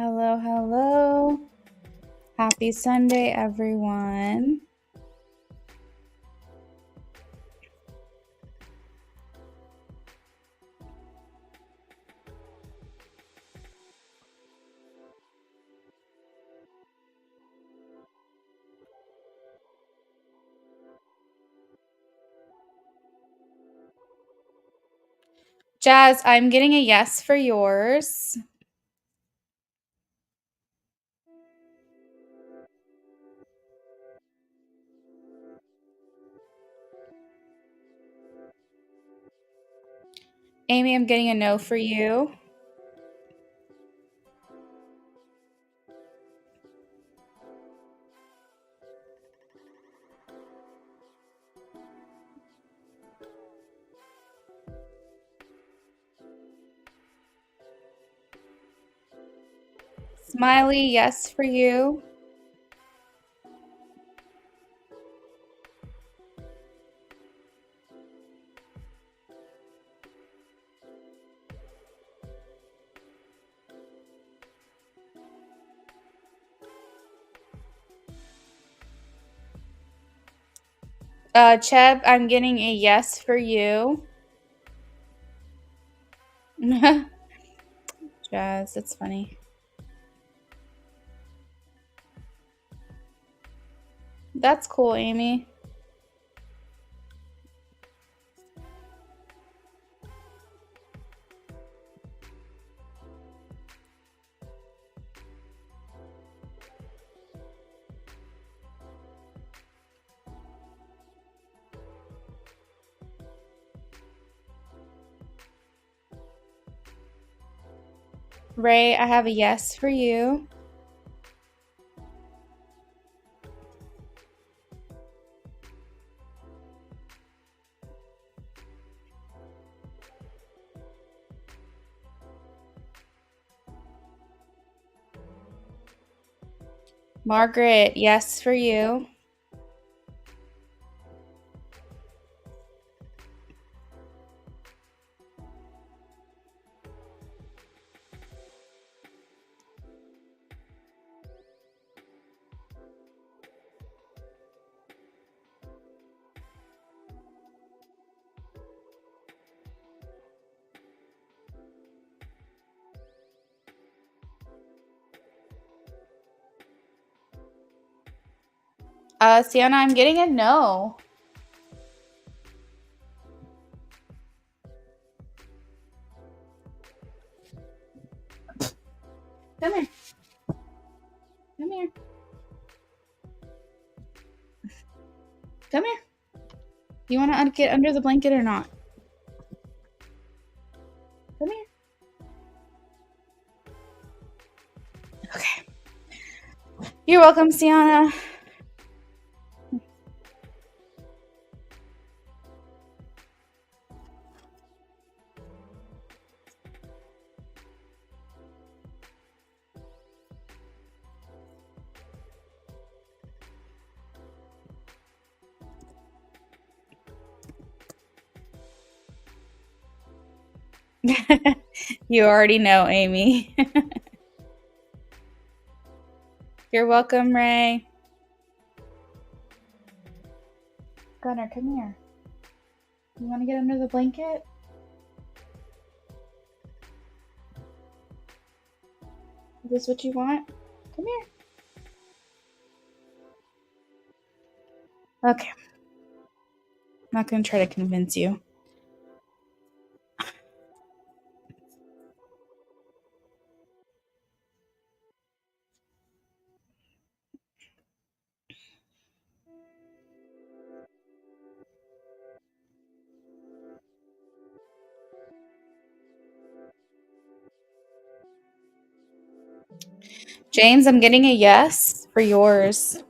Hello, hello. Happy Sunday, everyone. Jazz, I'm getting a yes for yours. Amy, I'm getting a no for you. Smiley, yes for you. Cheb, I'm getting a yes for you. Jazz, that's funny. That's cool, Amy. Ray, I have a yes for you. Margaret, yes for you. Sienna, I'm getting a no. Come here. Come here. Come here. You want to get under the blanket or not? Come here. Okay. You're welcome, Sienna. You already know, Amy. You're welcome, Ray. Gunnar, come here. You want to get under the blanket? Is this what you want? Come here. Okay. I'm not going to try to convince you. James, I'm getting a yes for yours.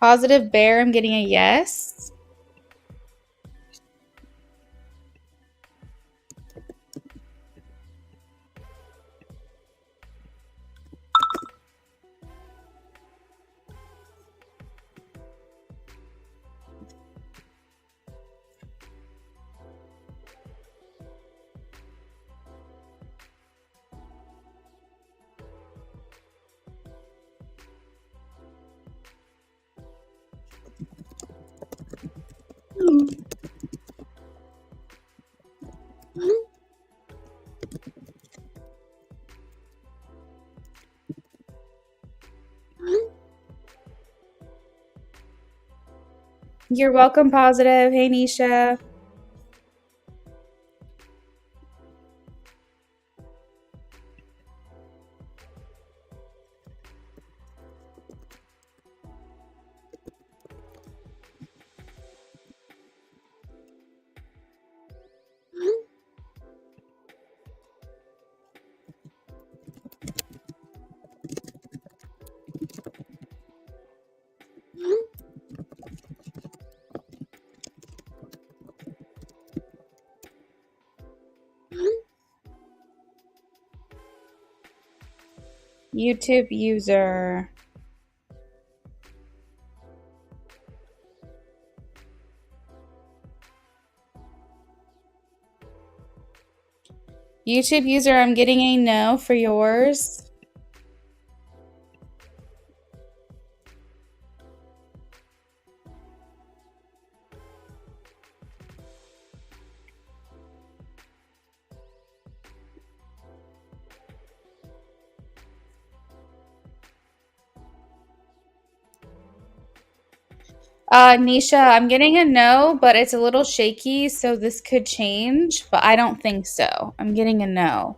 Positive bear, I'm getting a yes. You're welcome, Positive. Hey, Nisha. YouTube user. YouTube user, I'm getting a no for yours. Nisha, I'm getting a no, but it's a little shaky, so this could change, but I don't think so. I'm getting a no.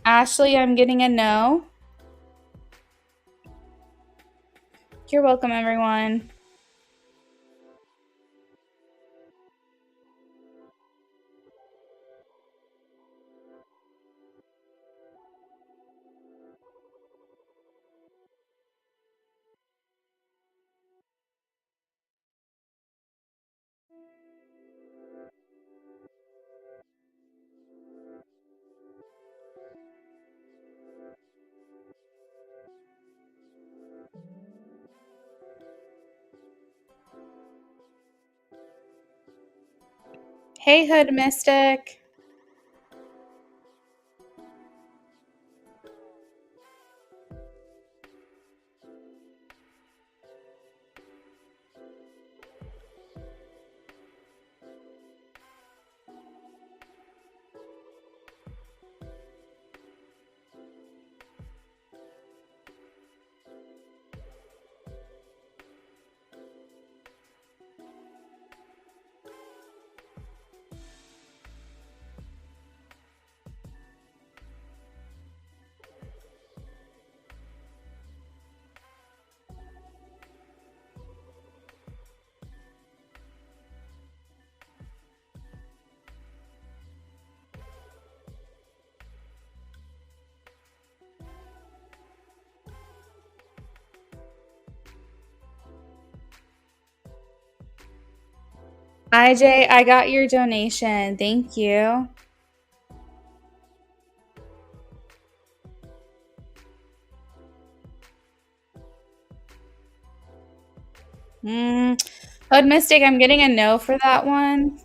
Ashley, I'm getting a no. You're welcome, everyone. Hey, Hood Mystic. IJ, I got your donation. Thank you. Hood Mystic, I'm getting a no for that one.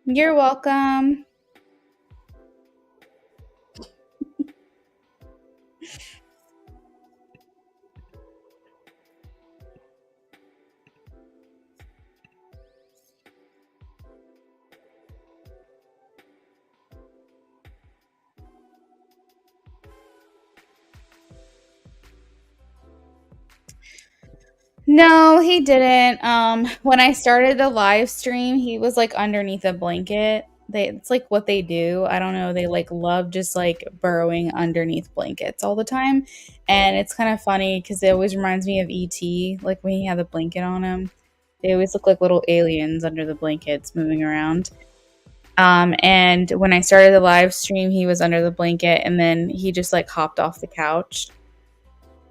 You're welcome. No, he didn't. When I started the live stream, he was like underneath a blanket. It's like what they do. I don't know. They like love just like burrowing underneath blankets all the time. And it's kind of funny because it always reminds me of ET, like when he had the blanket on him. They always look like little aliens under the blankets moving around. And when I started the live stream, he was under the blanket and then he just like hopped off the couch.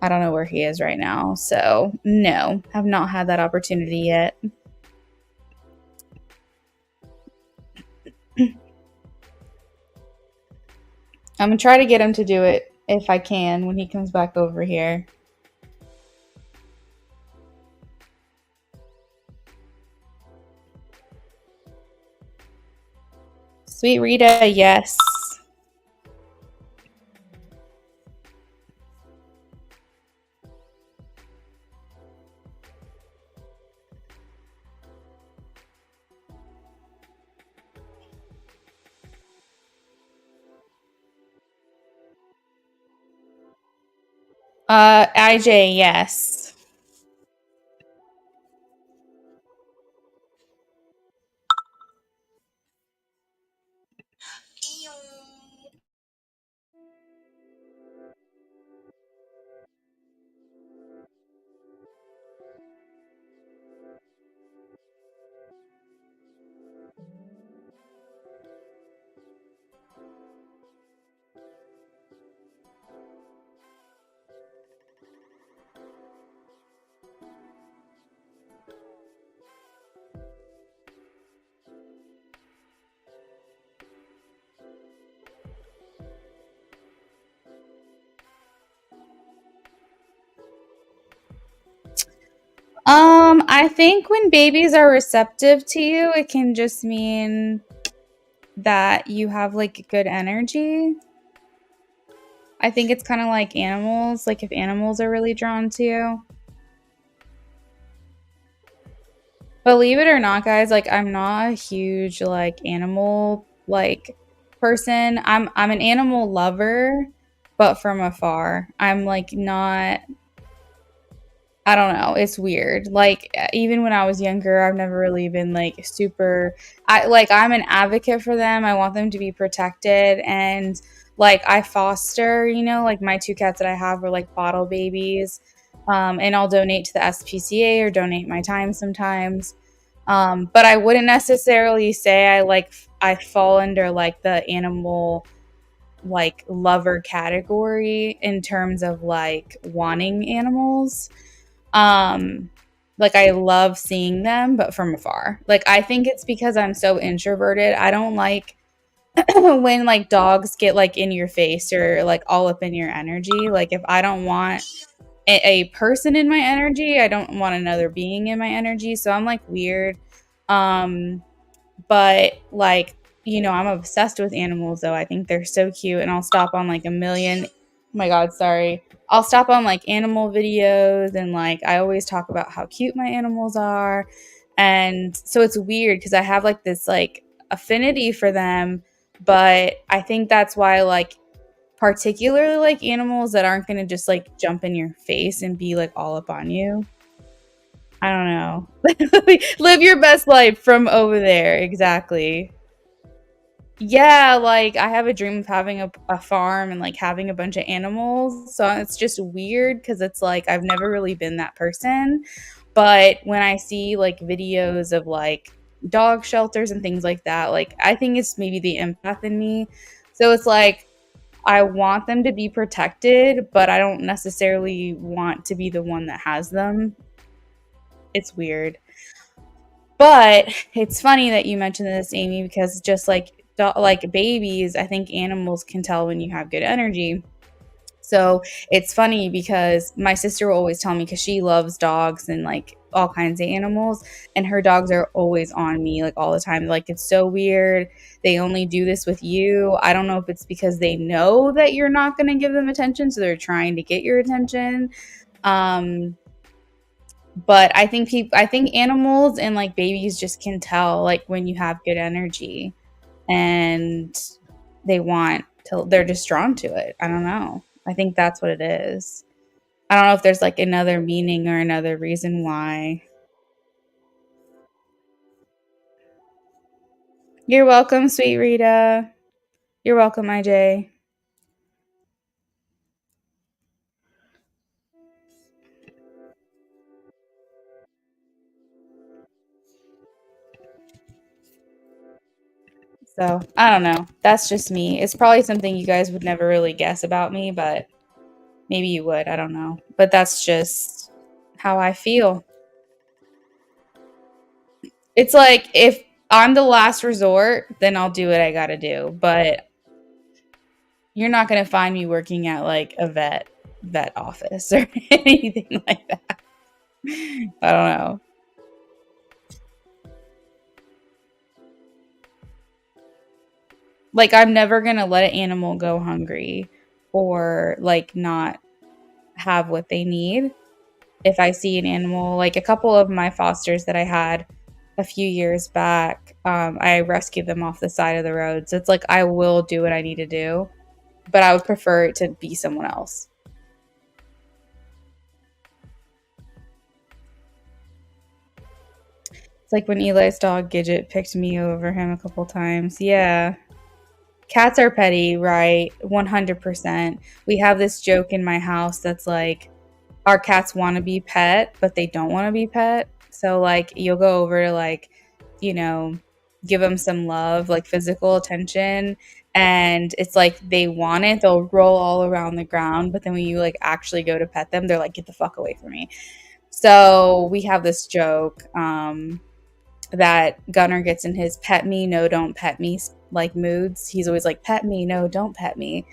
I don't know where he is right now. So, no, have not had that opportunity yet. I'm gonna try to get him to do it if I can when he comes back over here. Sweet Rita, yes. IJ, yes. I think when babies are receptive to you, it can just mean that you have like good energy. I think it's kind of like animals, like if animals are really drawn to you. Believe it or not, guys, like I'm not a huge like animal like person. I'm an animal lover, but from afar. I'm like not I don't know. It's weird. Like even when I was younger, I've never really been like super I'm an advocate for them. I want them to be protected and like I foster, like my two cats that I have were like bottle babies. And I'll donate to the SPCA or donate my time sometimes. But I wouldn't necessarily say I fall under like the animal like lover category in terms of like wanting animals. Um, like I love seeing them, but from afar. Like I think it's because I'm so introverted. I don't like when like dogs get like in your face or like all up in your energy. Like if I don't want a person in my energy, I don't want another being in my energy. So I'm like weird. Um, but like, I'm obsessed with animals though. I think they're so cute and I'll stop on like a million oh my god, sorry. I'll stop on like animal videos and like I always talk about how cute my animals are. And so it's weird because I have like this like affinity for them, but I think that's why like particularly like animals that aren't going to just like jump in your face and be like all up on you. I don't know. Live your best life from over there. Exactly. Yeah, like I have a dream of having a farm and like having a bunch of animals. So it's just weird because it's like I've never really been that person. But when I see like videos of like dog shelters and things like that, like I think it's maybe the empath in me. So it's like I want them to be protected, but I don't necessarily want to be the one that has them. It's weird. But it's funny that you mentioned this, Amy, because just like babies, I think animals can tell when you have good energy. So it's funny because my sister will always tell me because she loves dogs and like all kinds of animals, and her dogs are always on me like all the time. Like it's so weird. They only do this with you. I don't know if it's because they know that you're not going to give them attention, so they're trying to get your attention. Um, but I think animals and like babies just can tell like when you have good energy and they're just drawn to it. I don't know. I think that's what it is. I don't know if there's like another meaning or another reason why. You're welcome, sweet Rita. You're welcome, IJ. So I don't know. That's just me. It's probably something you guys would never really guess about me, but maybe you would. I don't know. But that's just how I feel. It's like if I'm the last resort, then I'll do what I gotta do. But you're not gonna find me working at like a vet office or anything like that. I don't know. Like I'm never gonna let an animal go hungry or like not have what they need. If I see an animal, like a couple of my fosters that I had a few years back, I rescued them off the side of the road. So it's like I will do what I need to do, but I would prefer it to be someone else. It's like when Eli's dog Gidget picked me over him a couple times. Yeah. Cats are petty, right? 100%. We have this joke in my house that's like, our cats want to be pet, but they don't want to be pet. So like you'll go over to like, you know, give them some love, like physical attention, and it's like they want it. They'll roll all around the ground, but then when you like actually go to pet them, they're like, "Get the fuck away from me." So we have this joke that Gunner gets in his pet me, no, don't pet me like moods. He's always like, pet me, no, don't pet me.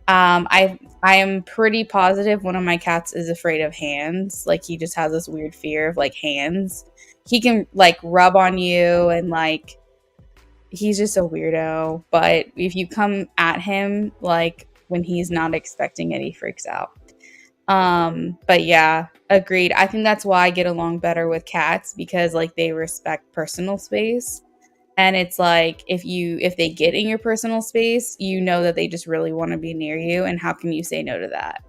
I am pretty positive one of my cats is afraid of hands. Like he just has this weird fear of like hands. He can like rub on you and like he's just a weirdo. But if you come at him like when he's not expecting it, he freaks out. But yeah, agreed. I think that's why I get along better with cats because like they respect personal space. And it's like if they get in your personal space, you know that they just really want to be near you, and how can you say no to that?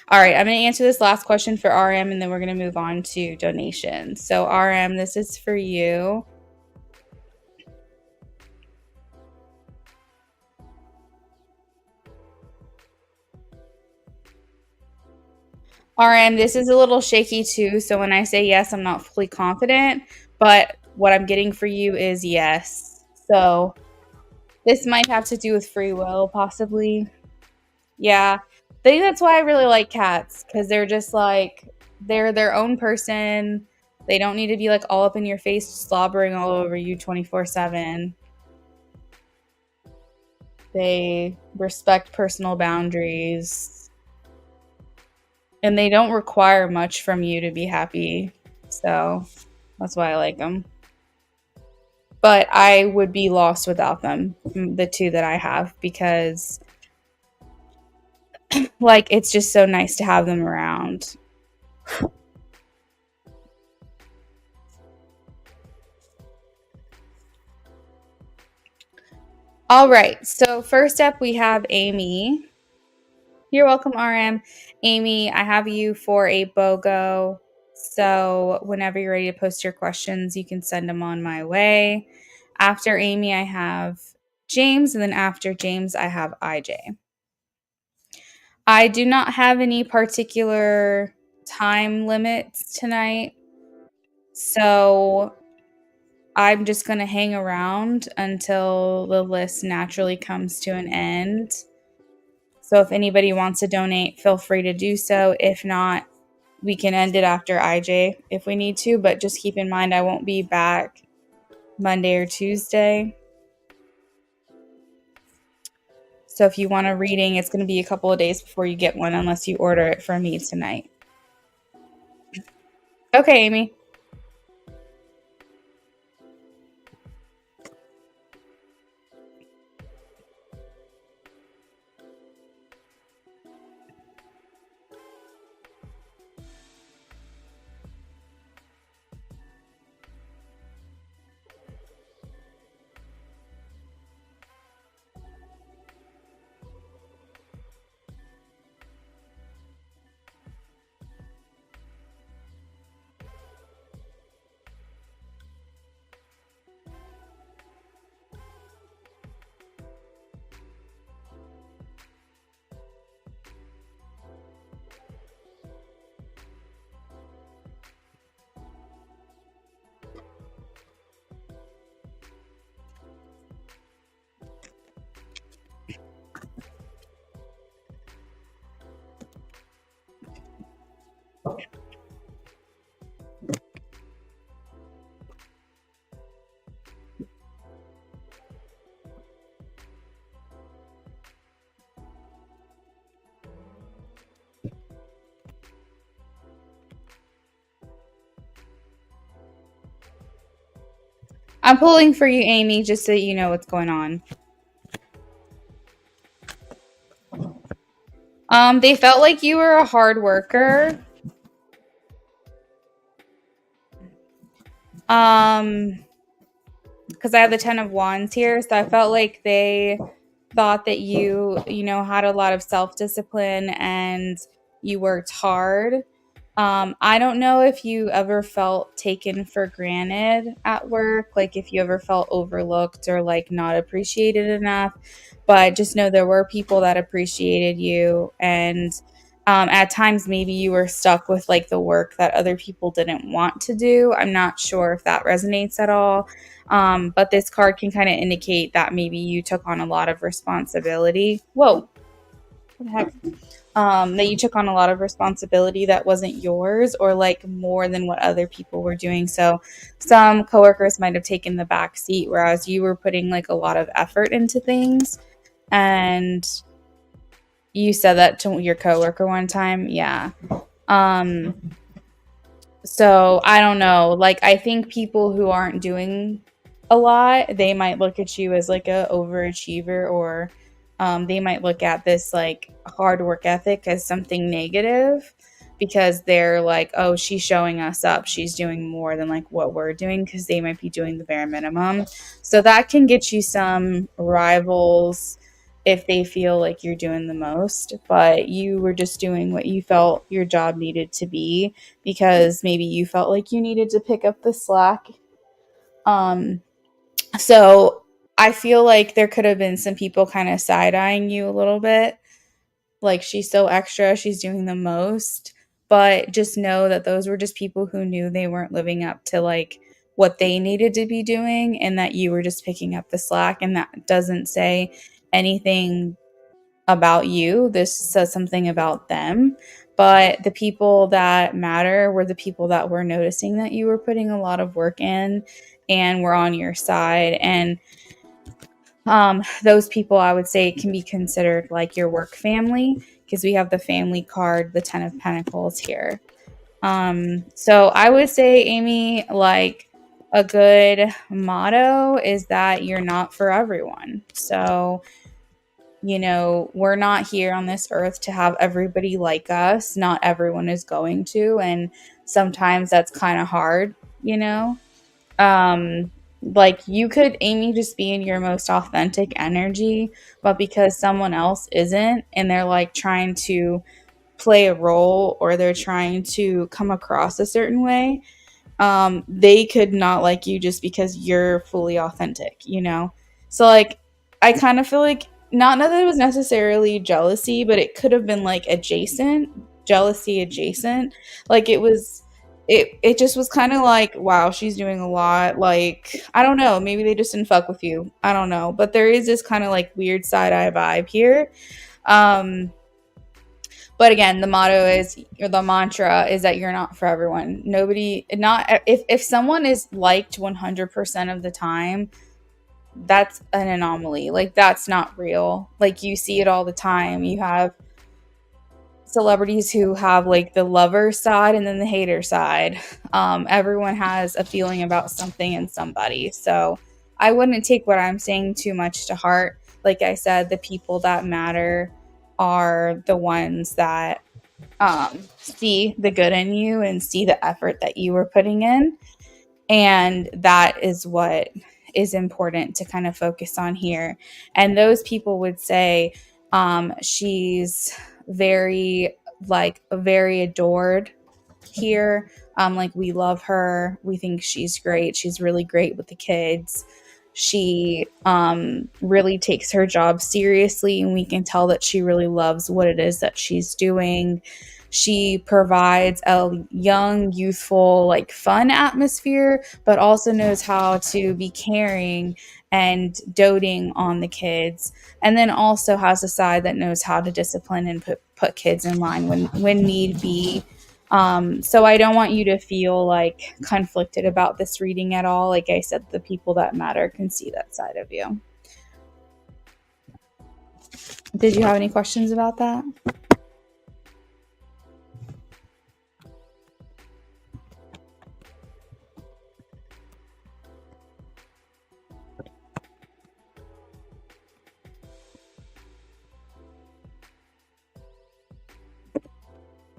All right, I'm going to answer this last question for RM and then we're going to move on to donations. So RM, this is for you. RM, this is a little shaky too. So when I say yes, I'm not fully confident, but what I'm getting for you is yes. So this might have to do with free will, possibly. Yeah. I think that's why I really like cats because they're just like, they're their own person. They don't need to be like all up in your face, slobbering all over you 24/7. They respect personal boundaries and they don't require much from you to be happy. So that's why I like them. But I would be lost without them, the two that I have, because like it's just so nice to have them around. All right. So first up we have Amy. You're welcome, RM. Amy, I have you for a BOGO. So whenever you're ready to post your questions, you can send them on my way. After Amy, I have James, and then after James, I have IJ. I do not have any particular time limits tonight. So I'm just going to hang around until the list naturally comes to an end. So if anybody wants to donate, feel free to do so. If not, we can end it after IJ if we need to, but just keep in mind I won't be back Monday or Tuesday. So if you want a reading, it's going to be a couple of days before you get one unless you order it from me tonight. Okay, Amy. I'm pulling for you, Amy, just so you know what's going on. They felt like you were a hard worker. Because I have the 10 of Wands here, so I felt like they thought that you know, had a lot of self-discipline and you worked hard. I don't know if you ever felt taken for granted at work, like if you ever felt overlooked or like not appreciated enough, but just know there were people that appreciated you. And at times, maybe you were stuck with like the work that other people didn't want to do. I'm not sure if that resonates at all. But this card can kind of indicate that maybe you took on a lot of responsibility. Whoa, what the heck? That you took on a lot of responsibility that wasn't yours, or like more than what other people were doing. So some coworkers might have taken the back seat, whereas you were putting like a lot of effort into things. And you said that to your coworker one time. Yeah. Um, so I don't know. Like, I think people who aren't doing a lot, they might look at you as like a overachiever, or they might look at this like hard work ethic as something negative, because they're like, oh, she's showing us up. She's doing more than like what we're doing, because they might be doing the bare minimum. So that can get you some rivals if they feel like you're doing the most, but you were just doing what you felt your job needed to be, because maybe you felt like you needed to pick up the slack. Um, so I feel like there could have been some people kind of side eyeing you a little bit, like she's so extra, she's doing the most. But just know that those were just people who knew they weren't living up to like what they needed to be doing, and that you were just picking up the slack. And that doesn't say anything about you. This says something about them. But the people that matter were the people that were noticing that you were putting a lot of work in and were on your side. And those people, I would say, can be considered like your work family, because we have the family card, the 10 of Pentacles here. So I would say, Amy, like a good motto is that you're not for everyone. So you know, we're not here on this earth to have everybody like us. Not everyone is going to. And sometimes that's kind of hard, you know? Like you could, Amy, just be in your most authentic energy, but because someone else isn't, and they're like trying to play a role, or they're trying to come across a certain way, they could not like you just because you're fully authentic, you know? So like I kind of feel like not that it was necessarily jealousy, but it could have been like adjacent, jealousy adjacent. Like it just was kind of like, wow, she's doing a lot. Like, I don't know, maybe they just didn't fuck with you. I don't know. But there is this kind of like weird side eye vibe here. Um but again, the motto is, or the mantra is, that you're not for everyone. Nobody, not if someone is liked 100% of the time, that's an anomaly. Like that's not real. Like you see it all the time. You have celebrities who have like the lover side and then the hater side. Everyone has a feeling about something and somebody. So I wouldn't take what I'm saying too much to heart. Like I said, the people that matter are the ones that see the good in you and see the effort that you were putting in. And that is what is important to kind of focus on here. And those people would say she's very, like, very adored here. Like, we love her. We think she's great. She's really great with the kids. She really takes her job seriously, and we can tell that she really loves what it is that she's doing. She provides a young, youthful, like fun atmosphere, but also knows how to be caring and doting on the kids. And then also has a side that knows how to discipline and put kids in line when need be. So I don't want you to feel like conflicted about this reading at all. Like I said, the people that matter can see that side of you. Did you have any questions about that?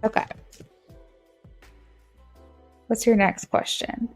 Okay. What's your next question?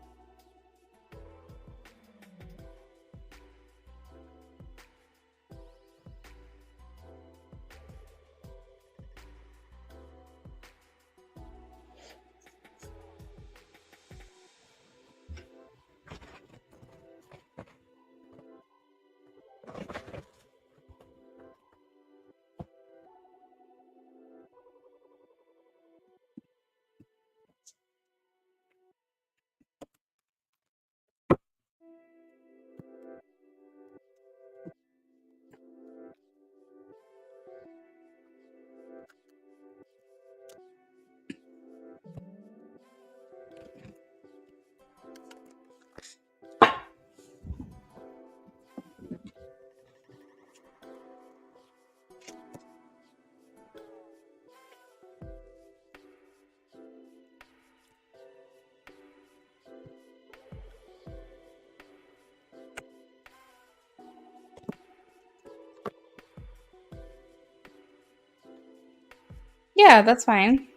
Yeah, that's fine.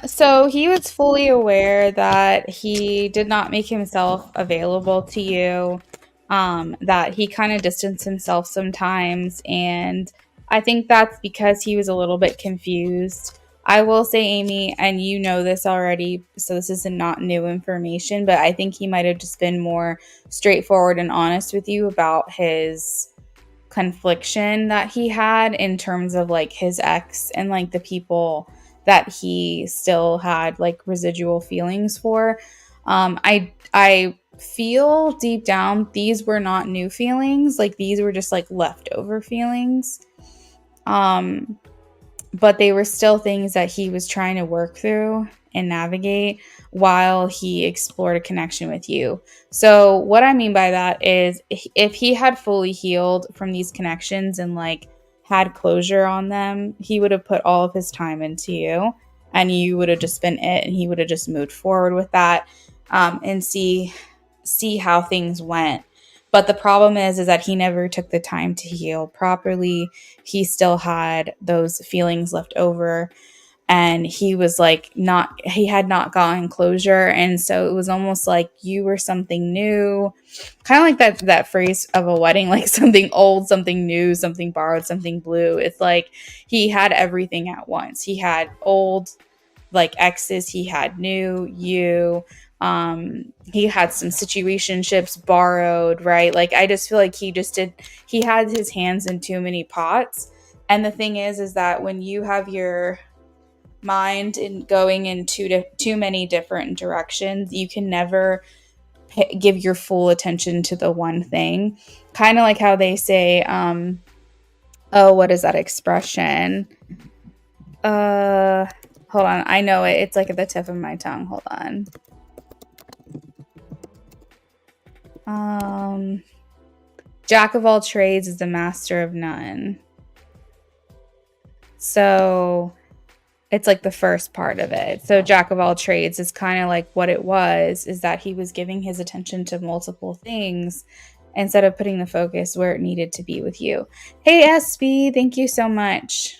So he was fully aware that he did not make himself available to you, that he kind of distanced himself sometimes, and I think that's because he was a little bit confused. I will say, Amy, and you know this already, so this is not new information, but I think he might have just been more straightforward and honest with you about his confliction that he had in terms of like his ex and like the people that he still had like residual feelings for. I feel deep down these were not new feelings, like these were just like leftover feelings. Um but they were still things that he was trying to work through and navigate while he explored a connection with you. So, what I mean by that is if he had fully healed from these connections and like had closure on them, he would have put all of his time into you and you would have just been it and he would have just moved forward with that, and see how things went. But the problem is that he never took the time to heal properly. He still had those feelings left over and he was like not he had not gotten closure, and so it was almost like you were something new, kind of like that phrase of a wedding, like something old, something new, something borrowed, something blue. It's like he had everything at once. He had old like exes, he had new you, he had some situationships borrowed, right? Like I just feel like he had his hands in too many pots. And the thing is that when you have your mind in going in too many different directions, you can never give your full attention to the one thing. Kind of like how they say, oh, what is that expression? Uh, Hold on. I know it. It's like at the tip of my tongue. Hold on. Um, Jack of all trades is the master of none. So it's like the first part of it. So Jack of all trades is kind of like what it was, is that he was giving his attention to multiple things instead of putting the focus where it needed to be with you. Hey, SB, thank you so much.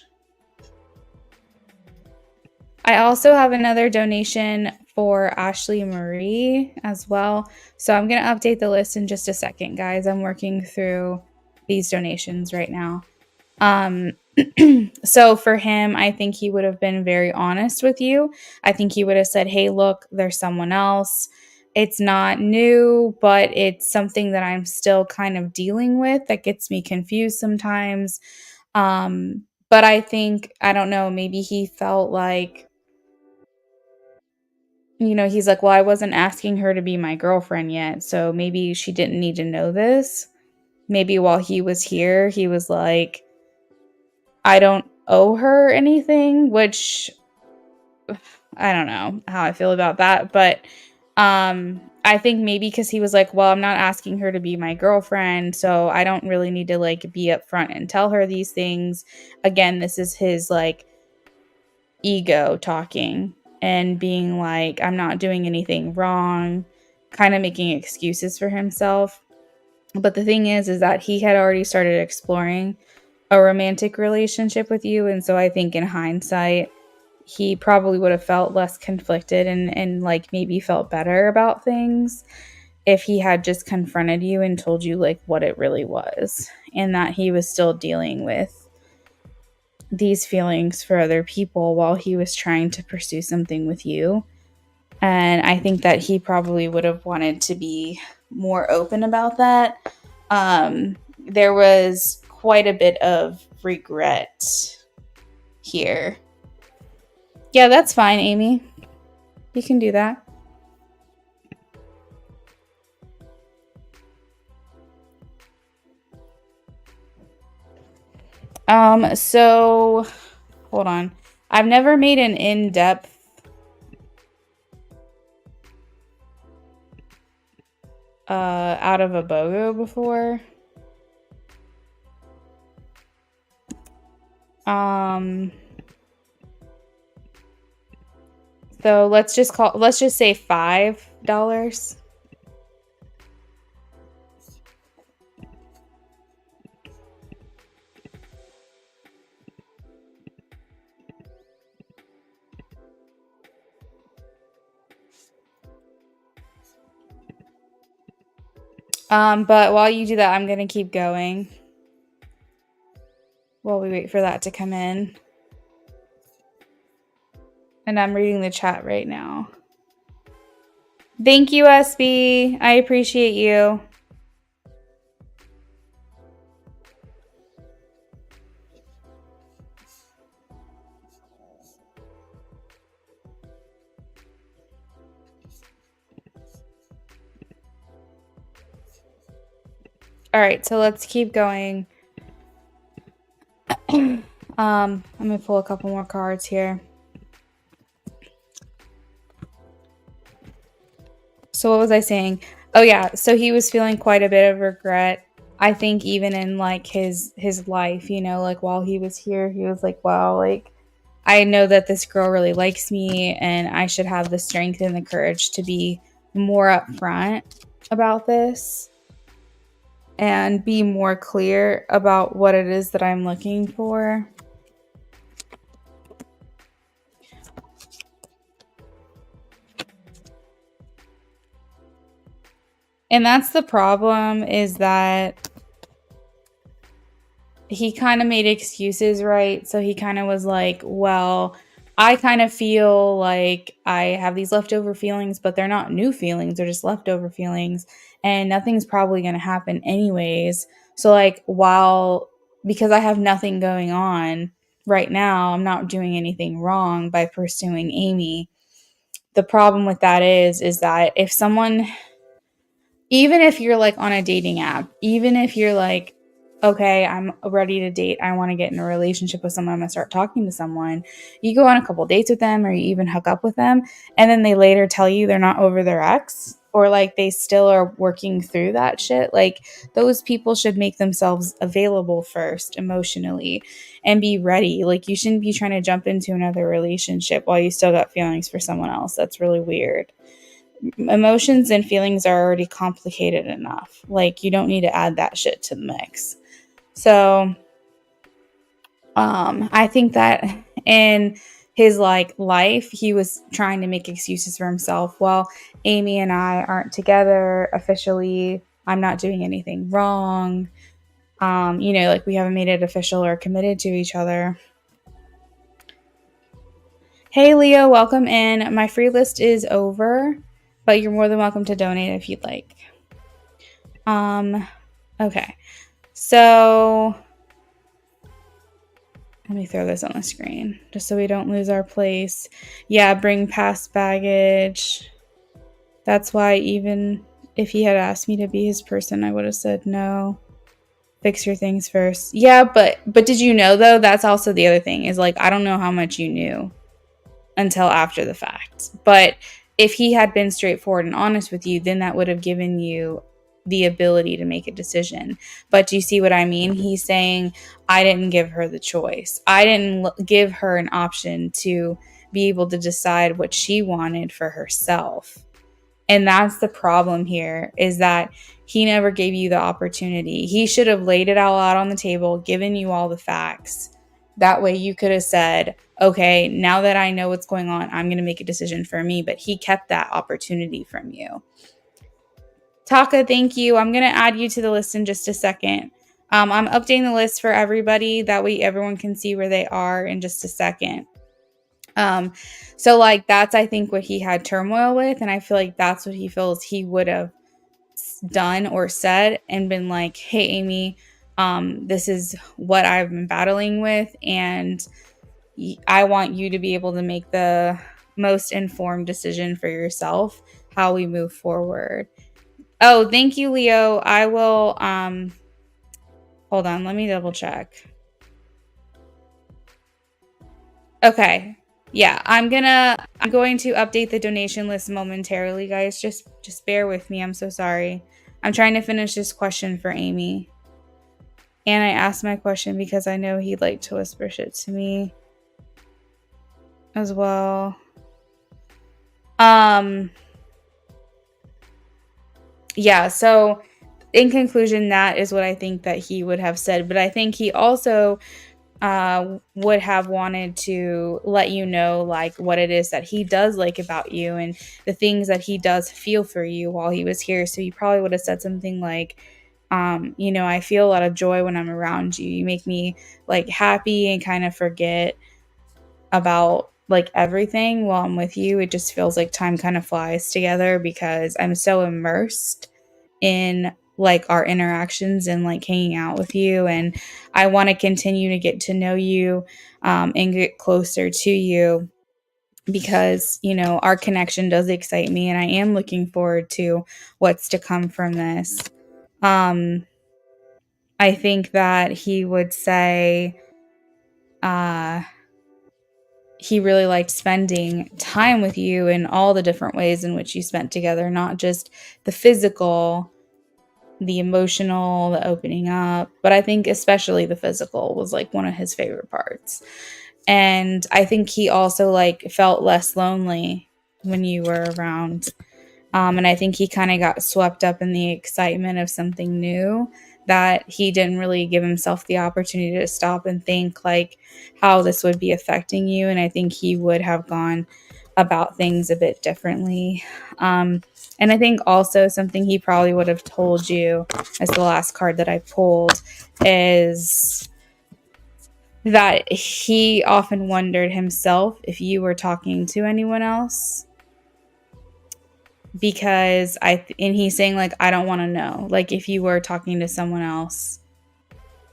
I also have another donation for Ashley Marie as well. So I'm going to update the list in just a second, guys. I'm working through these donations right now. Um, so for him, I think he would have been very honest with you. I think he would have said, hey, look, there's someone else. It's not new, but it's something that I'm still kind of dealing with that gets me confused sometimes. But I think, I don't know, maybe he felt like, he's like, well, I wasn't asking her to be my girlfriend yet. So maybe she didn't need to know this. Maybe while he was here, he was like, I don't owe her anything, which I don't know how I feel about that. But I think maybe because he was like, well, I'm not asking her to be my girlfriend. So I don't really need to like be upfront and tell her these things. Again, this is his like ego talking and being like, I'm not doing anything wrong. kind of making excuses for himself. But the thing is that he had already started exploring a romantic relationship with you. And so I think in hindsight, he probably would have felt less conflicted and like maybe felt better about things if he had just confronted you and told you like what it really was, and that he was still dealing with these feelings for other people while he was trying to pursue something with you. And I think that he probably would have wanted to be more open about that. There was quite a bit of regret here. Yeah, that's fine, Amy. You can do that. So hold on. I've never made an in-depth out of a BOGO before. So let's just say $5. But while you do that, I'm gonna keep going while we wait for that to come in. And I'm reading the chat right now. Thank you, SB. I appreciate you. All right, so let's keep going. Let me pull a couple more cards here. So what was I saying? Oh yeah, so he was feeling quite a bit of regret. I think even in like his life, you know, like while he was here, he was like, wow, like I know that this girl really likes me and I should have the strength and the courage to be more upfront about this and be more clear about what it is that I'm looking for. And that's the problem, is that he kind of made excuses, right? So he kind of was like, well, I kind of feel like I have these leftover feelings, but they're not new feelings, they're just leftover feelings, and nothing's probably going to happen anyways. So like, because I have nothing going on right now, I'm not doing anything wrong by pursuing Amy. The problem with that is that if someone, even if you're like on a dating app, even if you're like, okay, I'm ready to date, I want to get in a relationship with someone, I'm going to start talking to someone, you go on a couple dates with them or you even hook up with them, and then they later tell you they're not over their ex, or like they still are working through that shit, like those people should make themselves available first emotionally and be ready. Like you shouldn't be trying to jump into another relationship while you still got feelings for someone else. That's really weird. Emotions and feelings are already complicated enough. Like you don't need to add that shit to the mix. So I think that in his like life, he was trying to make excuses for himself. Well, Amy and I aren't together officially, I'm not doing anything wrong. You know, like we haven't made it official or committed to each other. Hey Leo, welcome in. My free list is over, but you're more than welcome to donate if you'd like. Okay. So let me throw this on the screen just so we don't lose our place. Yeah, bring past baggage. That's why even if he had asked me to be his person, I would have said no. Fix your things first. Yeah, but did you know though? That's also the other thing, is like I don't know how much you knew until after the fact. But if he had been straightforward and honest with you, then that would have given you the ability to make a decision. But do you see what I mean? He's saying, I didn't give her the choice. I didn't give her an option to be able to decide what she wanted for herself. And that's the problem here, is that he never gave you the opportunity. He should have laid it all out on the table, given you all the facts. That way you could have said, okay, now that I know what's going on, I'm going to make a decision for me. But he kept that opportunity from you. Taka, thank you. I'm going to add you to the list in just a second. I'm updating the list for everybody. That way everyone can see where they are in just a second. So like that's, I think, what he had turmoil with. And I feel like that's what he feels he would have done or said and been like, hey, Amy, this is what I've been battling with. And I want you to be able to make the most informed decision for yourself, how we move forward. Oh, thank you, Leo. I will, hold on, let me double check. Okay. Yeah, I'm going to update the donation list momentarily, guys. Just bear with me. I'm so sorry. I'm trying to finish this question for Amy. And I asked my question because I know he'd like to whisper shit to me as well. Yeah, so in conclusion, that is what I think that he would have said. But I think he also would have wanted to let you know like what it is that he does like about you and the things that he does feel for you while he was here. So he probably would have said something like, I feel a lot of joy when I'm around you. You make me like happy and kind of forget about like everything while I'm with you. It just feels like time kind of flies together because I'm so immersed in like our interactions and like hanging out with you, and I want to continue to get to know you and get closer to you because our connection does excite me and I am looking forward to what's to come from this. I think that he would say he really liked spending time with you in all the different ways in which you spent together, not just the physical, the emotional, the opening up, but I think especially the physical was like one of his favorite parts. And I think he also like felt less lonely when you were around. And I think he kind of got swept up in the excitement of something new that he didn't really give himself the opportunity to stop and think like how this would be affecting you. And I think he would have gone about things a bit differently. And I think also something he probably would have told you as the last card that I pulled is that he often wondered himself if you were talking to anyone else, because and he's saying like, I don't want to know, like if you were talking to someone else,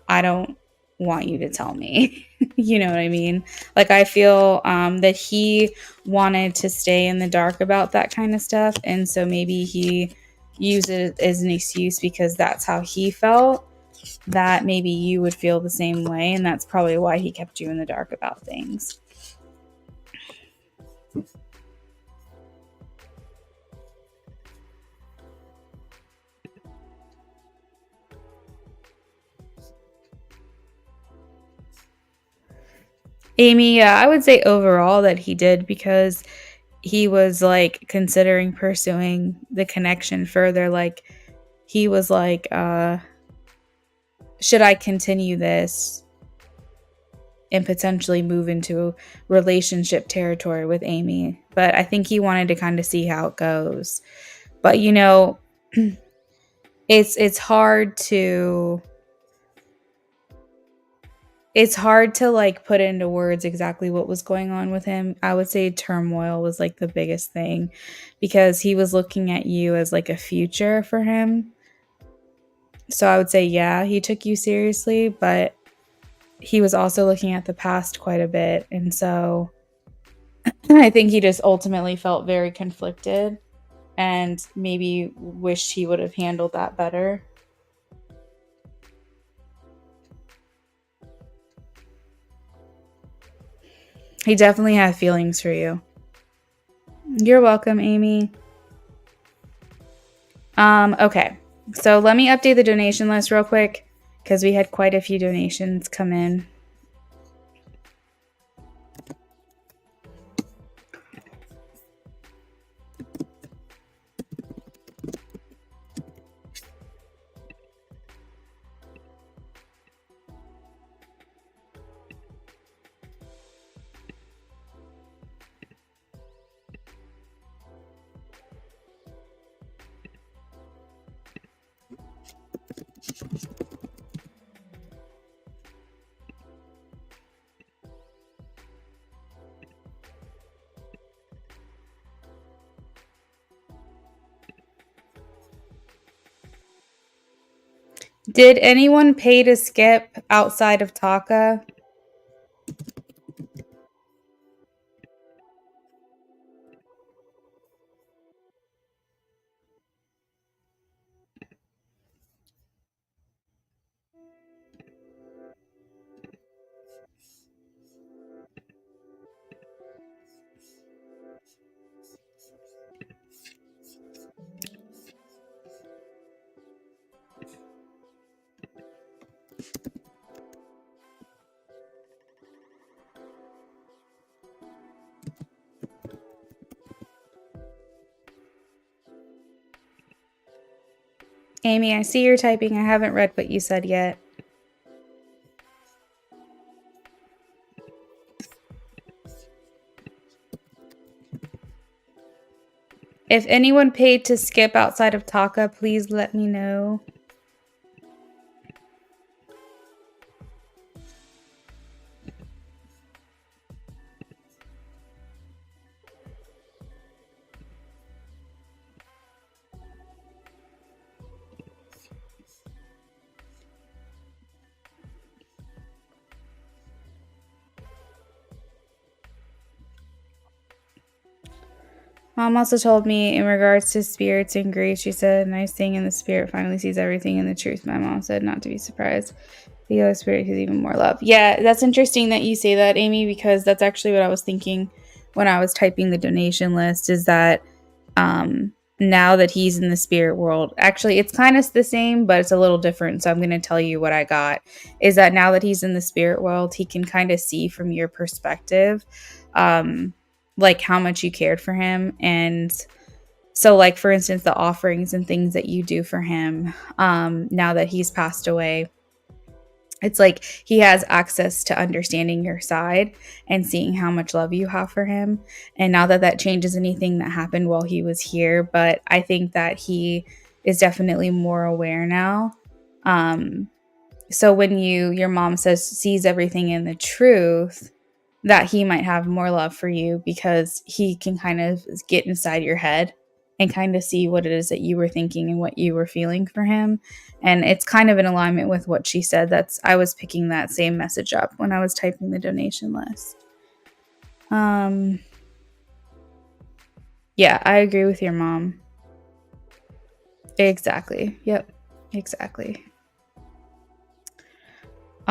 I don't want you to tell me. You know what I mean? Like I feel that he wanted to stay in the dark about that kind of stuff, and so maybe he used it as an excuse because that's how he felt, that maybe you would feel the same way, and that's probably why he kept you in the dark about things. Amy, yeah, I would say overall that he did, because he was like considering pursuing the connection further. Like he was like, should I continue this and potentially move into relationship territory with Amy? But I think he wanted to kind of see how it goes. But it's hard to like put into words exactly what was going on with him. I would say turmoil was like the biggest thing, because he was looking at you as like a future for him. So I would say, yeah, he took you seriously, but he was also looking at the past quite a bit. And so I think he just ultimately felt very conflicted and maybe wished he would have handled that better. He definitely had feelings for you. You're welcome, Amy. Okay. So let me update the donation list real quick, because we had quite a few donations come in. Did anyone pay to skip outside of Taka? Amy, I see you're typing. I haven't read what you said yet. If anyone paid to skip outside of Taka, please let me know. Mom also told me in regards to spirits and grief, she said, nice thing in the spirit finally sees everything in the truth. My mom said not to be surprised. The Holy Spirit has even more love. Yeah, that's interesting that you say that, Amy, because that's actually what I was thinking when I was typing the donation list, is that now that he's in the spirit world, actually it's kind of the same, but it's a little different. So I'm going to tell you what I got, is that now that he's in the spirit world, he can kind of see from your perspective, like how much you cared for him. And so, like, for instance, the offerings and things that you do for him, now that he's passed away, it's like he has access to understanding your side and seeing how much love you have for him. And now that changes anything that happened while he was here, but I think that he is definitely more aware now. So when your mom sees everything in the truth, that he might have more love for you because he can kind of get inside your head and kind of see what it is that you were thinking and what you were feeling for him. And it's kind of in alignment with what she said. I was picking that same message up when I was typing the donation list. Yeah, I agree with your mom. Exactly. Yep. Exactly.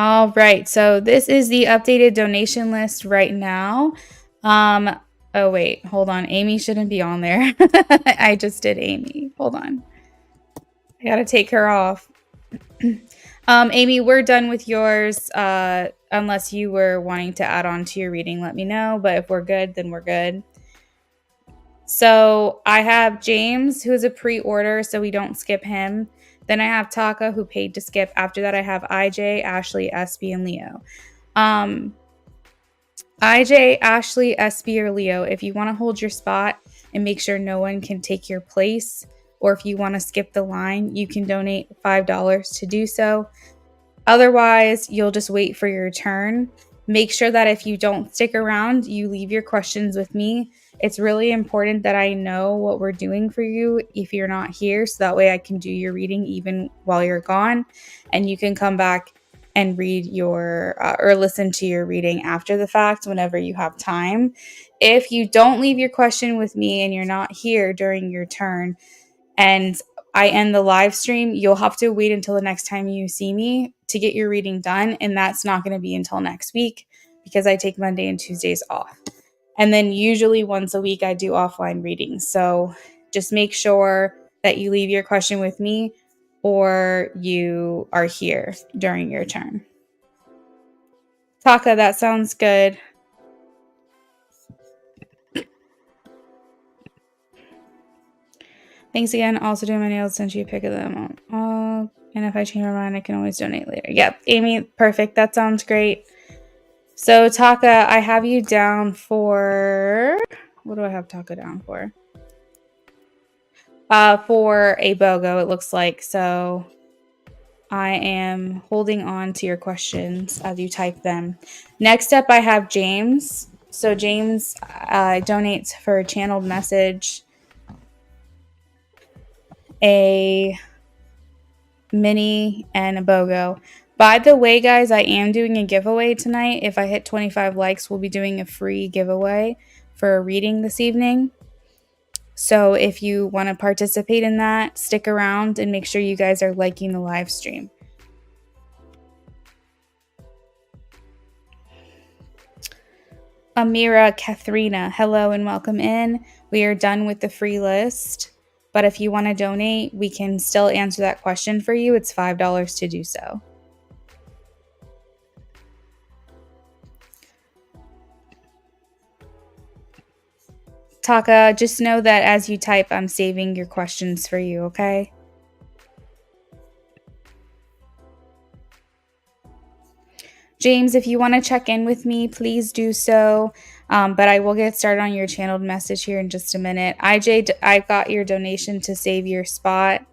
All right. So this is the updated donation list right now. Oh wait, hold on. Amy shouldn't be on there. I just did Amy. Hold on. I gotta take her off. Amy, we're done with yours. Unless you were wanting to add on to your reading, let me know. But if we're good, then we're good. So I have James, who is a pre-order, so we don't skip him. Then I have Taka, who paid to skip. After that, I have IJ, Ashley, SB, and Leo. IJ, Ashley, SB, or Leo, if you want to hold your spot and make sure no one can take your place, or if you want to skip the line, you can donate $5 to do so. Otherwise, you'll just wait for your turn. Make sure that if you don't stick around, you leave your questions with me. It's really important that I know what we're doing for you if you're not here, so that way I can do your reading even while you're gone, and you can come back and read your or listen to your reading after the fact whenever you have time. If you don't leave your question with me and you're not here during your turn and I end the live stream, you'll have to wait until the next time you see me to get your reading done. And that's not going to be until next week because I take Monday and Tuesdays off. And then usually once a week, I do offline readings. So just make sure that you leave your question with me or you are here during your turn. Taka, that sounds good. Thanks again. Also doing my nails since you pick them up. And if I change my mind, I can always donate later. Yep, Amy, perfect. That sounds great. So Taka, I have you down for, what do I have Taka down for? For a BOGO, it looks like. So I am holding on to your questions as you type them. Next up, I have James. So James donates for a channeled message, a mini, and a BOGO. By the way, guys, I am doing a giveaway tonight. If I hit 25 likes, we'll be doing a free giveaway for a reading this evening. So if you want to participate in that, stick around and make sure you guys are liking the live stream. Amira Katharina, hello and welcome in. We are done with the free list, but if you want to donate, we can still answer that question for you. It's $5 to do so. Taka, just know that as you type, I'm saving your questions for you, okay? James, if you want to check in with me, please do so. But I will get started on your channeled message here in just a minute. IJ, I got your donation to save your spot.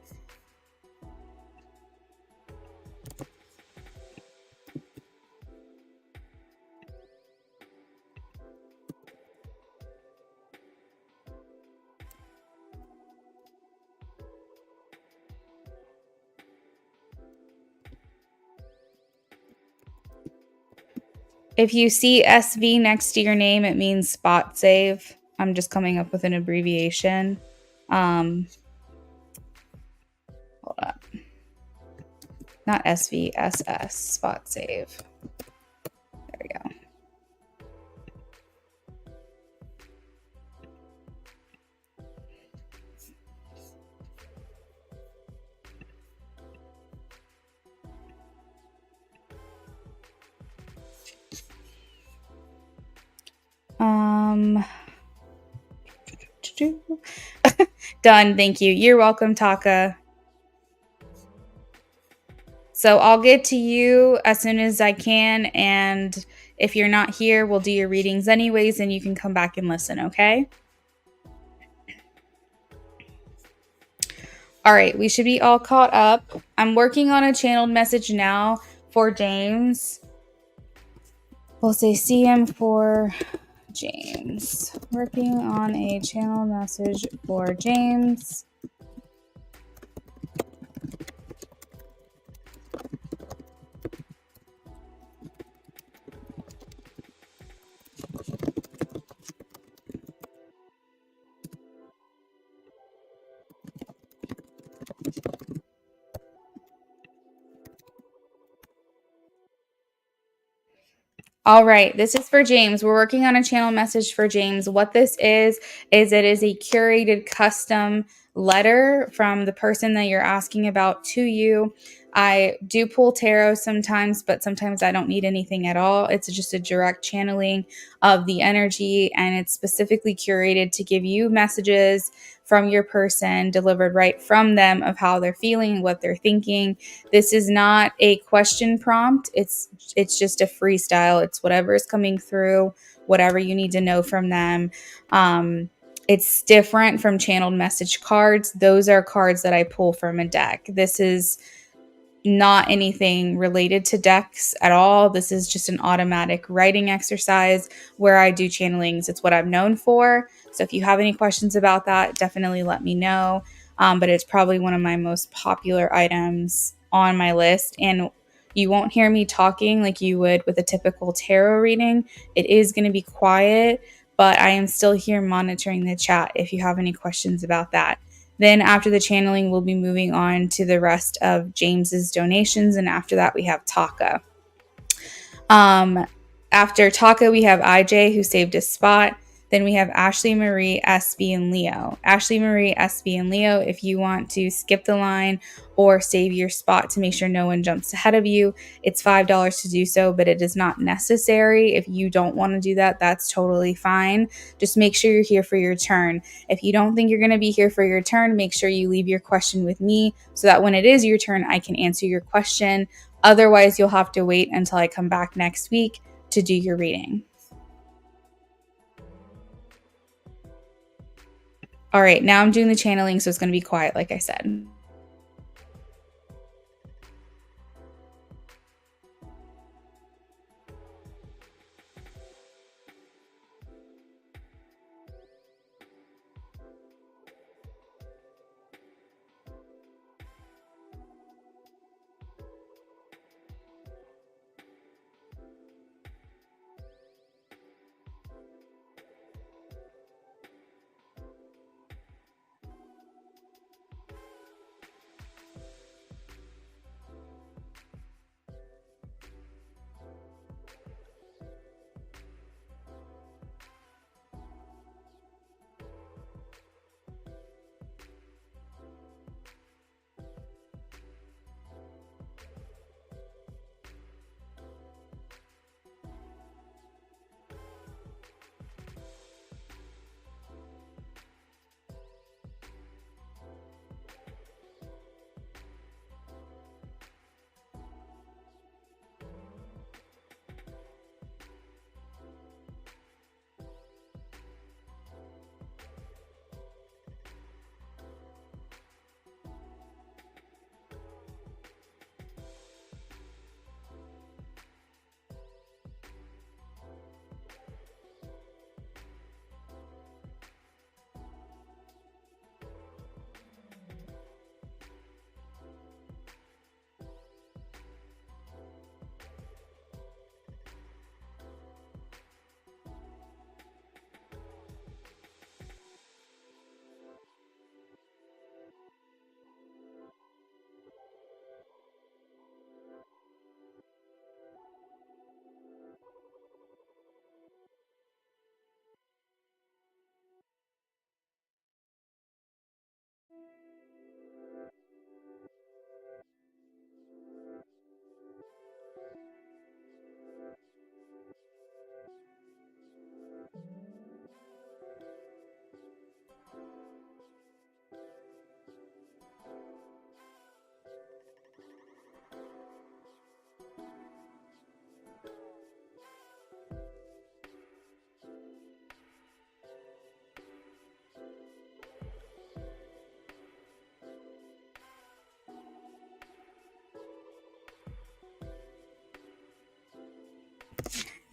If you see SV next to your name, it means spot save. I'm just coming up with an abbreviation. Hold up. Not SVSS, spot save. There we go. Done. Thank you. You're welcome, Taka. So I'll get to you as soon as I can. And if you're not here, we'll do your readings anyways, and you can come back and listen, okay? All right. We should be all caught up. I'm working on a channeled message now for James. We'll say CM for James. Working on a channel message for James. All right, this is for James. We're working on a channel message for James. What this is it is a curated custom letter from the person that you're asking about to you. I do pull tarot sometimes, but sometimes I don't need anything at all. It's just a direct channeling of the energy, and it's specifically curated to give you messages from your person delivered right from them of how they're feeling, what they're thinking. This is not a question prompt. It's just a freestyle. It's whatever is coming through, whatever you need to know from them. It's different from channeled message cards. Those are cards that I pull from a deck. This is not anything related to decks at all. This is just an automatic writing exercise where I do channelings. It's what I'm known for. So if you have any questions about that, definitely let me know. But it's probably one of my most popular items on my list. And you won't hear me talking like you would with a typical tarot reading. It is going to be quiet, but I am still here monitoring the chat if you have any questions about that. Then after the channeling, we'll be moving on to the rest of James's donations. And after that, we have Taka. After Taka, we have IJ, who saved his spot. Then we have Ashley Marie, SB, and Leo. Ashley Marie, SB, and Leo, if you want to skip the line or save your spot to make sure no one jumps ahead of you, it's $5 to do so, but it is not necessary. If you don't want to do that, that's totally fine. Just make sure you're here for your turn. If you don't think you're going to be here for your turn, make sure you leave your question with me so that when it is your turn, I can answer your question. Otherwise, you'll have to wait until I come back next week to do your reading. All right, now I'm doing the channeling, so it's going to be quiet, like I said.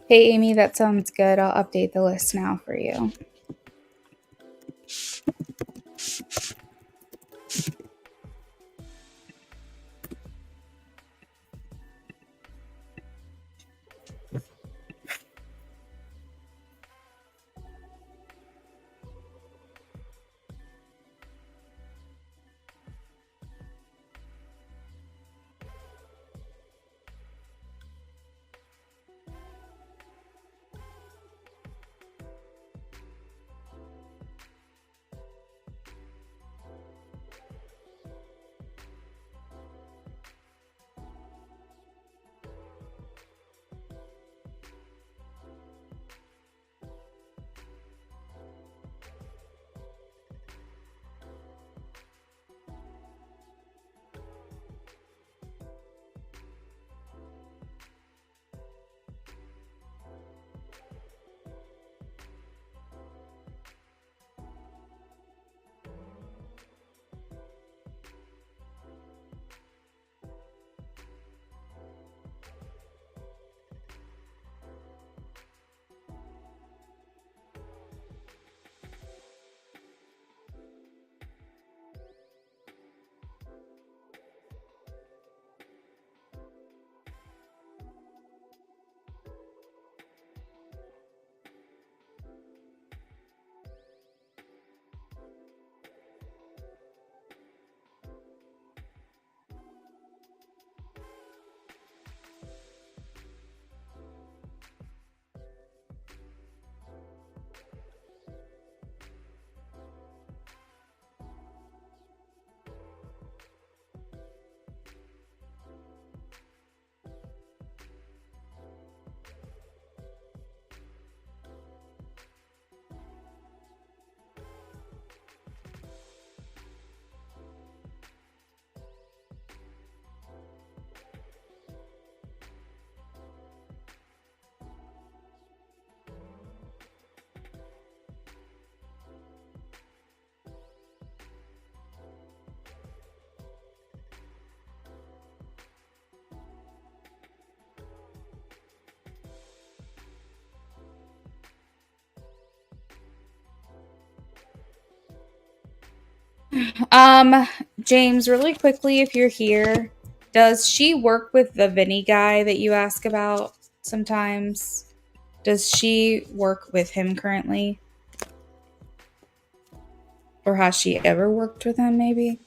Hey, Amy, that sounds good. I'll update the list now for you. Um, James, really quickly, if you're here, does she work with the Vinny guy that you ask about sometimes? Does she work with him currently? Or has she ever worked with him, maybe?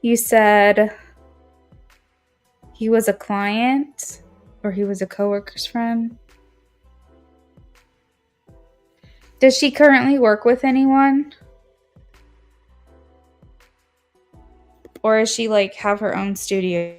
You said he was a client or he was a coworker's friend? Does she currently work with anyone? Or is she like have her own studio?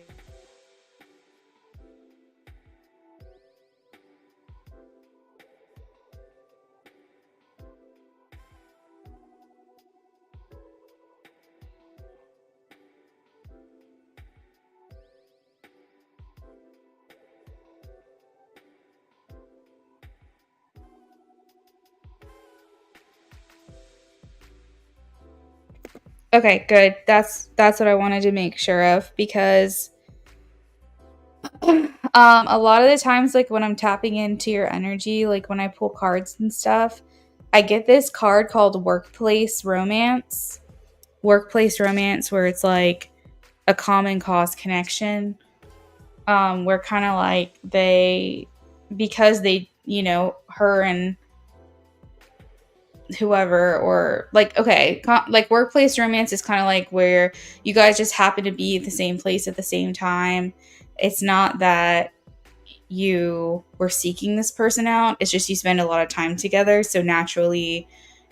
Okay, good. That's what I wanted to make sure of because a lot of the times like when I'm tapping into your energy, like when I pull cards and stuff, I get this card called workplace romance. Workplace romance where it's like a common cause connection. Where kind of like because they, her and whoever, or like, okay, like workplace romance is kind of like where you guys just happen to be at the same place at the same time. It's not that you were seeking this person out, it's just you spend a lot of time together, so naturally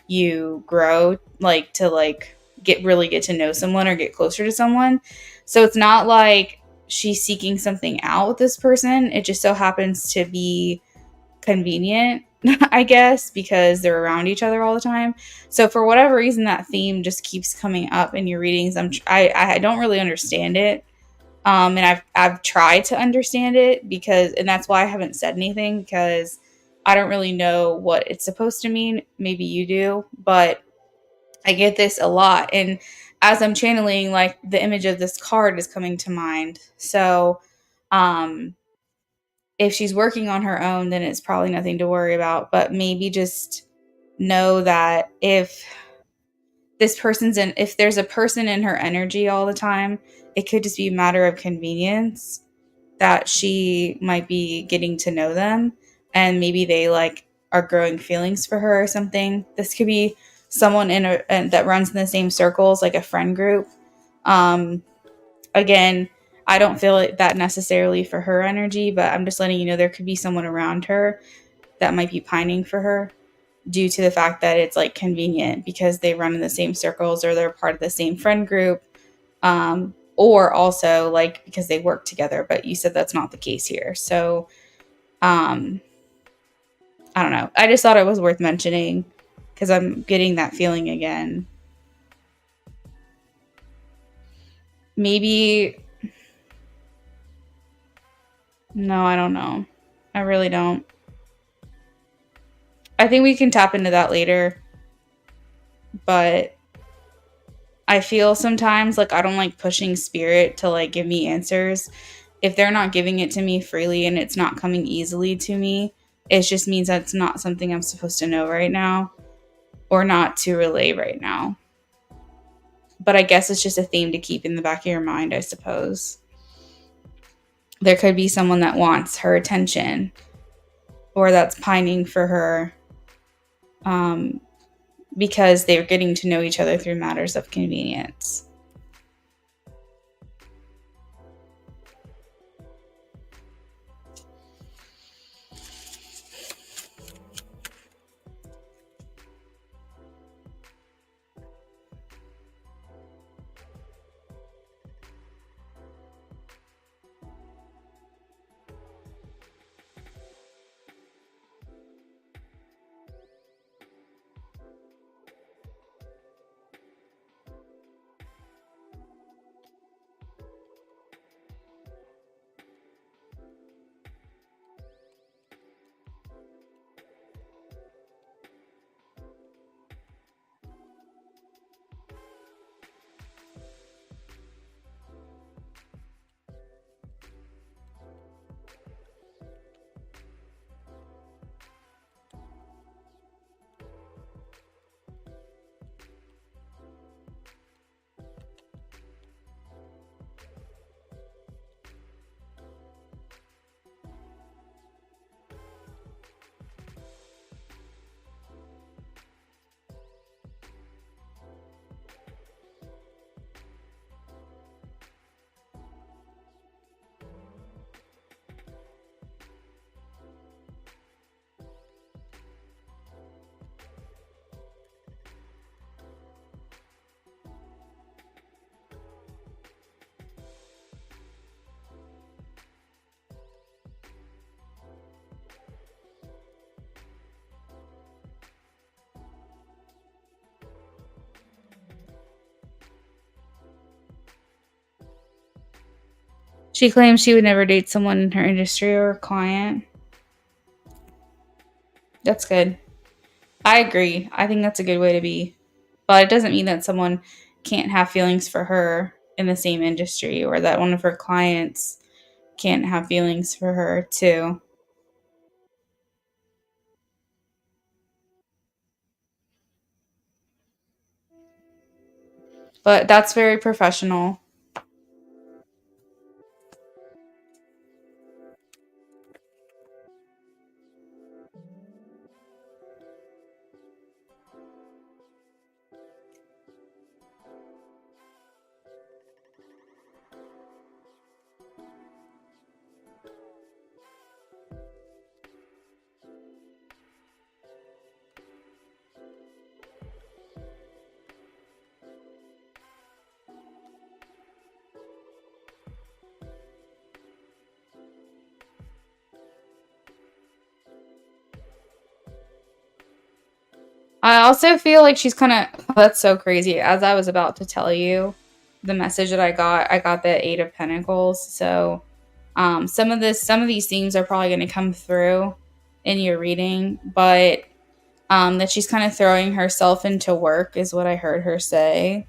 you grow like to like get to know someone or get closer to someone. So it's not like she's seeking something out with this person, it just so happens to be convenient, I guess, because they're around each other all the time. So for whatever reason, that theme just keeps coming up in your readings. I don't really understand it, and I've tried to understand it and that's why I haven't said anything, because I don't really know what it's supposed to mean. Maybe you do, but I get this a lot, and as I'm channeling, like the image of this card is coming to mind. So, um, if she's working on her own, then it's probably nothing to worry about. But maybe just know that if there's a person in her energy all the time, it could just be a matter of convenience that she might be getting to know them, and maybe they like are growing feelings for her or something. This could be someone that runs in the same circles, like a friend group. Um, Again, I don't feel it that necessarily for her energy, but I'm just letting you know there could be someone around her that might be pining for her due to the fact that it's like convenient because they run in the same circles or they're part of the same friend group, or also like because they work together. But you said that's not the case here, so um, I don't know. I just thought it was worth mentioning because I'm getting that feeling again. Maybe no, I don't know. I really don't. I think we can tap into that later, but I feel sometimes like I don't like pushing spirit to like give me answers. If they're not giving it to me freely and it's not coming easily to me, it just means that's not something I'm supposed to know right now or not to relay right now. But I guess it's just a theme to keep in the back of your mind, I suppose. There could be someone that wants her attention or that's pining for her, um, because they're getting to know each other through matters of convenience. She claims she would never date someone in her industry or a client. That's good. I agree. I think that's a good way to be. But it doesn't mean that someone can't have feelings for her in the same industry or that one of her clients can't have feelings for her too. But that's very professional. I also feel like she's kind of that's so crazy. As I was about to tell you the message that I got the 8 of Pentacles. So some of these themes are probably going to come through in your reading, but that she's kind of throwing herself into work is what I heard her say.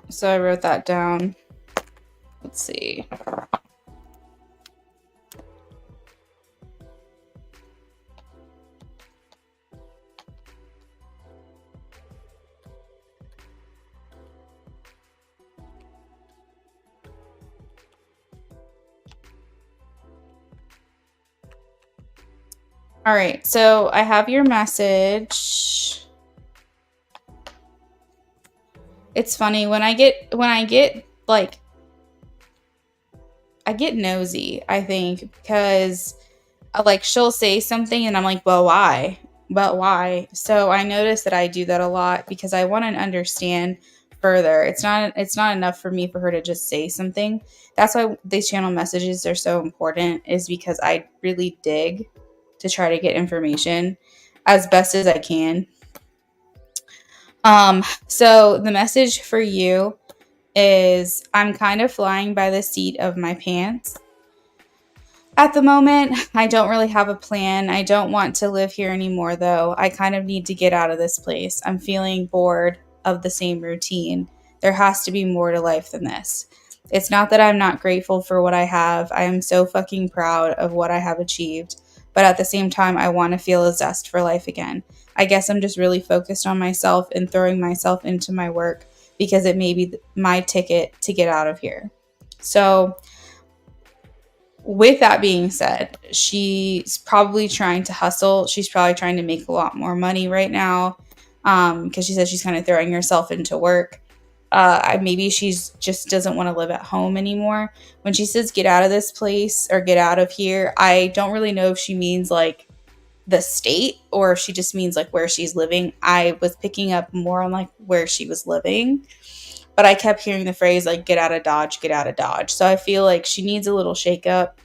So I wrote that down. Let's see. All right, so I have your message. It's funny when I get like I get nosy, I think, because like she'll say something and I'm like, well, why? But why? So I notice that I do that a lot because I want to understand further. It's not enough for me for her to just say something. That's why these channel messages are so important, is because I really dig to try to get information as best as I can. So the message for you is I'm kind of flying by the seat of my pants. At the moment, I don't really have a plan. I don't want to live here anymore, though. I kind of need to get out of this place. I'm feeling bored of the same routine. There has to be more to life than this. It's not that I'm not grateful for what I have. I am so fucking proud of what I have achieved. But at the same time, I want to feel a zest for life again. I guess I'm just really focused on myself and throwing myself into my work because it may be my ticket to get out of here. So, with that being said, she's probably trying to hustle. She's probably trying to make a lot more money right now because she says she's kind of throwing herself into work. Maybe she's just doesn't want to live at home anymore. When she says get out of this place or get out of here, I don't really know if she means like the state or if she just means like where she's living. I was picking up more on like where she was living, but I kept hearing the phrase like get out of Dodge, get out of Dodge. So I feel like she needs a little shakeup.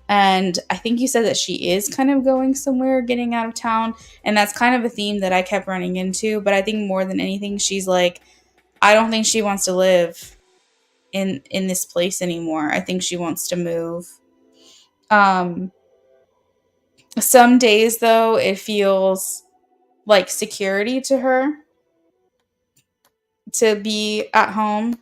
And I think you said that she is kind of going somewhere, getting out of town. And that's kind of a theme that I kept running into. But I think more than anything, she's like, I don't think she wants to live in this place anymore. I think she wants to move. Um, some days though, it feels like security to her to be at home.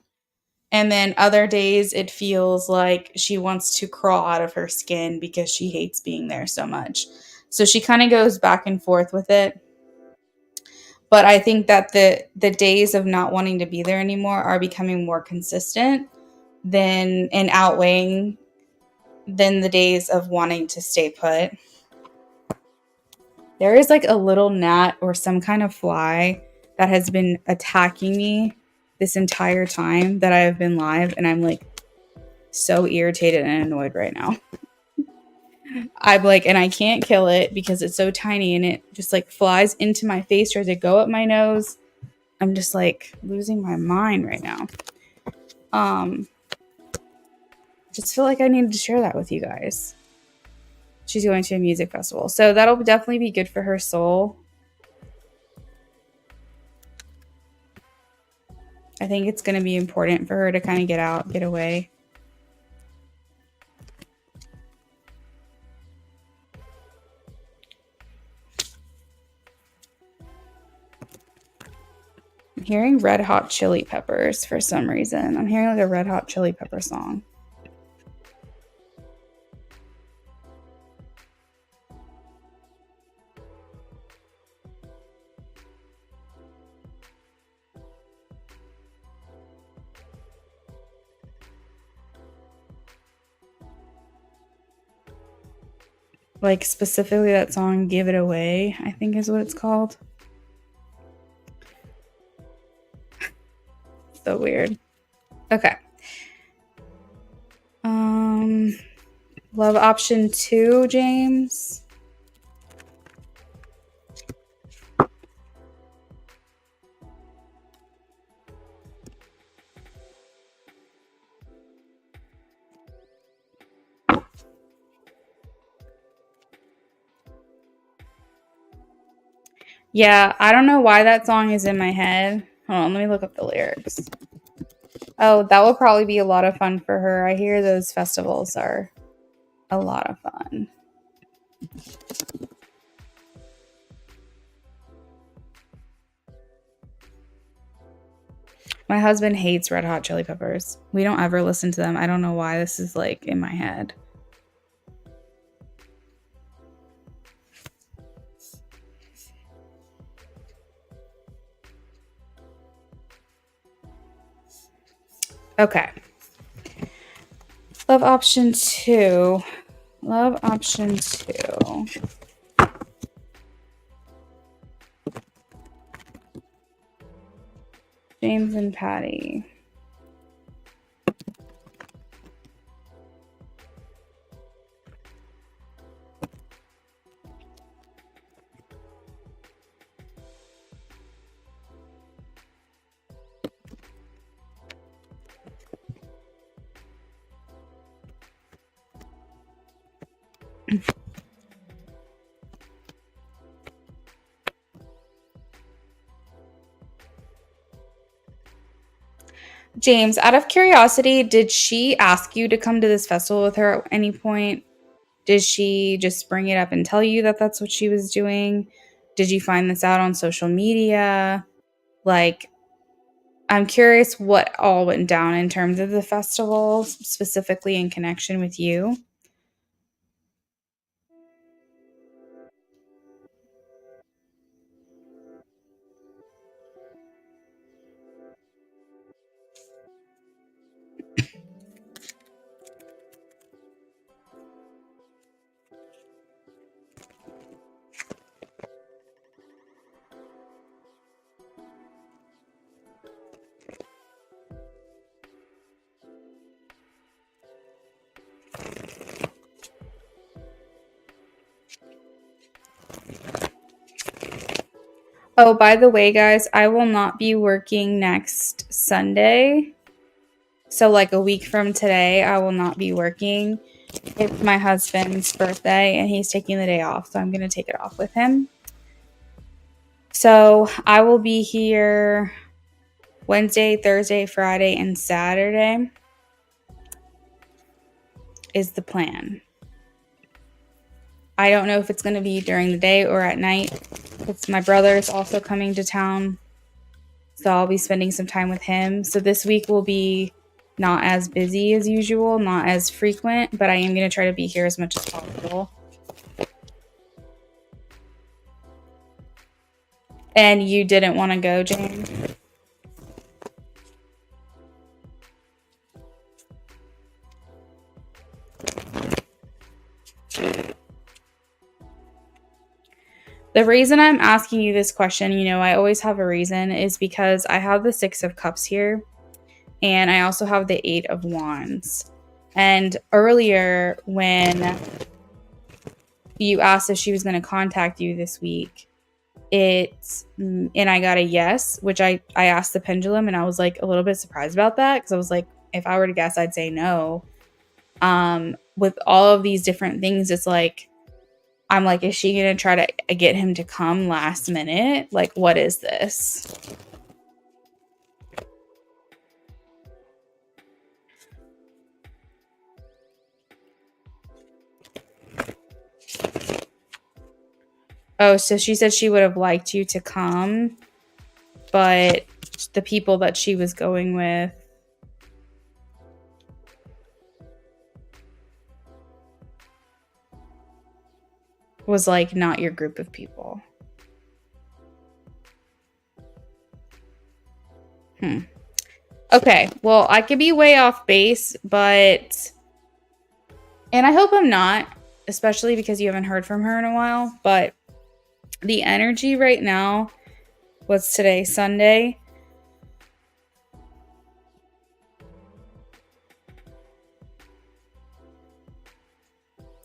And then other days, it feels like she wants to crawl out of her skin because she hates being there so much. So she kind of goes back and forth with it. But I think that the days of not wanting to be there anymore are becoming more consistent than and outweighing than the days of wanting to stay put. There is like a little gnat or some kind of fly that has been attacking me this entire time that I have been live, and I'm like so irritated and annoyed right now. I'm like, and I can't kill it because it's so tiny and it just like flies into my face, tries to go up my nose. I'm just like losing my mind right now. Just feel like I needed to share that with you guys. She's going to a music festival. So that'll definitely be good for her soul. I think it's going to be important for her to kind of get out, get away. I'm hearing Red Hot Chili Peppers for some reason. I'm hearing like a Red Hot Chili Pepper song. Like specifically that song Give It Away, I think is what it's called. So weird. Okay. Love option 2, James. Yeah, I don't know why that song is in my head. Hold on, let me look up the lyrics. Oh, that will probably be a lot of fun for her. I hear those festivals are a lot of fun. My husband hates Red Hot Chili Peppers. We don't ever listen to them. I don't know why this is like in my head. Okay. Love option 2. Love option 2. James and Patty. James, out of curiosity, did she ask you to come to this festival with her at any point? Did she just bring it up and tell you that that's what she was doing? Did you find this out on social media? Like, I'm curious what all went down in terms of the festival, specifically in connection with you. Oh, by the way, guys, I will not be working next Sunday. So, like a week from today, I will not be working. It's my husband's birthday, and he's taking the day off, so I'm going to take it off with him. So, I will be here Wednesday, Thursday, Friday, and Saturday is the plan. I don't know if it's going to be during the day or at night. It's my brother's also coming to town, so I'll be spending some time with him. So this week will be not as busy as usual, not as frequent, but I am going to try to be here as much as possible. And you didn't want to go, James? The reason I'm asking you this question, I always have a reason, is because I have the 6 of Cups here, and I also have the 8 of Wands. And earlier, when you asked if she was going to contact you this week, and I got a yes, which I asked the pendulum, and I was like a little bit surprised about that, because I was like, if I were to guess, I'd say no. With all of these different things, it's like I'm like, is she going to try to get him to come last minute? Like, what is this? Oh, so she said she would have liked you to come, but the people that she was going with was like not your group of people. Okay, well, I could be way off base, but and I hope I'm not, especially because you haven't heard from her in a while, but the energy right now, what's today, Sunday?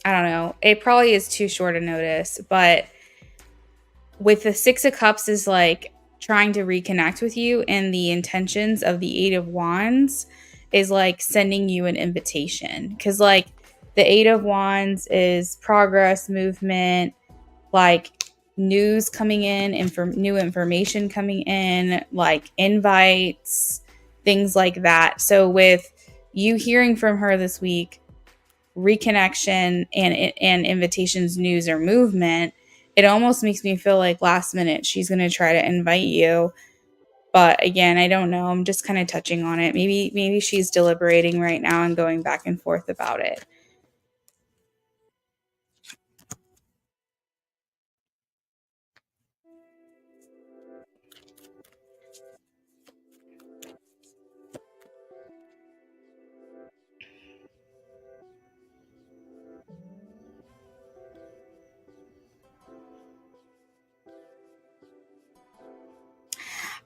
I don't know. It probably is too short a notice, but with the Six of Cups is like trying to reconnect with you, and the intentions of the Eight of Wands is like sending you an invitation. Because like the Eight of Wands is progress, movement, like news coming in, new information coming in, like invites, things like that. So with you hearing from her this week, reconnection and invitations, news, or movement, it almost makes me feel like last minute she's going to try to invite you. But again, I don't know. I'm just kind of touching on it. Maybe she's deliberating right now and going back and forth about it.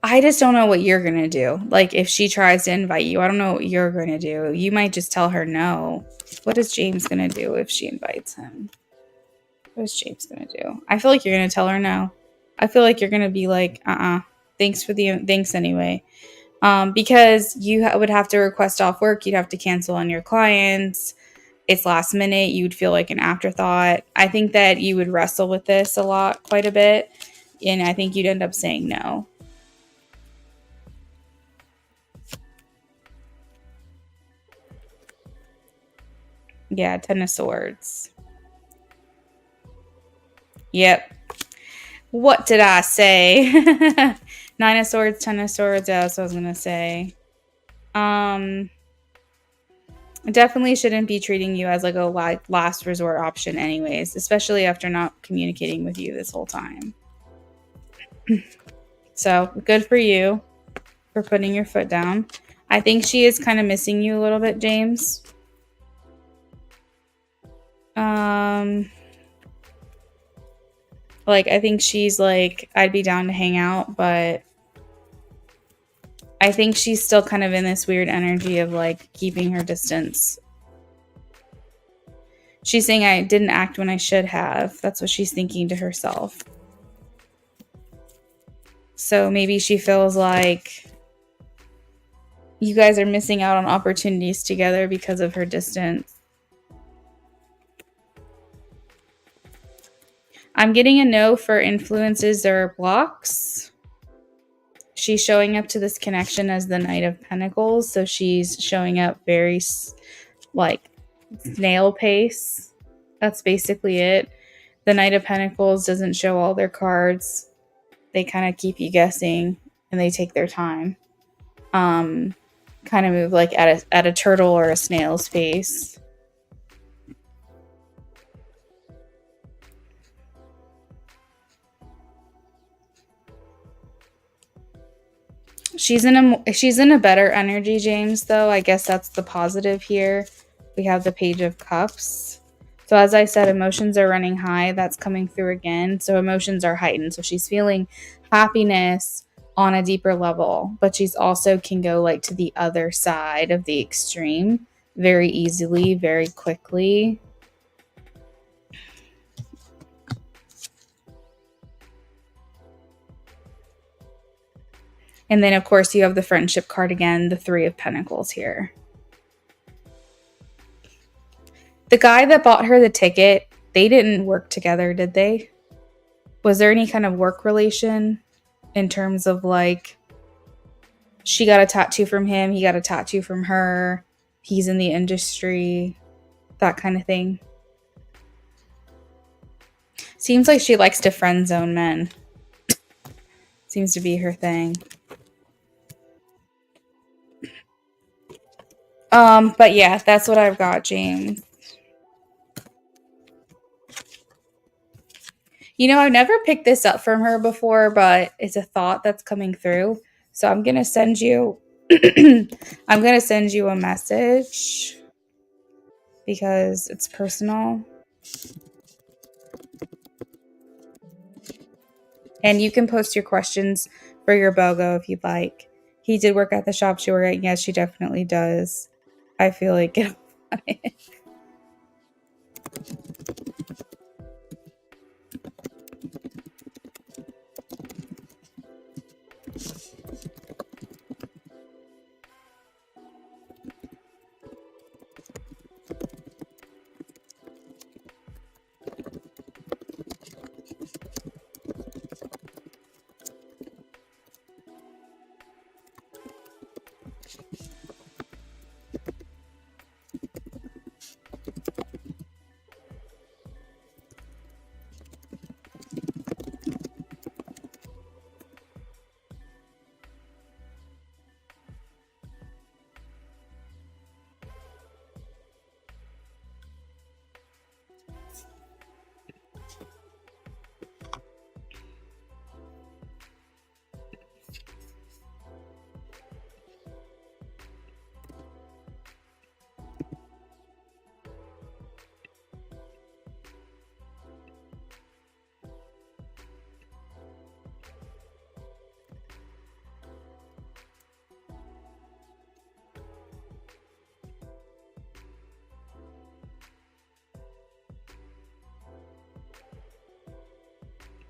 I just don't know what you're going to do. Like, if she tries to invite you, I don't know what you're going to do. You might just tell her no. What is James going to do if she invites him? What is James going to do? I feel like you're going to tell her no. I feel like you're going to be like, thanks anyway. Because you would have to request off work. You'd have to cancel on your clients. It's last minute. You'd feel like an afterthought. I think that you would wrestle with this quite a bit. And I think you'd end up saying no. Yeah, Ten of Swords. Yep. What did I say? Nine of Swords, Ten of Swords. Yeah, that's what I was going to say. Definitely shouldn't be treating you as like a last resort option anyways, especially after not communicating with you this whole time. So good for you for putting your foot down. I think she is kind of missing you a little bit, James. Like, I think she's like, I'd be down to hang out, but I think she's still kind of in this weird energy of like keeping her distance. She's saying I didn't act when I should have. That's what she's thinking to herself. So maybe she feels like you guys are missing out on opportunities together because of her distance. I'm getting a no for influences or blocks. She's showing up to this connection as the Knight of Pentacles. So she's showing up very like snail pace. That's basically it. The Knight of Pentacles doesn't show all their cards. They kind of keep you guessing and they take their time. Kind of move like at a turtle or a snail's pace. She's in a better energy, James, though. I guess that's the positive here. We have the Page of Cups. So as I said, emotions are running high. That's coming through again. So emotions are heightened. So she's feeling happiness on a deeper level, but she's also can go like to the other side of the extreme very easily, very quickly. And then, of course, you have the friendship card again, the Three of Pentacles here. The guy that bought her the ticket they didn't work together, did they? Was there any kind of work relation in terms of like she got a tattoo from him, he got a tattoo from her, he's in the industry, that kind of thing? Seems like she likes to friend zone men. Seems to be her thing. But yeah, that's what I've got, James. You know, I've never picked this up from her before, but it's a thought that's coming through. So I'm gonna send you I'm gonna send you a message because it's personal. And you can post your questions for your BOGO if you'd like. He did work at the shop she worked at. Yes, she definitely does. I feel like get on it.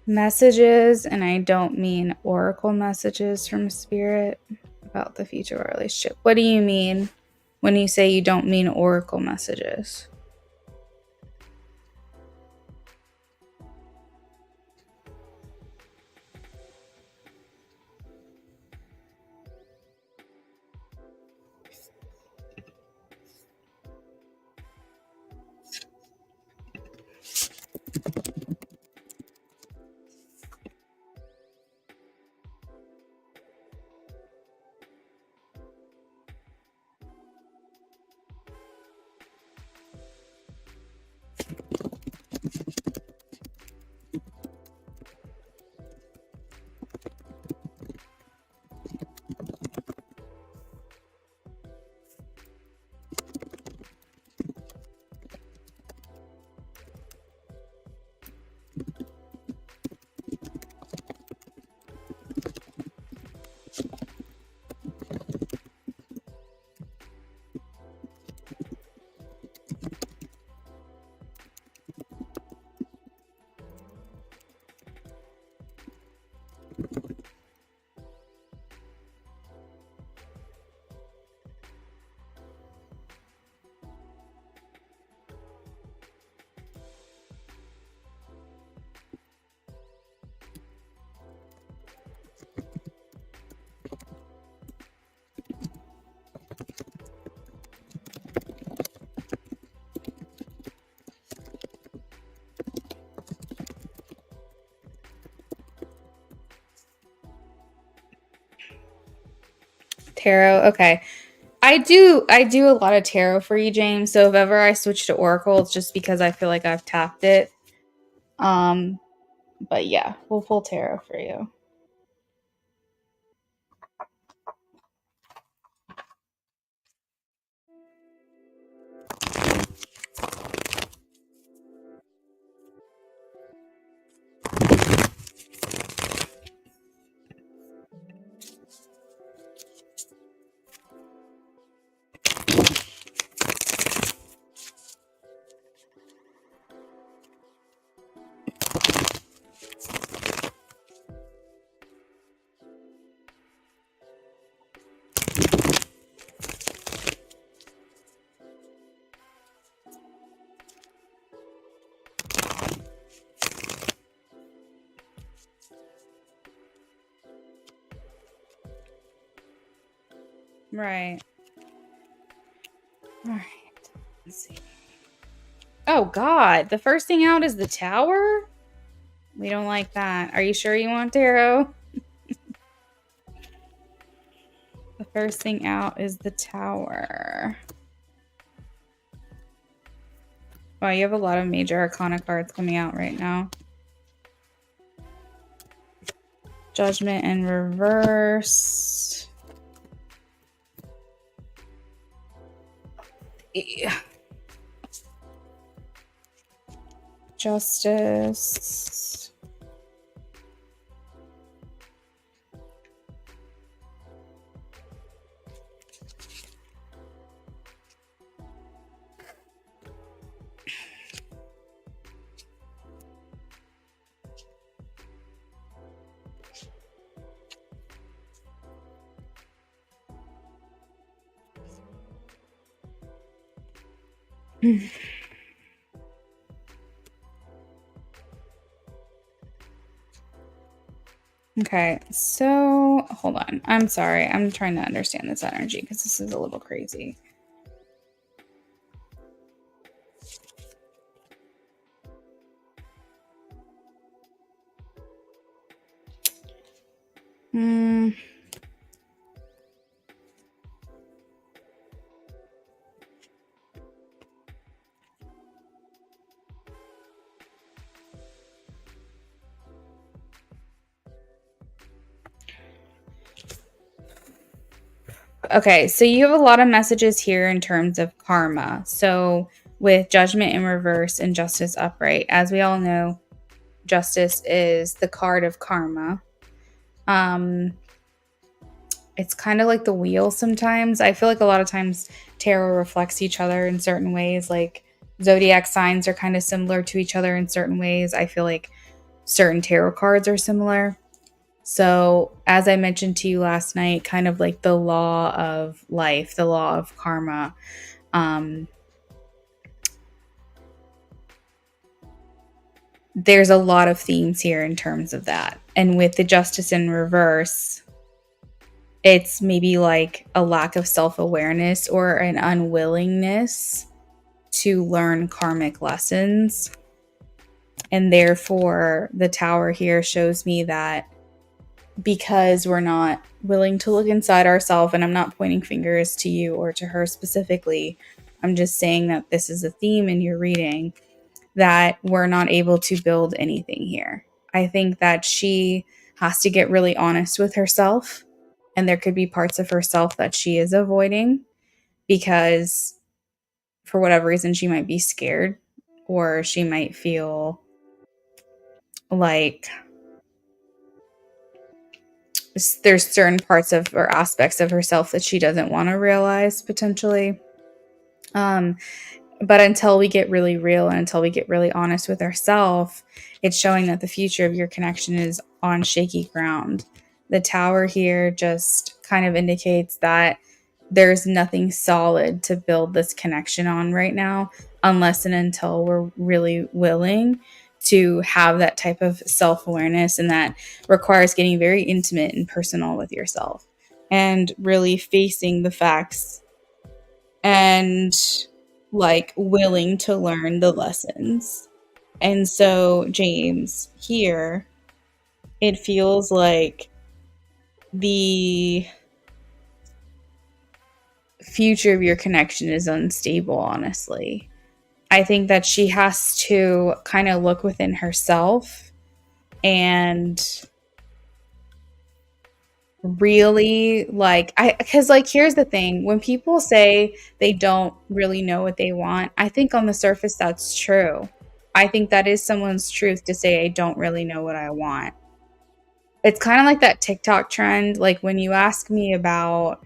Messages, and I don't mean oracle messages from spirit about the future of our relationship. What do you mean when you say you don't mean oracle messages? Tarot. Okay. I do a lot of tarot for you, James. So if ever I switch to oracle, it's just because I feel like I've tapped it. But yeah, we'll pull tarot for you. Right. All right. Let's see. Oh God, the first thing out is the tower? We don't like that. Are you sure you want tarot? The first thing out is the tower. Wow, you have a lot of major arcana cards coming out right now. Judgment in reverse. Yeah. Justice. Okay, so hold on. I'm sorry. I'm trying to understand this energy because this is a little crazy. Hmm. Okay, so you have a lot of messages here in terms of karma. So with judgment in reverse and justice upright, as we all know, justice is the card of karma. It's kind of like the wheel sometimes. I feel like a lot of times tarot reflects each other in certain ways. Like zodiac signs are kind of similar to each other in certain ways. I feel like certain tarot cards are similar. So, as I mentioned to you last night, kind of like the law of life, the law of karma. Um, there's a lot of themes here in terms of that. And with the justice in reverse, it's maybe like a lack of self awareness or an unwillingness to learn karmic lessons. And therefore, the tower here shows me that because we're not willing to look inside ourselves, and I'm not pointing fingers to you or to her specifically, I'm just saying that this is a theme in your reading, that we're not able to build anything here. I think that she has to get really honest with herself, and there could be parts of herself that she is avoiding because for whatever reason she might be scared, or she might feel like there's certain parts of or aspects of herself that she doesn't want to realize potentially. Um, but until we get really real and until we get really honest with ourselves, it's showing that the future of your connection is on shaky ground. The tower here just kind of indicates that there's nothing solid to build this connection on right now, unless and until we're really willing to have that type of self-awareness, and that requires getting very intimate and personal with yourself and really facing the facts and like willing to learn the lessons. And so, James, here it feels like the future of your connection is unstable, honestly. I think that she has to kind of look within herself and really because here's the thing, when people say they don't really know what they want, I think on the surface that's true. I think that is someone's truth to say I don't really know what I want. It's kind of like that TikTok trend, like when you ask me about,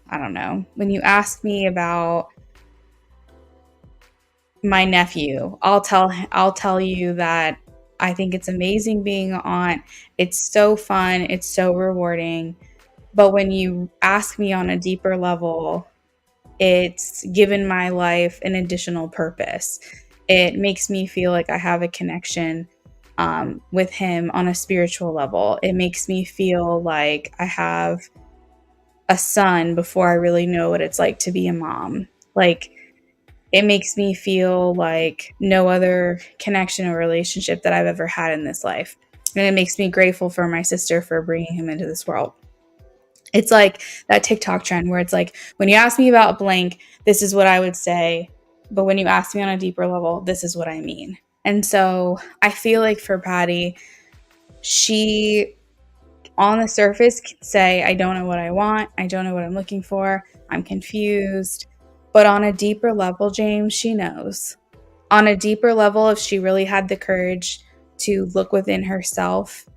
I don't know, when you ask me about my nephew, I'll tell you that I think it's amazing being an aunt. It's so fun, it's so rewarding. But when you ask me on a deeper level, it's given my life an additional purpose. It makes me feel like I have a connection with him on a spiritual level. It makes me feel like I have a son before I really know what it's like to be a mom. Like, it makes me feel like no other connection or relationship that I've ever had in this life. And it makes me grateful for my sister for bringing him into this world. It's like that TikTok trend where it's like, when you ask me about blank, this is what I would say. But when you ask me on a deeper level, this is what I mean. And so I feel like for Patty, she on the surface can say, I don't know what I want. I don't know what I'm looking for. I'm confused. But on a deeper level, James, she knows. On a deeper level, if she really had the courage to look within herself,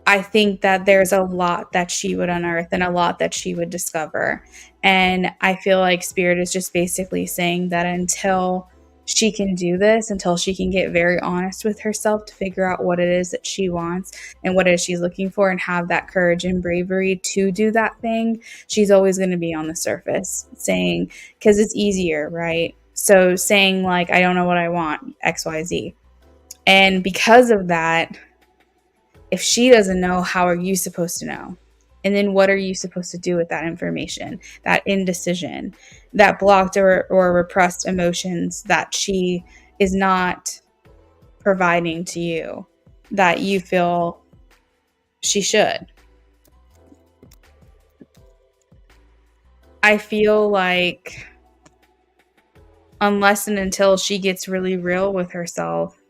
I think that there's a lot that she would unearth and a lot that she would discover. And I feel like Spirit is just basically saying that until she can do this, until she can get very honest with herself to figure out what it is that she wants and what it is she's looking for and have that courage and bravery to do that thing, she's always going to be on the surface saying, because it's easier, right? So saying, like, I don't know what I want, XYZ. And because of that, if she doesn't know, how are you supposed to know? And then what are you supposed to do with that information, that indecision, that blocked or repressed emotions that she is not providing to you that you feel she should? I feel like unless and until she gets really real with herself,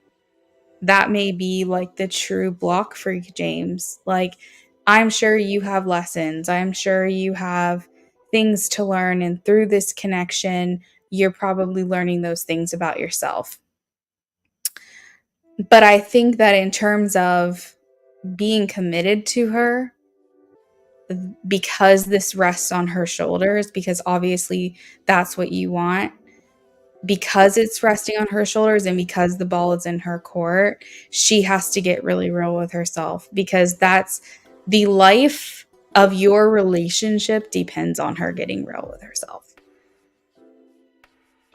that may be like the true block for you, James. Like, I'm sure you have lessons. I'm sure you have things to learn. And through this connection, you're probably learning those things about yourself. But I think that in terms of being committed to her, because this rests on her shoulders, because obviously that's what you want, because it's resting on her shoulders and because the ball is in her court, she has to get really real with herself, because that's the life of your relationship depends on her getting real with herself.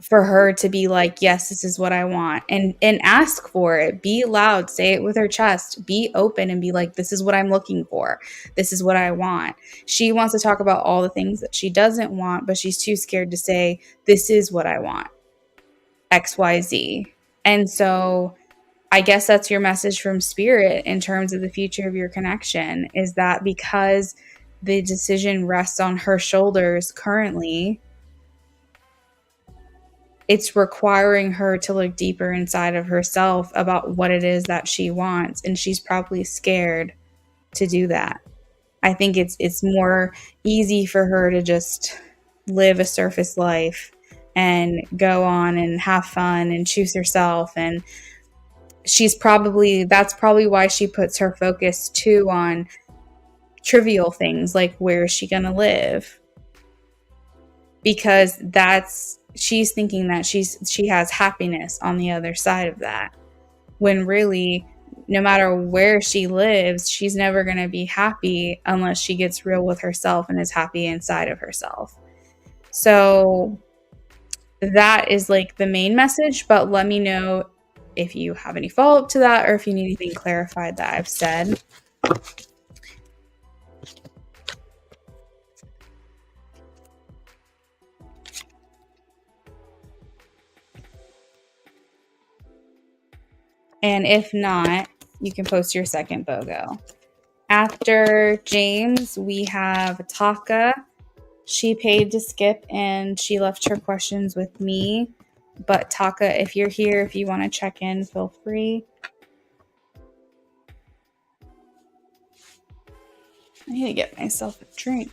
For her to be like, yes, this is what I want, and ask for it, be loud, say it with her chest, be open and be like, this is what I'm looking for. This is what I want. She wants to talk about all the things that she doesn't want, but she's too scared to say, this is what I want. XYZ. And so I guess that's your message from Spirit in terms of the future of your connection, is that because the decision rests on her shoulders currently, it's requiring her to look deeper inside of herself about what it is that she wants. And she's probably scared to do that. I think it's more easy for her to just live a surface life and go on and have fun and choose herself. And that's probably why she puts her focus too on trivial things like, where is she going to live? Because she's thinking that she has happiness on the other side of that, when really, no matter where she lives, she's never going to be happy unless she gets real with herself and is happy inside of herself. So that is like the main message, but let me know if you have any follow-up to that or if you need anything clarified that I've said. And if not, you can post your second BOGO. After James, we have Taka. She paid to skip and she left her questions with me. But Taka, if you're here, if you want to check in, feel free. I need to get myself a drink.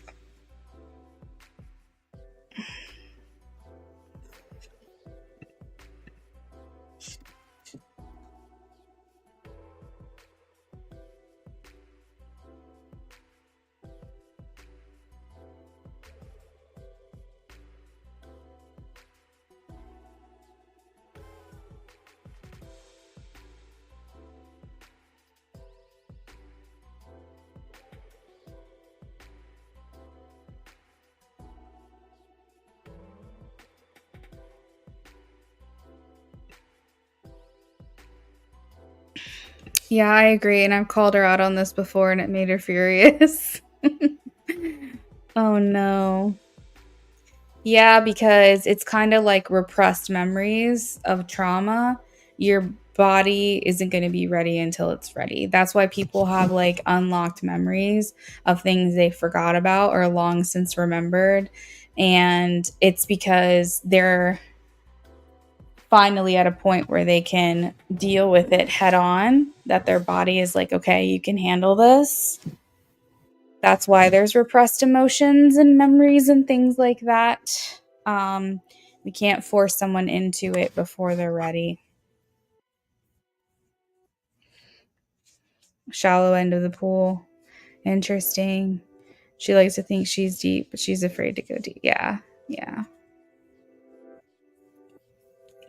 Yeah, I agree. And I've called her out on this before and it made her furious. Oh no. Yeah, because it's kind of like repressed memories of trauma. Your body isn't going to be ready until it's ready. That's why people have like unlocked memories of things they forgot about or long since remembered. And it's because they're finally at a point where they can deal with it head on, that their body is like, okay, you can handle this. That's why there's repressed emotions and memories and things like that. We can't force someone into it before they're ready. Shallow end of the pool. Interesting. She likes to think she's deep, but she's afraid to go deep. Yeah. Yeah.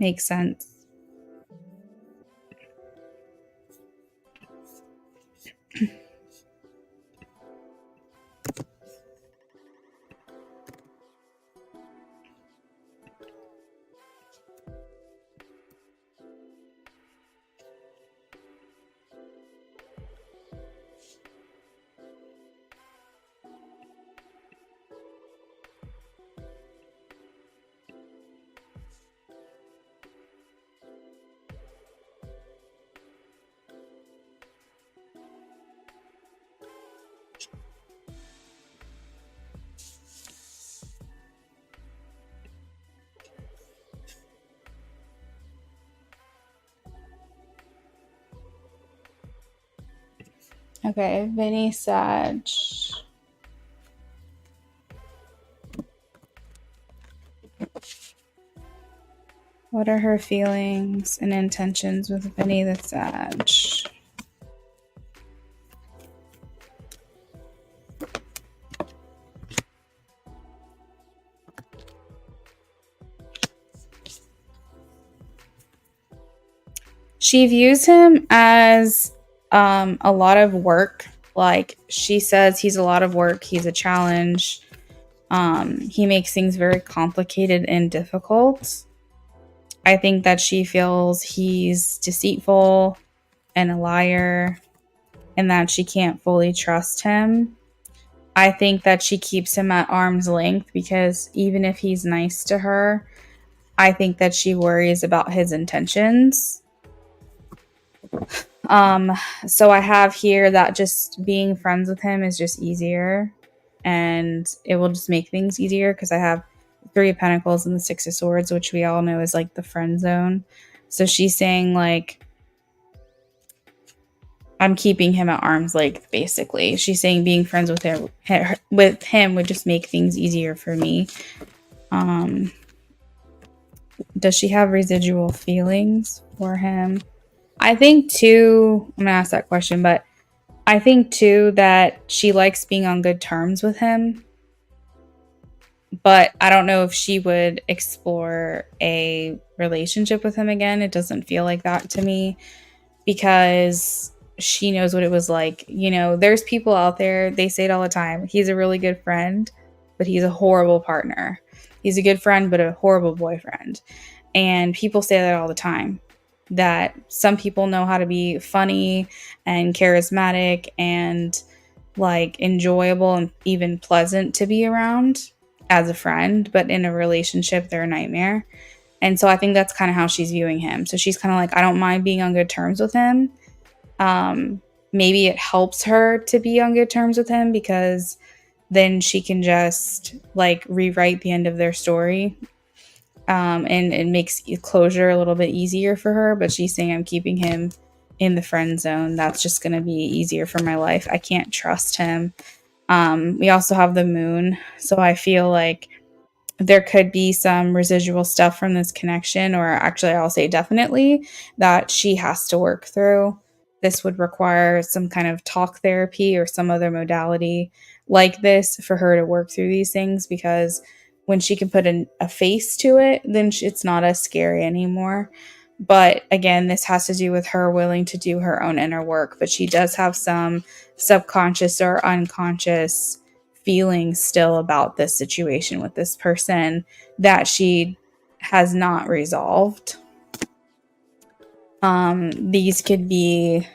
Makes sense. Okay, Vinny Sag. What are her feelings and intentions with Vinny the Sag? She views him as a lot of work. Like she says, he's a lot of work. He's a challenge. He makes things very complicated and difficult. I think that she feels he's deceitful and a liar and that she can't fully trust him. I think that she keeps him at arm's length because even if he's nice to her, I think that she worries about his intentions. Um, so I have here that just being friends with him is just easier and it will just make things easier because I have Three of Pentacles and the Six of Swords, which we all know is like the friend zone. So she's saying like I'm keeping him at arm's length basically. She's saying being friends with him would just make things easier for me. Um does she have residual feelings for him? I think too, I'm gonna ask that question, but I think too that she likes being on good terms with him, but I don't know if she would explore a relationship with him again. It doesn't feel like that to me because she knows what it was like. You know, there's people out there, they say it all the time. He's a really good friend, but he's a horrible partner. He's a good friend, but a horrible boyfriend. And people say that all the time, that some people know how to be funny and charismatic and like enjoyable and even pleasant to be around as a friend, but in a relationship, they're a nightmare. And so I think that's kind of how she's viewing him. So she's kind of like, I don't mind being on good terms with him. Maybe it helps her to be on good terms with him because then she can just like rewrite the end of their story, and it makes closure a little bit easier for her. But she's saying, I'm keeping him in the friend zone. That's just going to be easier for my life. I can't trust him. We also have the moon. So I feel like there could be some residual stuff from this connection, or actually, I'll say definitely, that she has to work through. This would require some kind of talk therapy or some other modality like this for her to work through these things, because when she can put a face to it, then it's not as scary anymore. But again, this has to do with her willing to do her own inner work. But she does have some subconscious or unconscious feelings still about this situation with this person that she has not resolved. These could be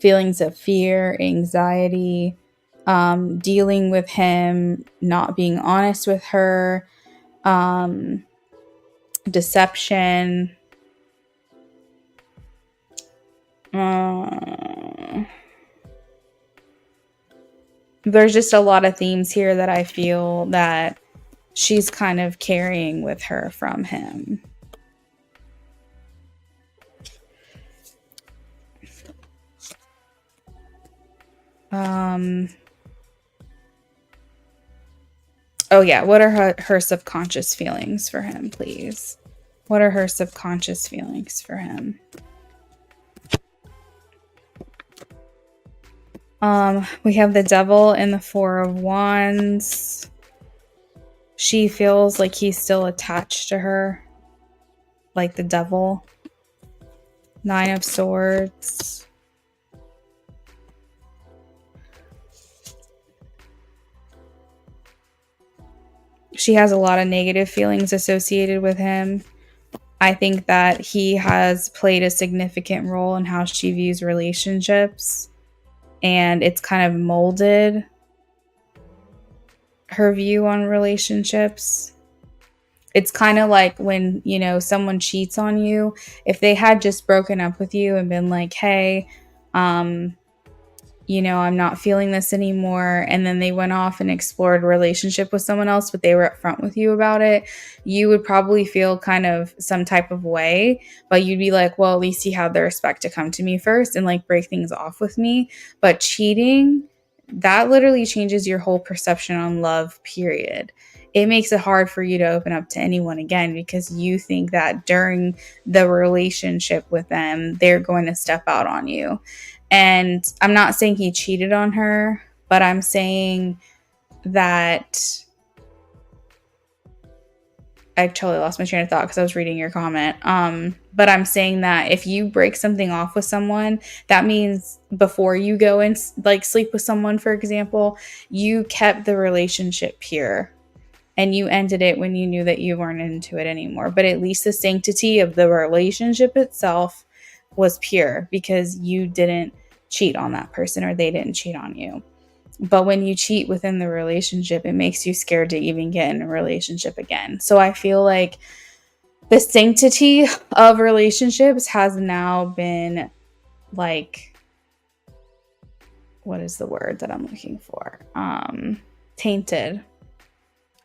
feelings of fear, anxiety, dealing with him not being honest with her, deception. There's just a lot of themes here that I feel that she's kind of carrying with her from him. Oh yeah, what are her subconscious feelings for him, please? What are her subconscious feelings for him? We have the Devil and the Four of Wands. She feels like he's still attached to her, like the Devil. Nine of Swords. She has a lot of negative feelings associated with him. I think that he has played a significant role in how she views relationships, and it's kind of molded her view on relationships. It's kind of like when, you know, someone cheats on you. If they had just broken up with you and been like, hey, you know, I'm not feeling this anymore, and then they went off and explored a relationship with someone else, but they were upfront with you about it, you would probably feel kind of some type of way, but you'd be like, well, at least he had the respect to come to me first and like break things off with me. But cheating, that literally changes your whole perception on love, period. It makes it hard for you to open up to anyone again because you think that during the relationship with them, they're going to step out on you. And I'm not saying he cheated on her, but I'm saying that I totally lost my train of thought because I was reading your comment. But I'm saying that if you break something off with someone, that means before you go and like sleep with someone, for example, you kept the relationship pure and you ended it when you knew that you weren't into it anymore. But at least the sanctity of the relationship itself was pure because you didn't cheat on that person or they didn't cheat on you. But when you cheat within the relationship, it makes you scared to even get in a relationship again. So I feel like the sanctity of relationships has now been like, what is the word that I'm looking for? Tainted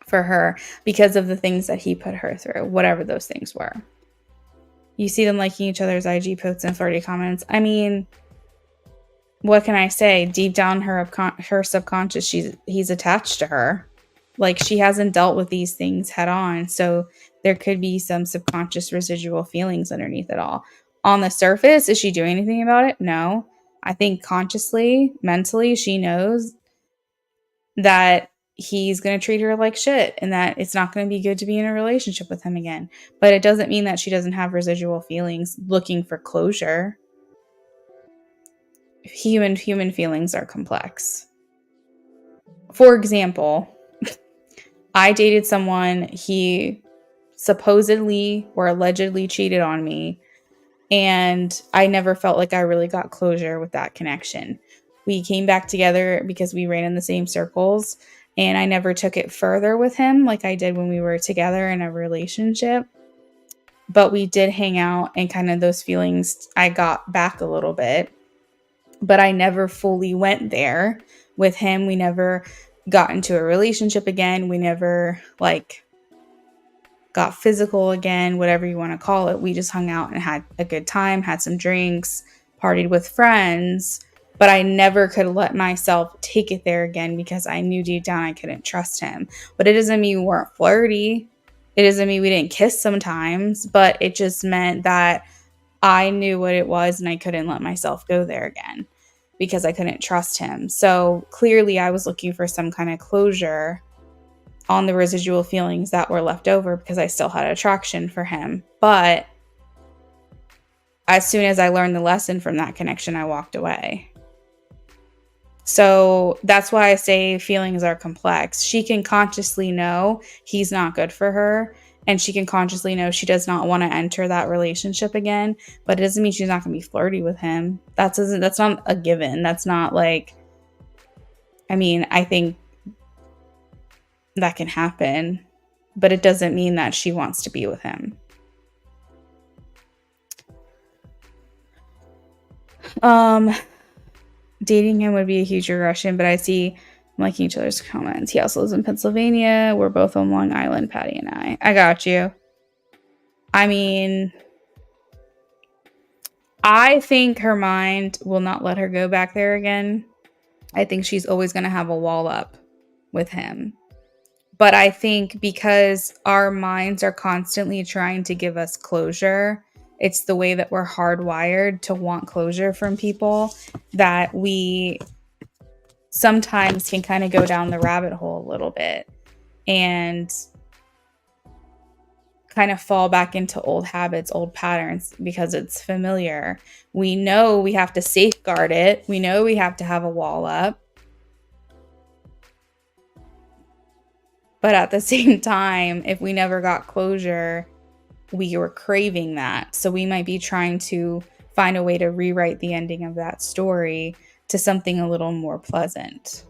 for her because of the things that he put her through, whatever those things were. You see them liking each other's IG posts and flirty comments. I mean, what can I say? Deep down her subconscious, he's attached to her. Like, she hasn't dealt with these things head on. So there could be some subconscious residual feelings underneath it all. On the surface, is she doing anything about it? No. I think consciously, mentally, she knows that he's going to treat her like shit and that it's not going to be good to be in a relationship with him again. But it doesn't mean that she doesn't have residual feelings looking for closure. Human feelings are complex. For example, I dated someone, he supposedly or allegedly cheated on me, and I never felt like I really got closure with that connection. We came back together because we ran in the same circles, and I never took it further with him like I did when we were together in a relationship. But we did hang out, and kind of those feelings I got back a little bit. But I never fully went there with him. We never got into a relationship again. We never like got physical again, whatever you want to call it. We just hung out and had a good time, had some drinks, partied with friends. But I never could let myself take it there again because I knew deep down I couldn't trust him. But it doesn't mean we weren't flirty. It doesn't mean we didn't kiss sometimes. But it just meant that I knew what it was and I couldn't let myself go there again because I couldn't trust him. So clearly I was looking for some kind of closure on the residual feelings that were left over because I still had attraction for him. But as soon as I learned the lesson from that connection, I walked away. So that's why I say feelings are complex. She can consciously know he's not good for her, and she can consciously know she does not want to enter that relationship again, but it doesn't mean she's not going to be flirty with him. That's not a given. That's not like, I mean, I think that can happen, but it doesn't mean that she wants to be with him. Dating him would be a huge regression, but I see liking each other's comments. He also lives in Pennsylvania. We're both on Long Island, Patty and I. I got you. I mean, I think her mind will not let her go back there again. I think she's always going to have a wall up with him. But I think because our minds are constantly trying to give us closure, it's the way that we're hardwired to want closure from people that we sometimes can kind of go down the rabbit hole a little bit and kind of fall back into old habits, old patterns, because it's familiar. We know we have to safeguard it. We know we have to have a wall up. But at the same time, if we never got closure, we were craving that. So we might be trying to find a way to rewrite the ending of that story to something a little more pleasant.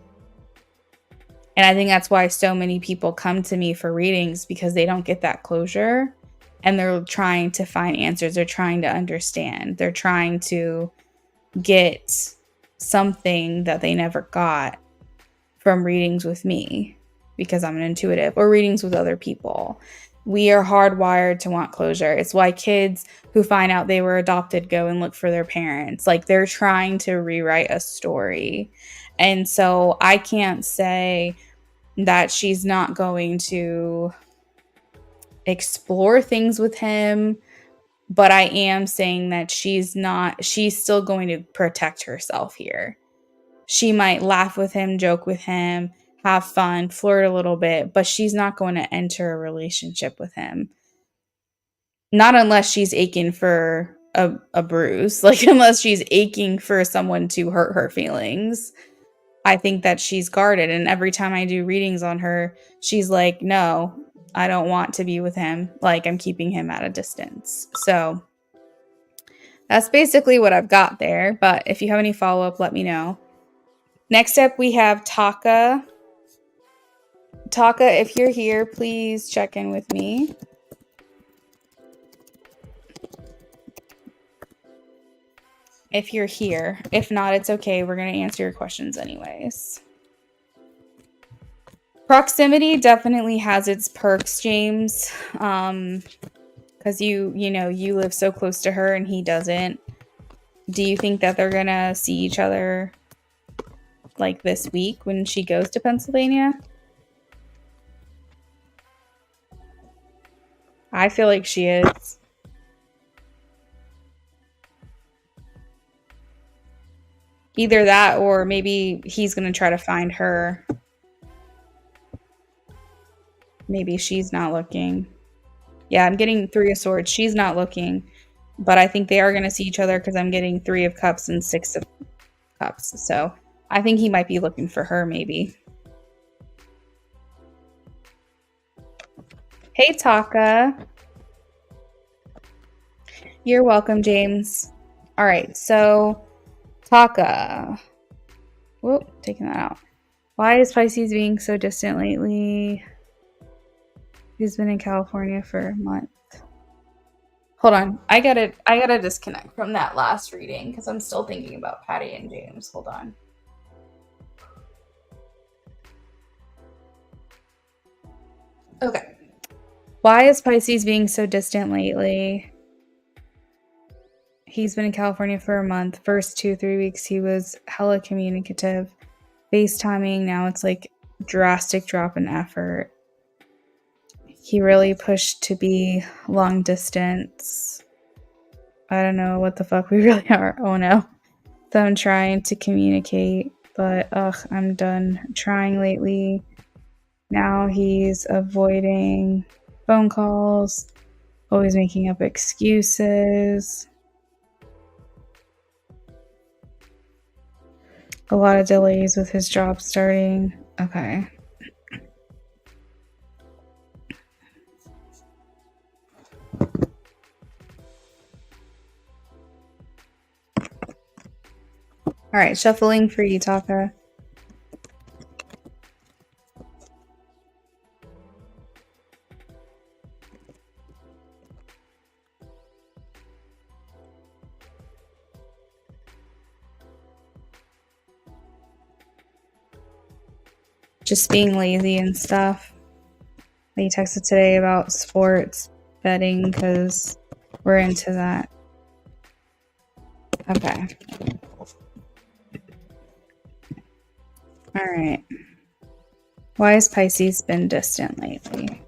And I think that's why so many people come to me for readings, because they don't get that closure and they're trying to find answers. They're trying to understand. They're trying to get something that they never got from readings with me, because I'm an intuitive, or readings with other people. We are hardwired to want closure. It's why kids who find out they were adopted go and look for their parents. Like, they're trying to rewrite a story. And so I can't say that she's not going to explore things with him, but I am saying that she's still going to protect herself here. She might laugh with him, joke with him, have fun, flirt a little bit, but she's not going to enter a relationship with him. Not unless she's aching for a bruise, like unless she's aching for someone to hurt her feelings. I think that she's guarded, and every time I do readings on her, she's like, no, I don't want to be with him. Like, I'm keeping him at a distance. So that's basically what I've got there. But if you have any follow-up, let me know. Next up, we have Taka. Taka, if you're here, please check in with me. If you're here. If not, it's okay. We're going to answer your questions anyways. Proximity definitely has its perks, James. Because you live so close to her and he doesn't. Do you think that they're going to see each other like this week when she goes to Pennsylvania? I feel like she is. Either that, or maybe he's going to try to find her. Maybe she's not looking. Yeah, I'm getting 3 of Swords. She's not looking. But I think they are going to see each other, because I'm getting 3 of Cups and 6 of Cups. So I think he might be looking for her, maybe. Hey, Taka. You're welcome, James. All right, so Taka. Whoop, taking that out. Why is Pisces being so distant lately? He's been in California for a month. Hold on. I gotta disconnect from that last reading, because I'm still thinking about Patty and James. Hold on. Okay. Why is Pisces being so distant lately? He's been in California for a month. First 2-3 weeks, he was hella communicative. FaceTiming, now it's like drastic drop in effort. He really pushed to be long distance. I don't know what the fuck we really are. Oh no. So I'm trying to communicate, but I'm done trying lately. Now he's avoiding phone calls, always making up excuses. A lot of delays with his job starting. Okay. All right, shuffling for you, Taka. Just being lazy and stuff. He texted today about sports betting because we're into that. Okay. All right. Why has Pisces been distant lately?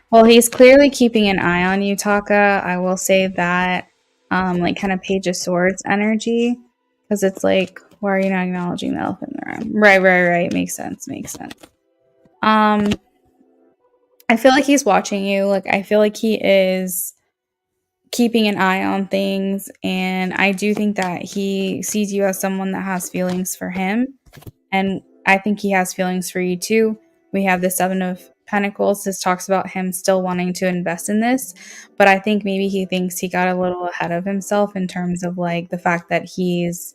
Well, he's clearly keeping an eye on you, Taka. I will say that, like, kind of Page of Swords energy, because it's like, why are you not acknowledging the elephant in the room? Right. Makes sense. Um, I feel like he's watching you. Like, I feel like he is keeping an eye on things, and I do think that he sees you as someone that has feelings for him, and I think he has feelings for you too. We have the Seven of Pentacles. This talks about him still wanting to invest in this, but I think maybe he thinks he got a little ahead of himself in terms of like the fact that he's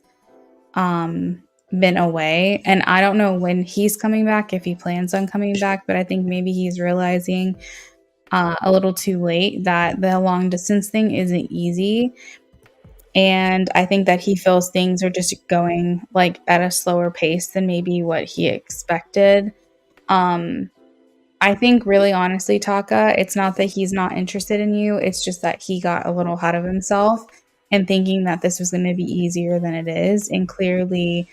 been away, and I don't know when he's coming back, if he plans on coming back, but I think maybe he's realizing a little too late that the long distance thing isn't easy. And I think that he feels things are just going like at a slower pace than maybe what he expected. Um, I think really honestly, Taka, it's not that he's not interested in you. It's just that he got a little ahead of himself and thinking that this was going to be easier than it is. And clearly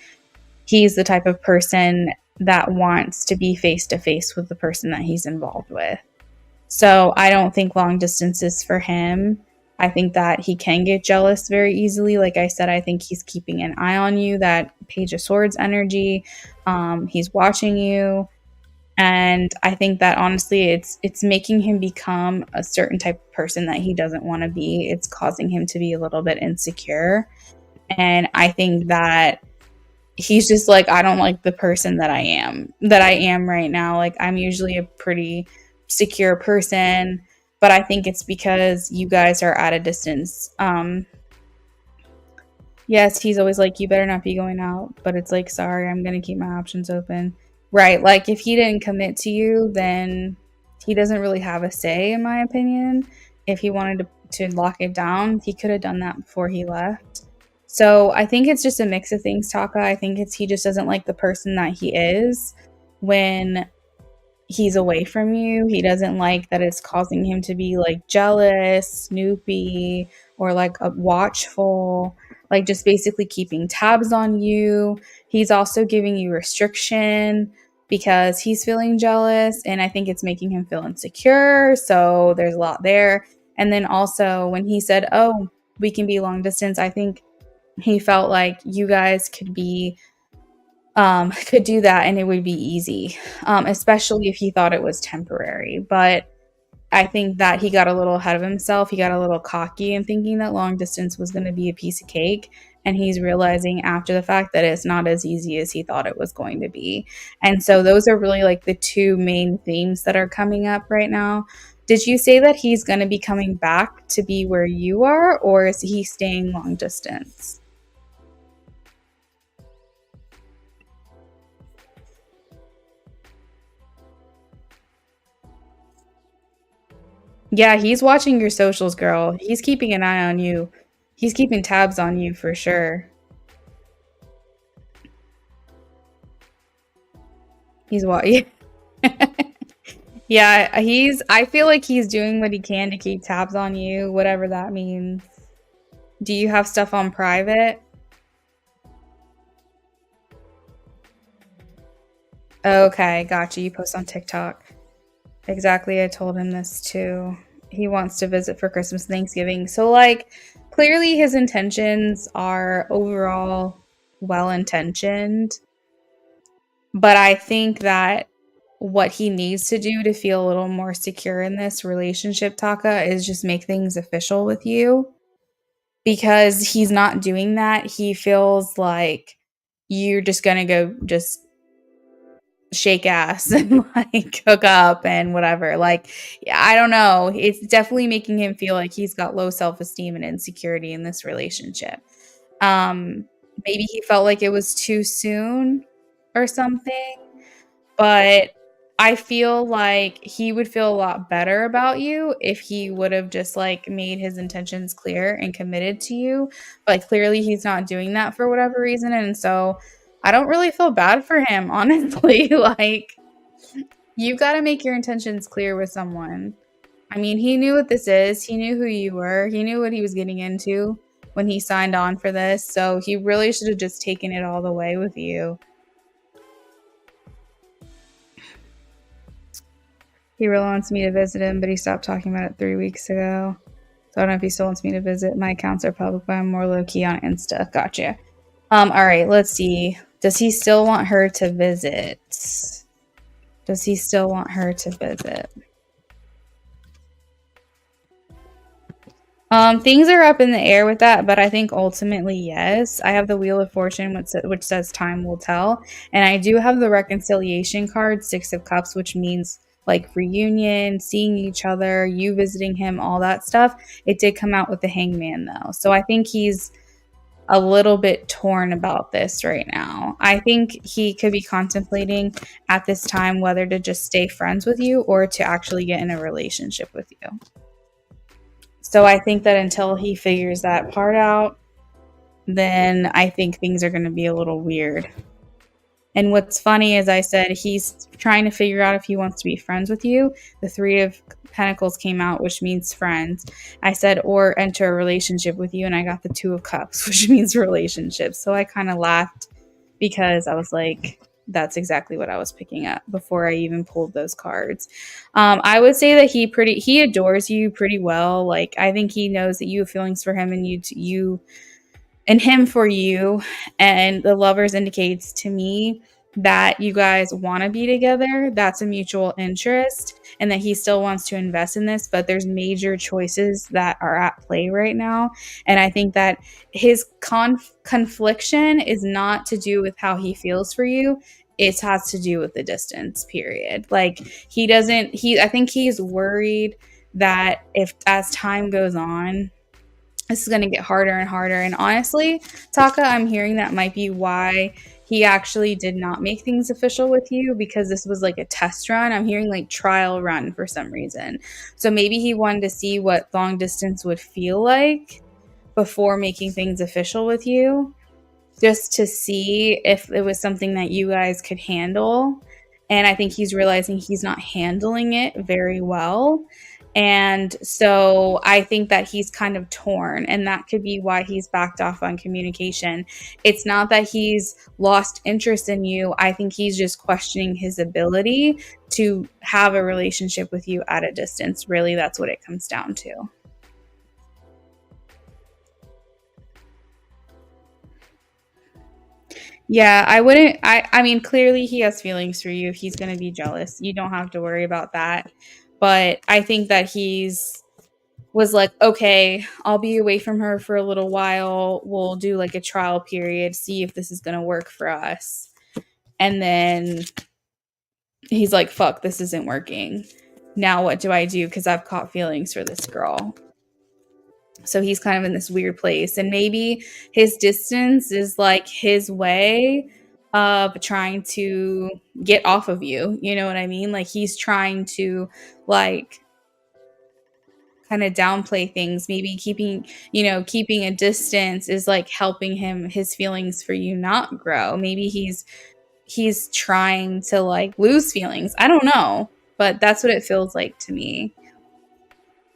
he's the type of person that wants to be face to face with the person that he's involved with. So I don't think long distance is for him. I think that he can get jealous very easily. Like I said, I think he's keeping an eye on you, that Page of Swords energy. He's watching you. And I think that honestly it's making him become a certain type of person that he doesn't want to be. It's causing him to be a little bit insecure. And I think that he's just like, I don't like the person that I am right now. Like, I'm usually a pretty secure person, but I think it's because you guys are at a distance. Yes, he's always like, you better not be going out, but it's like, sorry, I'm gonna keep my options open. Right, like if he didn't commit to you, then he doesn't really have a say, in my opinion. If he wanted to lock it down, he could have done that before he left. So I think it's just a mix of things, Taka. I think it's he just doesn't like the person that he is when he's away from you. He doesn't like that it's causing him to be like jealous, snoopy, or like watchful, like just basically keeping tabs on you. He's also giving you restriction because he's feeling jealous, and I think it's making him feel insecure. So there's a lot there. And then also when he said, "Oh, we can be long distance," I think he felt like you guys could do that and it would be easy, especially if he thought it was temporary. But I think that he got a little ahead of himself. He got a little cocky in thinking that long distance was going to be a piece of cake. And he's realizing after the fact that it's not as easy as he thought it was going to be. And so those are really like the two main themes that are coming up right now. Did you say that he's going to be coming back to be where you are, or is he staying long distance? Yeah, he's watching your socials, girl. He's keeping an eye on you. He's keeping tabs on you for sure. He's what? Yeah, I feel like he's doing what he can to keep tabs on you, whatever that means. Do you have stuff on private? Okay, gotcha. You post on TikTok. Exactly. I told him this too. He wants to visit for Christmas and Thanksgiving. So, like, clearly his intentions are overall well intentioned. But I think that what he needs to do to feel a little more secure in this relationship, Taka, is just make things official with you, because he's not doing that. He feels like you're just gonna go just shake ass and like hook up and whatever. Like, yeah, I don't know. It's definitely making him feel like he's got low self-esteem and insecurity in this relationship. Um, Maybe he felt like it was too soon or something, but I feel like he would feel a lot better about you if he would have just like made his intentions clear and committed to you. But clearly he's not doing that for whatever reason. And so I don't really feel bad for him, honestly. Like, you've got to make your intentions clear with someone. I mean, he knew what this is. He knew who you were. He knew what he was getting into when he signed on for this. So he really should have just taken it all the way with you. He really wants me to visit him, but he stopped talking about it 3 weeks ago. So I don't know if he still wants me to visit. My accounts are public, but I'm more low key on Insta. Gotcha. All right, let's see. Does he still want her to visit? Does he still want her to visit? Things are up in the air with that, but I think ultimately, yes. I have the Wheel of Fortune, which says time will tell. And I do have the reconciliation card, Six of Cups, which means like reunion, seeing each other, you visiting him, all that stuff. It did come out with the Hangman, though. So I think he's a little bit torn about this right now. I think he could be contemplating at this time whether to just stay friends with you or to actually get in a relationship with you. So I think that until he figures that part out, then I think things are going to be a little weird. And what's funny is I said he's trying to figure out if he wants to be friends with you. The Three of Pentacles came out, which means friends. I said, or enter a relationship with you. And I got the Two of Cups, which means relationship. So I kind of laughed because I was like, that's exactly what I was picking up before I even pulled those cards. I would say that he adores you pretty well. Like, I think he knows that you have feelings for him and you and him for you. And the Lovers indicates to me that you guys want to be together. That's a mutual interest, and that he still wants to invest in this, but there's major choices that are at play right now. And I think that his confliction is not to do with how he feels for you. It has to do with the distance, period. Like, I think he's worried that if as time goes on, this is going to get harder and harder. And honestly, Taka, I'm hearing that might be why he actually did not make things official with you, because this was like a test run. I'm hearing like trial run for some reason. So maybe he wanted to see what long distance would feel like before making things official with you, just to see if it was something that you guys could handle. And I think he's realizing he's not handling it very well. And so I think that he's kind of torn, and that could be why he's backed off on communication. It's not that he's lost interest in you. I think he's just questioning his ability to have a relationship with you at a distance. Really, that's what it comes down to. Yeah, I wouldn't. I mean, clearly he has feelings for you. He's going to be jealous. You don't have to worry about that. But I think that he's was like, okay, I'll be away from her for a little while. We'll do like a trial period, see if this is going to work for us. And then he's like, fuck, this isn't working. Now what do I do? Because I've caught feelings for this girl. So he's kind of in this weird place. And maybe his distance is like his way of trying to get off of you. You know what I mean? Like, he's trying to like kind of downplay things. Maybe keeping a distance is like helping his feelings for you not grow. Maybe he's trying to like lose feelings. I don't know, but that's what it feels like to me.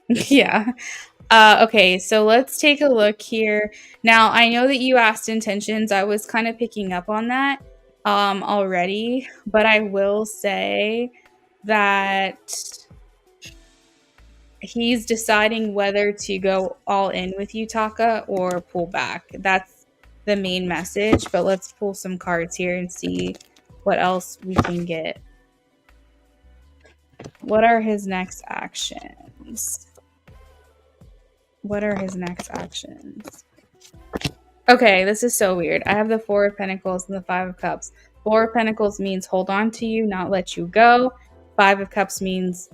Yeah. Okay, so let's take a look here. Now, I know that you asked intentions. I was kind of picking up on that already, but I will say that he's deciding whether to go all in with you, Taka, or pull back. That's the main message, but let's pull some cards here and see what else we can get. What are his next actions? What are his next actions? Okay, this is so weird. I have the Four of Pentacles and the Five of Cups. Four of Pentacles means hold on to you, not let you go. Five of Cups means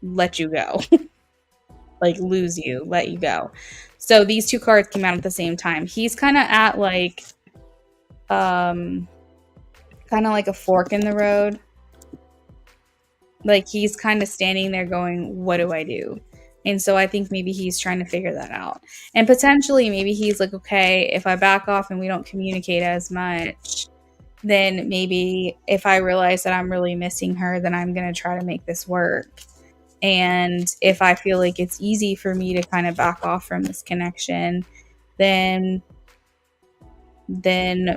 let you go. Like lose you, let you go. So these two cards came out at the same time. He's kind of at like kind of like a fork in the road. Like, he's kind of standing there going, what do I do? And so I think maybe he's trying to figure that out. And potentially maybe he's like, okay, if I back off and we don't communicate as much, then maybe if I realize that I'm really missing her, then I'm going to try to make this work. And if I feel like it's easy for me to kind of back off from this connection, then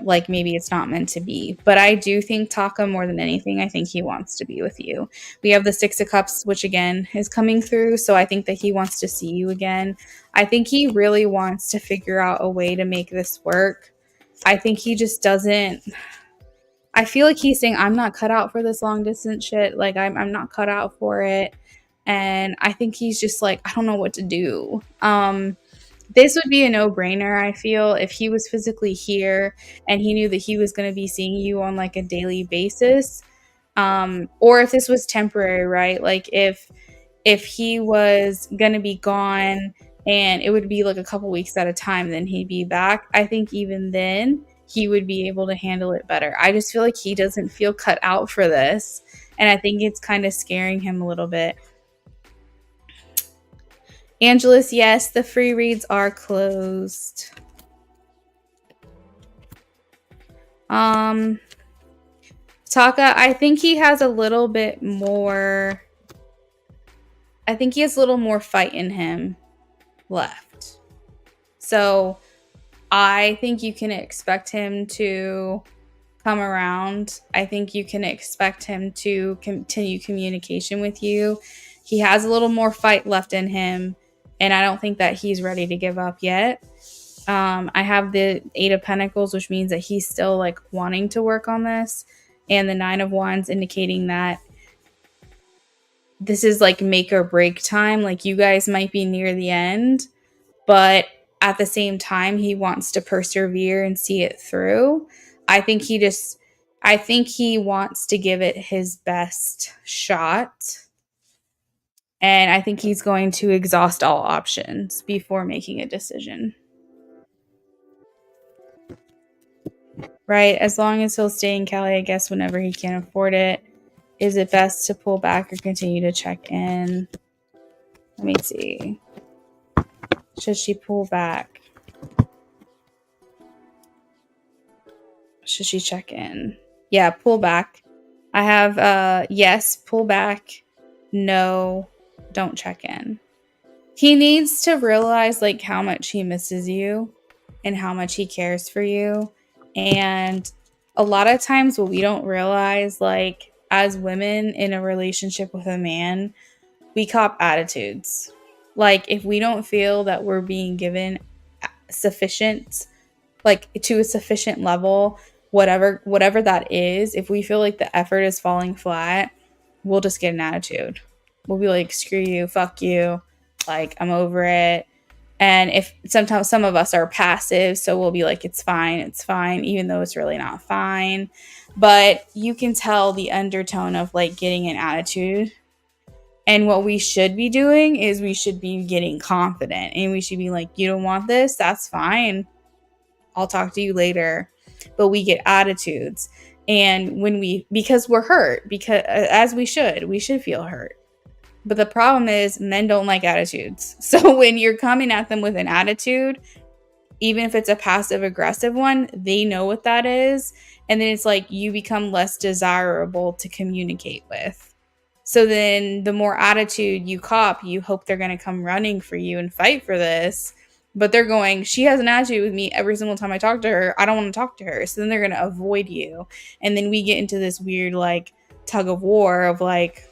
like maybe it's not meant to be. But I do think Taka, more than anything, I think he wants to be with you. We have the Six of Cups, which again is coming through. So I think that he wants to see you again. I think he really wants to figure out a way to make this work. I think he just doesn't. I feel like he's saying, I'm not cut out for this long distance shit. Like, I'm not cut out for it. And I think he's just like, I don't know what to do. This would be a no-brainer, I feel, if he was physically here and he knew that he was going to be seeing you on like a daily basis. Or if this was temporary, right? Like if he was going to be gone and it would be like a couple weeks at a time, then he'd be back. I think even then he would be able to handle it better. I just feel like he doesn't feel cut out for this. And I think it's kind of scaring him a little bit. Angelus, yes, the free reads are closed. Taka, I think he has a little bit more. I think he has a little more fight in him left. So I think you can expect him to come around. I think you can expect him to continue communication with you. He has a little more fight left in him, and I don't think that he's ready to give up yet. I have the Eight of Pentacles, which means that he's still like wanting to work on this, and the Nine of Wands indicating that this is like make or break time. Like you guys might be near the end, but at the same time, he wants to persevere and see it through. I think he wants to give it his best shot. And I think he's going to exhaust all options before making a decision. Right? As long as he'll stay in Cali, I guess, whenever he can afford it. Is it best to pull back or continue to check in? Let me see. Should she pull back? Should she check in? Yeah, pull back. I have yes, pull back. No, don't check in. He needs to realize like how much he misses you and how much he cares for you. And a lot of times what we don't realize, like as women in a relationship with a man, we cop attitudes. Like if we don't feel that we're being given sufficient, like to a sufficient level, whatever that is, if we feel like the effort is falling flat, we'll just get an attitude. We'll be like, screw you, fuck you, like I'm over it. And if sometimes some of us are passive, so we'll be like, it's fine, even though it's really not fine. But you can tell the undertone of like getting an attitude. And what we should be doing is we should be getting confident and we should be like, you don't want this? That's fine. I'll talk to you later. But we get attitudes. And because we're hurt, because as we should feel hurt. But the problem is men don't like attitudes. So when you're coming at them with an attitude, even if it's a passive aggressive one, they know what that is. And then it's like you become less desirable to communicate with. So then the more attitude you cop, you hope they're going to come running for you and fight for this. But they're going, she has an attitude with me every single time I talk to her. I don't want to talk to her. So then they're going to avoid you. And then we get into this weird like tug of war of like,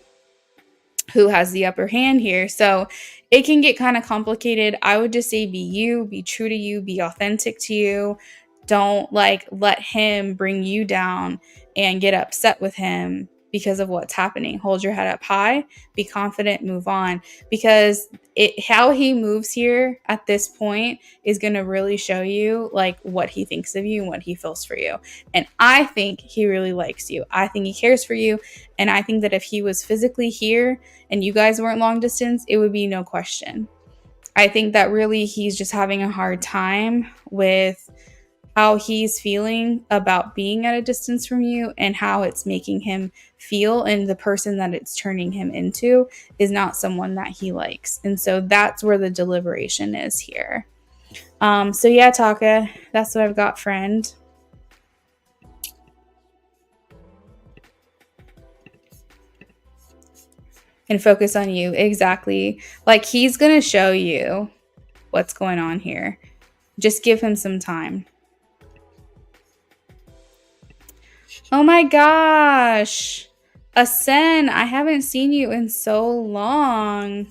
who has the upper hand here. So it can get kind of complicated. I would just say be you, be true to you, be authentic to you. Don't like let him bring you down and get upset with him because of what's happening. Hold your head up high, be confident, move on, because how he moves here at this point is going to really show you like what he thinks of you and what he feels for you. And I think he really likes you. I think he cares for you. And I think that if he was physically here and you guys weren't long distance, it would be no question. I think that really he's just having a hard time with how he's feeling about being at a distance from you and how it's making him feel, and the person that it's turning him into is not someone that he likes. And so that's where the deliberation is here. So yeah, Taka, that's what I've got, friend. And focus on you. Exactly. Like he's going to show you what's going on here. Just give him some time. Oh my gosh. Asen, I haven't seen you in so long.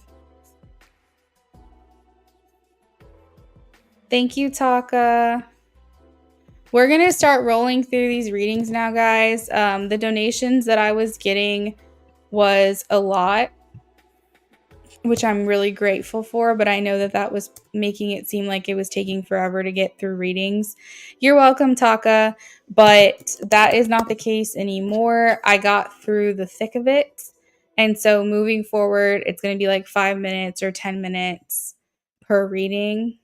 Thank you, Taka. We're going to start rolling through these readings now, guys. The donations that I was getting was a lot, which I'm really grateful for, but I know that that was making it seem like it was taking forever to get through readings. You're welcome, Taka, but that is not the case anymore. I got through the thick of it. And so moving forward, it's going to be like 5 minutes or 10 minutes per reading.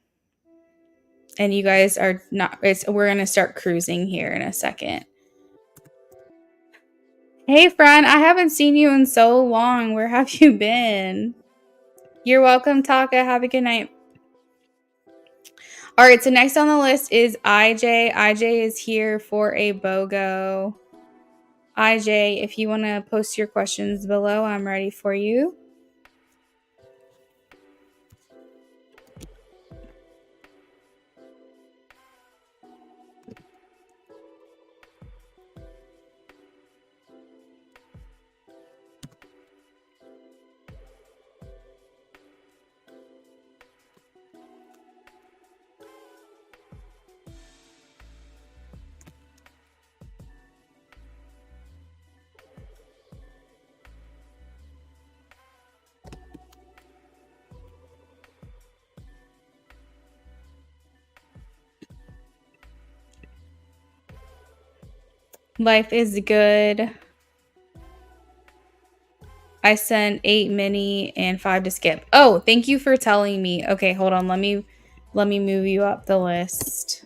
And you guys are not, we're going to start cruising here in a second. Hey, friend, I haven't seen you in so long. Where have you been? You're welcome, Taka. Have a good night. All right, so next on the list is IJ. IJ is here for a BOGO. IJ, if you want to post your questions below, I'm ready for you. Life is good. I sent 8 mini and 5 to skip. Oh, thank you for telling me. Okay, hold on. Let me move you up the list.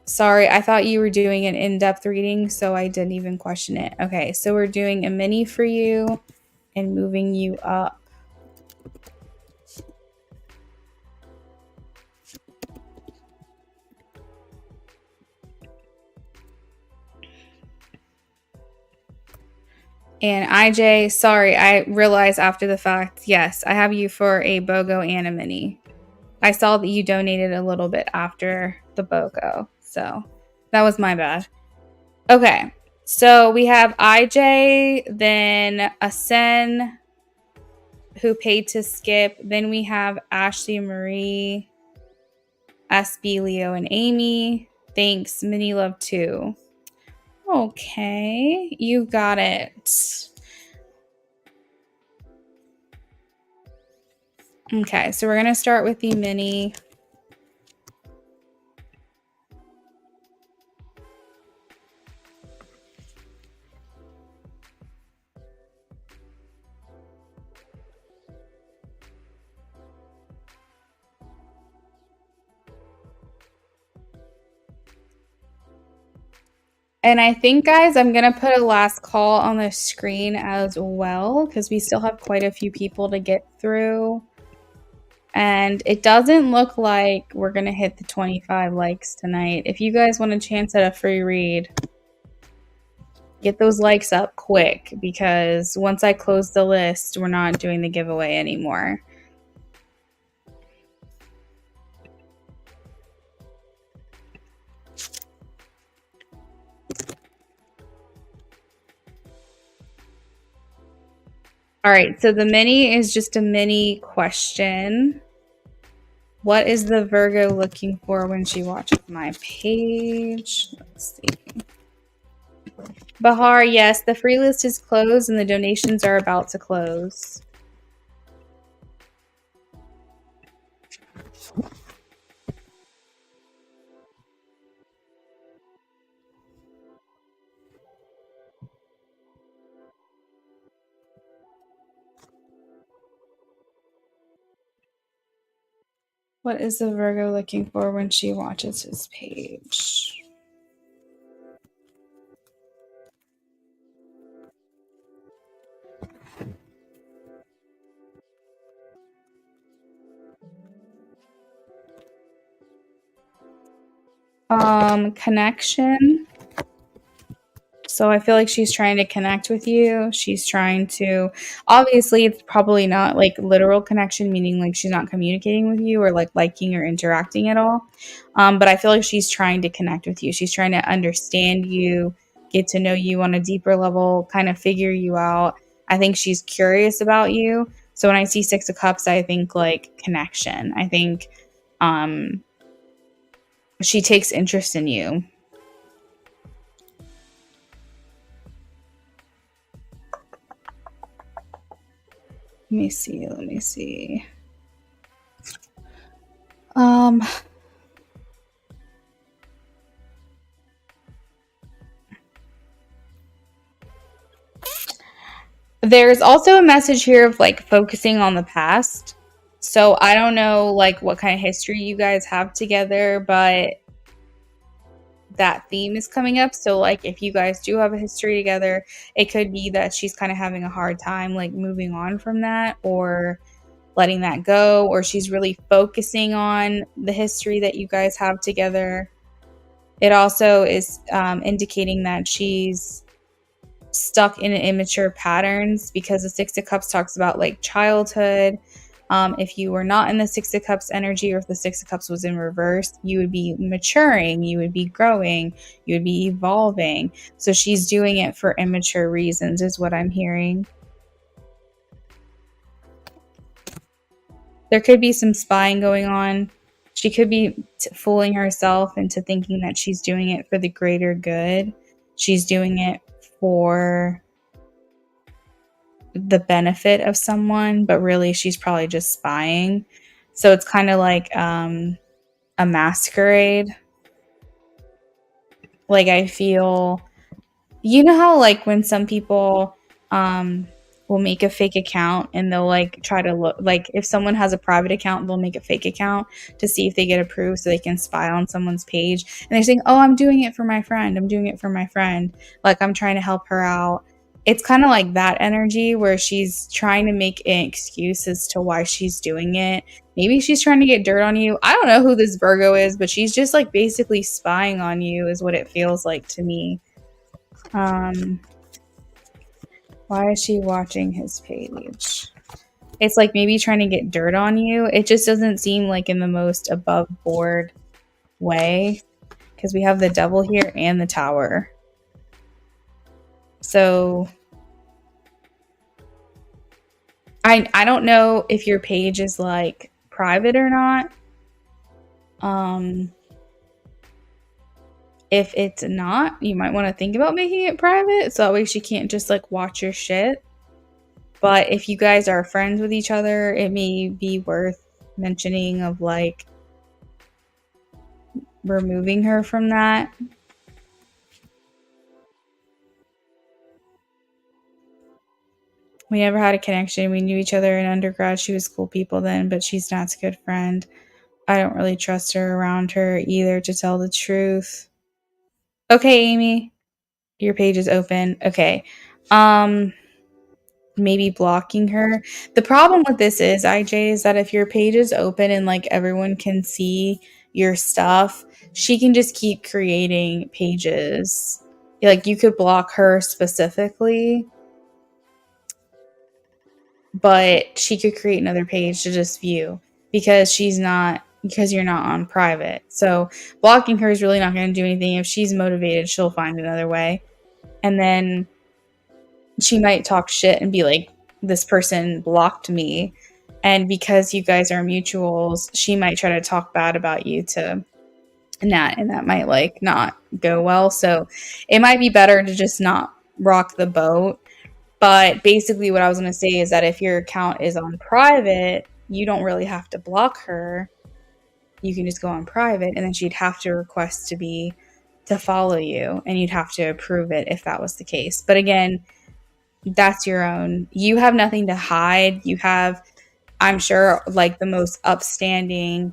Sorry, I thought you were doing an in-depth reading, so I didn't even question it. Okay, so we're doing a mini for you and moving you up. And IJ, sorry, I realized after the fact, yes, I have you for a BOGO and a mini. I saw that you donated a little bit after the BOGO, so that was my bad. Okay, so we have IJ, then Asen, who paid to skip. Then we have Ashley Marie, SB, Leo, and Amy. Thanks, Mini Love 2. Okay, you got it. Okay, so we're going to start with the mini. And I think, guys, I'm going to put a last call on the screen as well because we still have quite a few people to get through. And it doesn't look like we're going to hit the 25 likes tonight. If you guys want a chance at a free read, get those likes up quick because once I close the list, we're not doing the giveaway anymore. All right, so the mini is just a mini question. What is the Virgo looking for when she watches my page? Let's see. Bahar, yes, the free list is closed and the donations are about to close. What is the Virgo looking for when she watches his page? Connection. So I feel like she's trying to connect with you. She's trying to, obviously, it's probably not like literal connection, meaning like she's not communicating with you or like liking or interacting at all. But I feel like she's trying to connect with you. She's trying to understand you, get to know you on a deeper level, kind of figure you out. I think she's curious about you. So when I see Six of Cups, I think like connection. I think she takes interest in you. Let me see. Let me see. Um, there's also a message here of like focusing on the past. So I don't know like what kind of history you guys have together, but that theme is coming up. So like if you guys do have a history together, it could be that she's kind of having a hard time like moving on from that or letting that go, or she's really focusing on the history that you guys have together. It also is indicating that she's stuck in immature patterns because the Six of Cups talks about like childhood. If you were not in the Six of Cups energy, or if the Six of Cups was in reverse, you would be maturing, you would be growing, you would be evolving. So she's doing it for immature reasons, is what I'm hearing. There could be some spying going on. She could be fooling herself into thinking that she's doing it for the greater good. She's doing it for the benefit of someone, but really she's probably just spying. So it's kind of like a masquerade. Like I feel, you know how like when some people will make a fake account and they'll like try to look like if someone has a private account, they'll make a fake account to see if they get approved so they can spy on someone's page. And they're saying, "Oh, I'm doing it for my friend. I'm doing it for my friend. Like I'm trying to help her out." It's kind of like that energy where she's trying to make an excuse as to why she's doing it. Maybe she's trying to get dirt on you. I don't know who this Virgo is, but she's just like basically spying on you is what it feels like to me. Why is she watching his page? It's like maybe trying to get dirt on you. It just doesn't seem like in the most above board way because we have the Devil here and the Tower. So I don't know if your page is like private or not. If it's not, you might want to think about making it private so that way she can't just like watch your shit. But if you guys are friends with each other, it may be worth mentioning of like removing her from that. We never had a connection. We knew each other in undergrad. She was cool people then, but she's not a good friend. I don't really trust her around her either, to tell the truth. Okay, Amy. Your page is open. Okay. Maybe blocking her. The problem with this is, IJ, is that if your page is open and like everyone can see your stuff, she can just keep creating pages. Like you could block her specifically, but she could create another page to just view because you're not on private. So blocking her is really not going to do anything. If she's motivated, she'll find another way. And then she might talk shit and be like, this person blocked me. And because you guys are mutuals, she might try to talk bad about you to Nat, and that might like not go well. So it might be better to just not rock the boat. But basically what I was going to say is that if your account is on private, you don't really have to block her. You can just go on private, and then she'd have to request to follow you, and you'd have to approve it if that was the case. But again, that's your own. You have nothing to hide. You have, I'm sure, like the most upstanding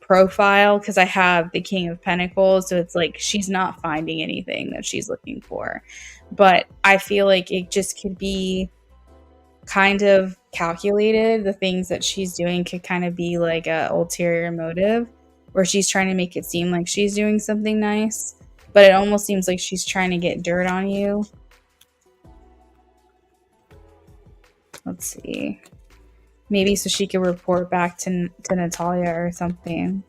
profile because I have the King of Pentacles, so it's like she's not finding anything that she's looking for. But I feel like it just could be kind of calculated. The things that she's doing could kind of be like a ulterior motive where she's trying to make it seem like she's doing something nice, but it almost seems like she's trying to get dirt on you. Let's see. Maybe so she could report back to Natalia or something.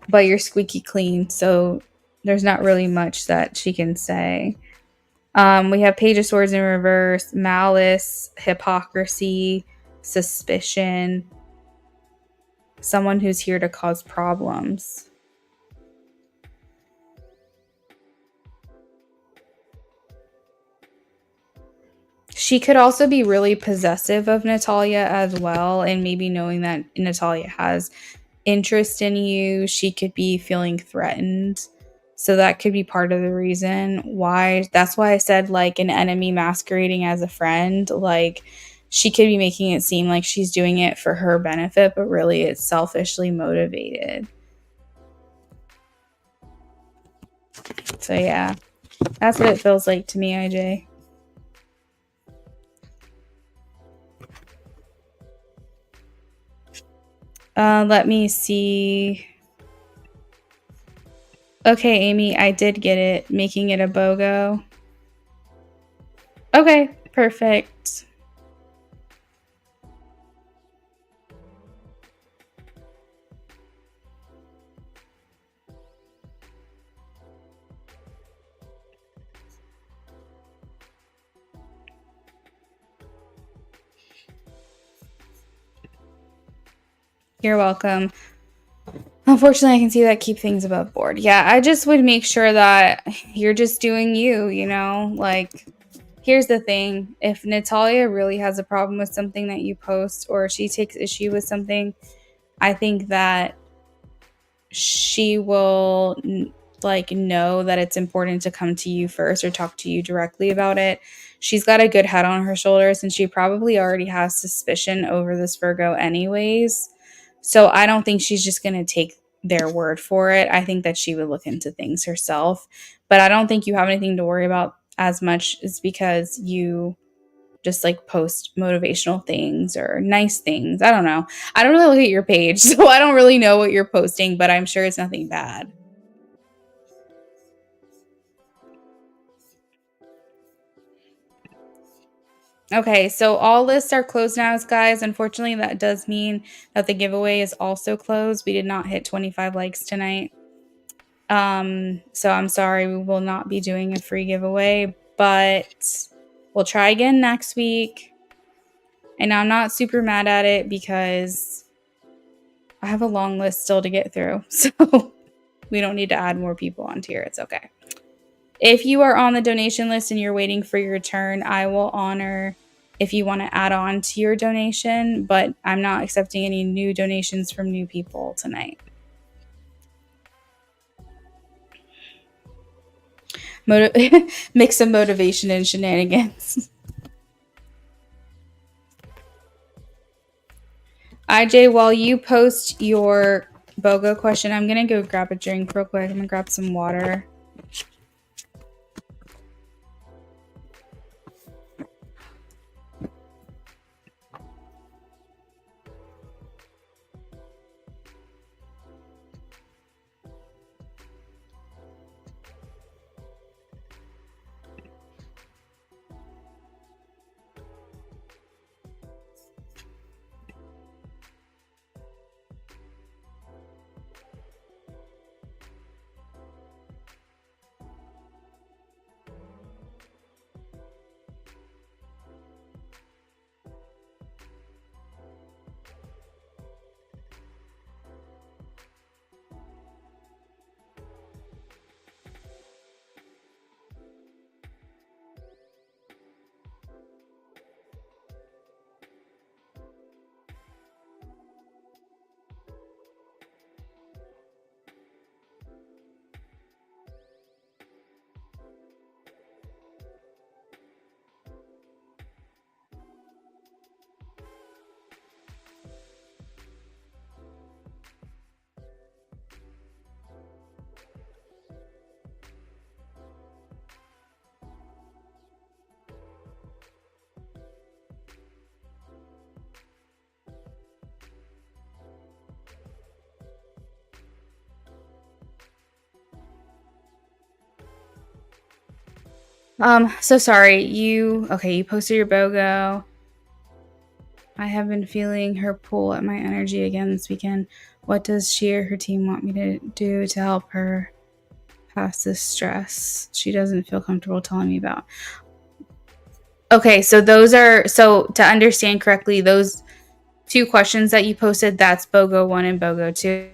But you're squeaky clean, so there's not really much that she can say. We have Page of Swords in reverse, malice, hypocrisy, suspicion, someone who's here to cause problems. She could also be really possessive of Natalia as well, and maybe knowing that Natalia has interest in you, she could be feeling threatened. So that could be part of the reason why. That's why I said like an enemy masquerading as a friend. Like she could be making it seem like she's doing it for her benefit, but really it's selfishly motivated. So yeah, that's what it feels like to me, IJ. Let me see. Okay, Amy, I did get it. Making it a BOGO. Okay, perfect. You're welcome. Unfortunately, I can see that keep things above board. Yeah, I just would make sure that you're just doing you, you know? Like, here's the thing. If Natalia really has a problem with something that you post or she takes issue with something, I think that she will like know that it's important to come to you first or talk to you directly about it. She's got a good head on her shoulders and she probably already has suspicion over this Virgo anyways. So I don't think she's just going to take their word for it. I think that she would look into things herself. But I don't think you have anything to worry about as much as because you just like post motivational things or nice things. I don't know. I don't really look at your page, so I don't really know what you're posting, but I'm sure it's nothing bad. Okay, so all lists are closed now, guys. Unfortunately, that does mean that the giveaway is also closed. We did not hit 25 likes tonight. So I'm sorry, we will not be doing a free giveaway, but we'll try again next week. And I'm not super mad at it because I have a long list still to get through. So we don't need to add more people onto here. It's okay. If you are on the donation list and you're waiting for your turn, I will honor if you want to add on to your donation, but I'm not accepting any new donations from new people tonight. Mix of motivation and shenanigans. IJ, while you post your BOGO question, I'm going to go grab a drink real quick. I'm going to grab some water. So sorry. You posted your BOGO. I have been feeling her pull at my energy again this weekend. What does she or her team want me to do to help her pass this stress she doesn't feel comfortable telling me about? Okay, so to understand correctly, those two questions that you posted, that's BOGO 1 and BOGO 2.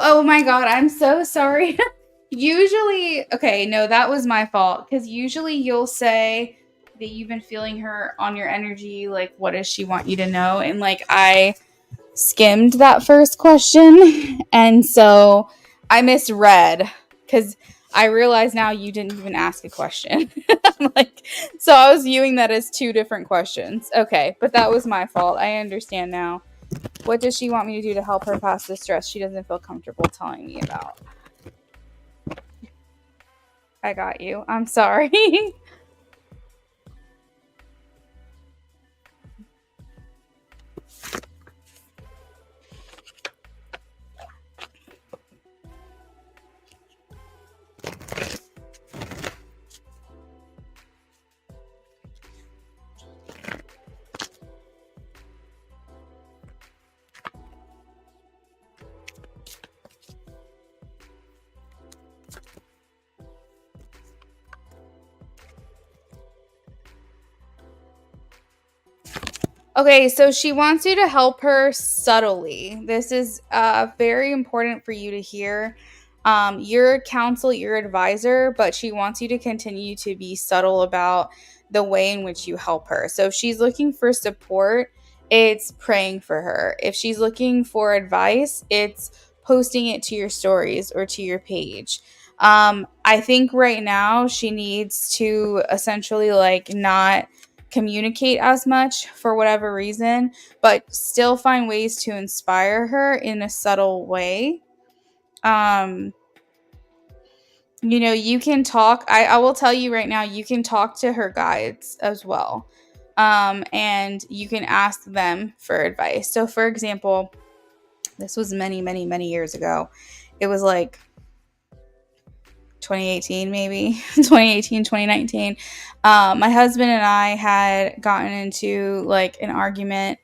Oh my God. I'm so sorry. Usually, okay, no, that was my fault. Because usually you'll say that you've been feeling her on your energy. Like, what does she want you to know? And like, I skimmed that first question. And so I misread because I realize now you didn't even ask a question. I'm like, so I was viewing that as two different questions. Okay, but that was my fault. I understand now. What does she want me to do to help her pass the stress she doesn't feel comfortable telling me about? I got you. I'm sorry. Okay, so she wants you to help her subtly. This is very important for you to hear. You're counsel, your advisor, but she wants you to continue to be subtle about the way in which you help her. So if she's looking for support, it's praying for her. If she's looking for advice, it's posting it to your stories or to your page. I think right now she needs to essentially like not communicate as much for whatever reason, but still find ways to inspire her in a subtle way. Um, you can talk. I will tell you right now, you can talk to her guides as well. And you can ask them for advice. So, for example, this was many, many, many years ago. It was like 2018, maybe 2018, 2019. My husband and I had gotten into like an argument.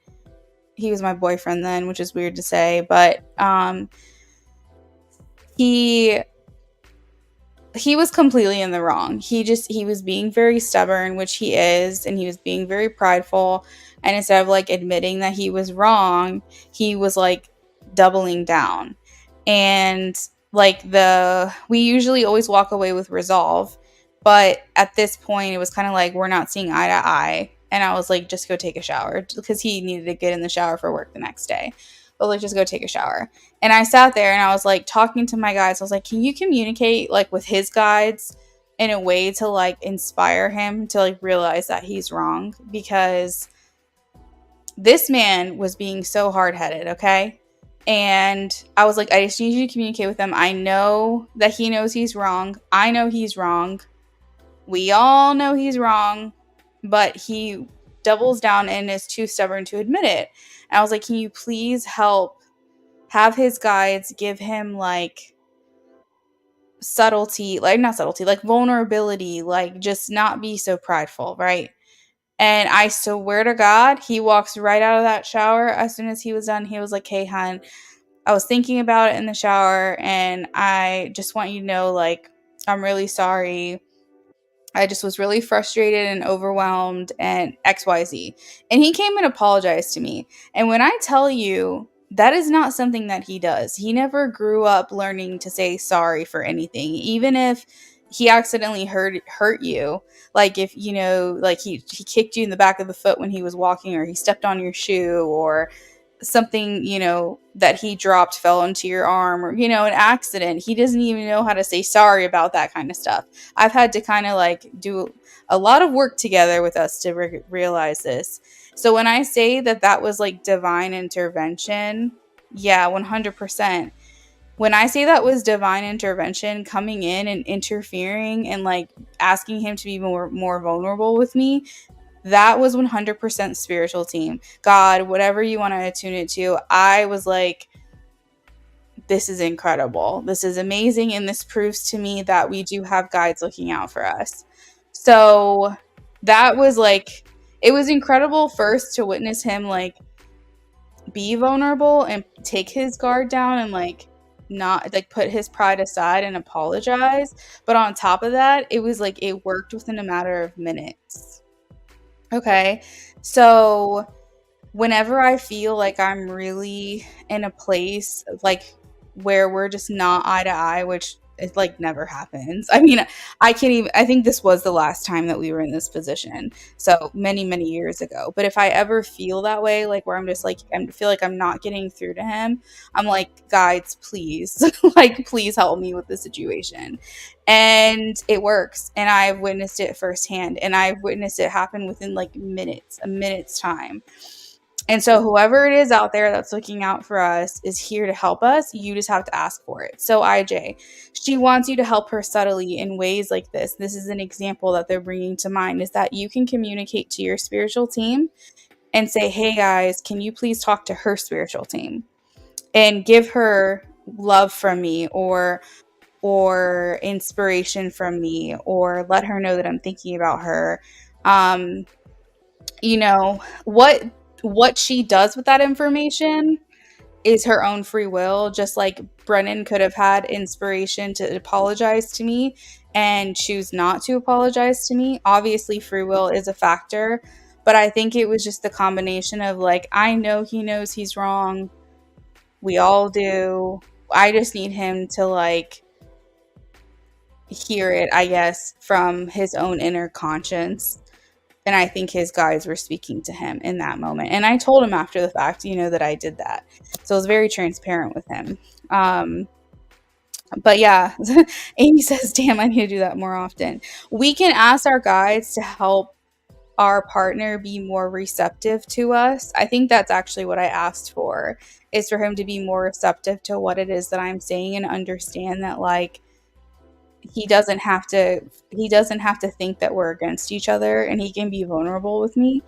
He was my boyfriend then, which is weird to say, but he he was completely in the wrong. He was being very stubborn, which he is, and he was being very prideful. And instead of like admitting that he was wrong, he was like doubling down. And like we usually always walk away with resolve, but at this point it was kind of like we're not seeing eye to eye. And I was like, just go take a shower because he needed to get in the shower for work the next day. But like, just go take a shower. And I sat there and I was like talking to my guides. I was like, can you communicate like with his guides in a way to like inspire him to like realize that he's wrong? Because this man was being so hard-headed, okay? And I was like, I just need you to communicate with him. I know that he knows he's wrong. I know he's wrong. We all know he's wrong, but he doubles down and is too stubborn to admit it. And I was like, can you please help have his guides give him like subtlety, like not subtlety, like vulnerability, like just not be so prideful, right? And I swear to God, he walks right out of that shower. As soon as he was done, he was like, hey, hun, I was thinking about it in the shower, and I just want you to know, like, I'm really sorry. I just was really frustrated and overwhelmed and XYZ. And he came and apologized to me. And when I tell you, that is not something that he does. He never grew up learning to say sorry for anything, even if he accidentally hurt you. Like if you know, like he kicked you in the back of the foot when he was walking, or he stepped on your shoe, or something, that he dropped fell into your arm, or an accident. He doesn't even know how to say sorry about that kind of stuff. I've had to kind of like do a lot of work together with us to realize this. So when I say that that was like divine intervention, yeah, 100%. When I say that was divine intervention coming in and interfering and like asking him to be more vulnerable with me, that was 100% spiritual team. God, whatever you want to attune it to. I was like, this is incredible. This is amazing. And this proves to me that we do have guides looking out for us. So that was like, it was incredible first to witness him like be vulnerable and take his guard down and like not like put his pride aside and apologize. But on top of that, it was like it worked within a matter of minutes. Okay. So whenever I feel like I'm really in a place like where we're just not eye to eye, which it like never happens. I mean, I can't even, I think this was the last time that we were in this position. So many, many years ago. But if I ever feel that way, like where I'm just like, I feel like I'm not getting through to him, I'm like, guides, please, like, please help me with the situation. And it works. And I've witnessed it firsthand. And I've witnessed it happen within like minutes, a minute's time. And so whoever it is out there that's looking out for us is here to help us. You just have to ask for it. So IJ, she wants you to help her subtly in ways like this. This is an example that they're bringing to mind, is that you can communicate to your spiritual team and say, hey guys, can you please talk to her spiritual team and give her love from me, or inspiration from me, or let her know that I'm thinking about her. You know, what she does with that information is her own free will. Just like Brennan could have had inspiration to apologize to me and choose not to apologize to me. Obviously, free will is a factor, but I think it was just the combination of like, I know he knows he's wrong. We all do. I just need him to like hear it, I guess, from his own inner conscience. And I think his guides were speaking to him in that moment. And I told him after the fact, that I did that. So I was very transparent with him. But yeah, Amy says, damn, I need to do that more often. We can ask our guides to help our partner be more receptive to us. I think that's actually what I asked for, is for him to be more receptive to what it is that I'm saying and understand that like, he doesn't have to think that we're against each other, and he can be vulnerable with me.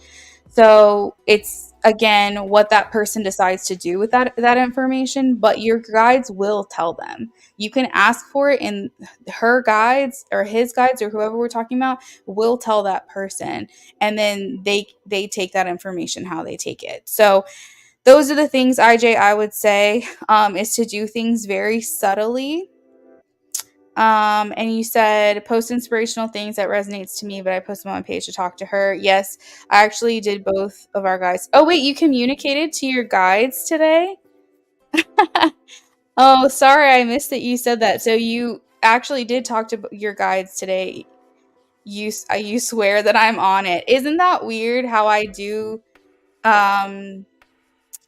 So it's again what that person decides to do with that information, but your guides will tell them. You can ask for it, and her guides or his guides or whoever we're talking about will tell that person, and then they take that information how they take it. So those are the things, IJ, I would say, is to do things very subtly. And you said post inspirational things that resonates to me, but I post them on my page to talk to her. Yes, I actually did both of our guides. Oh wait, you communicated to your guides today? Oh, sorry, I missed that you said that. So you actually did talk to your guides today. You swear that I'm on it. Isn't that weird how I do um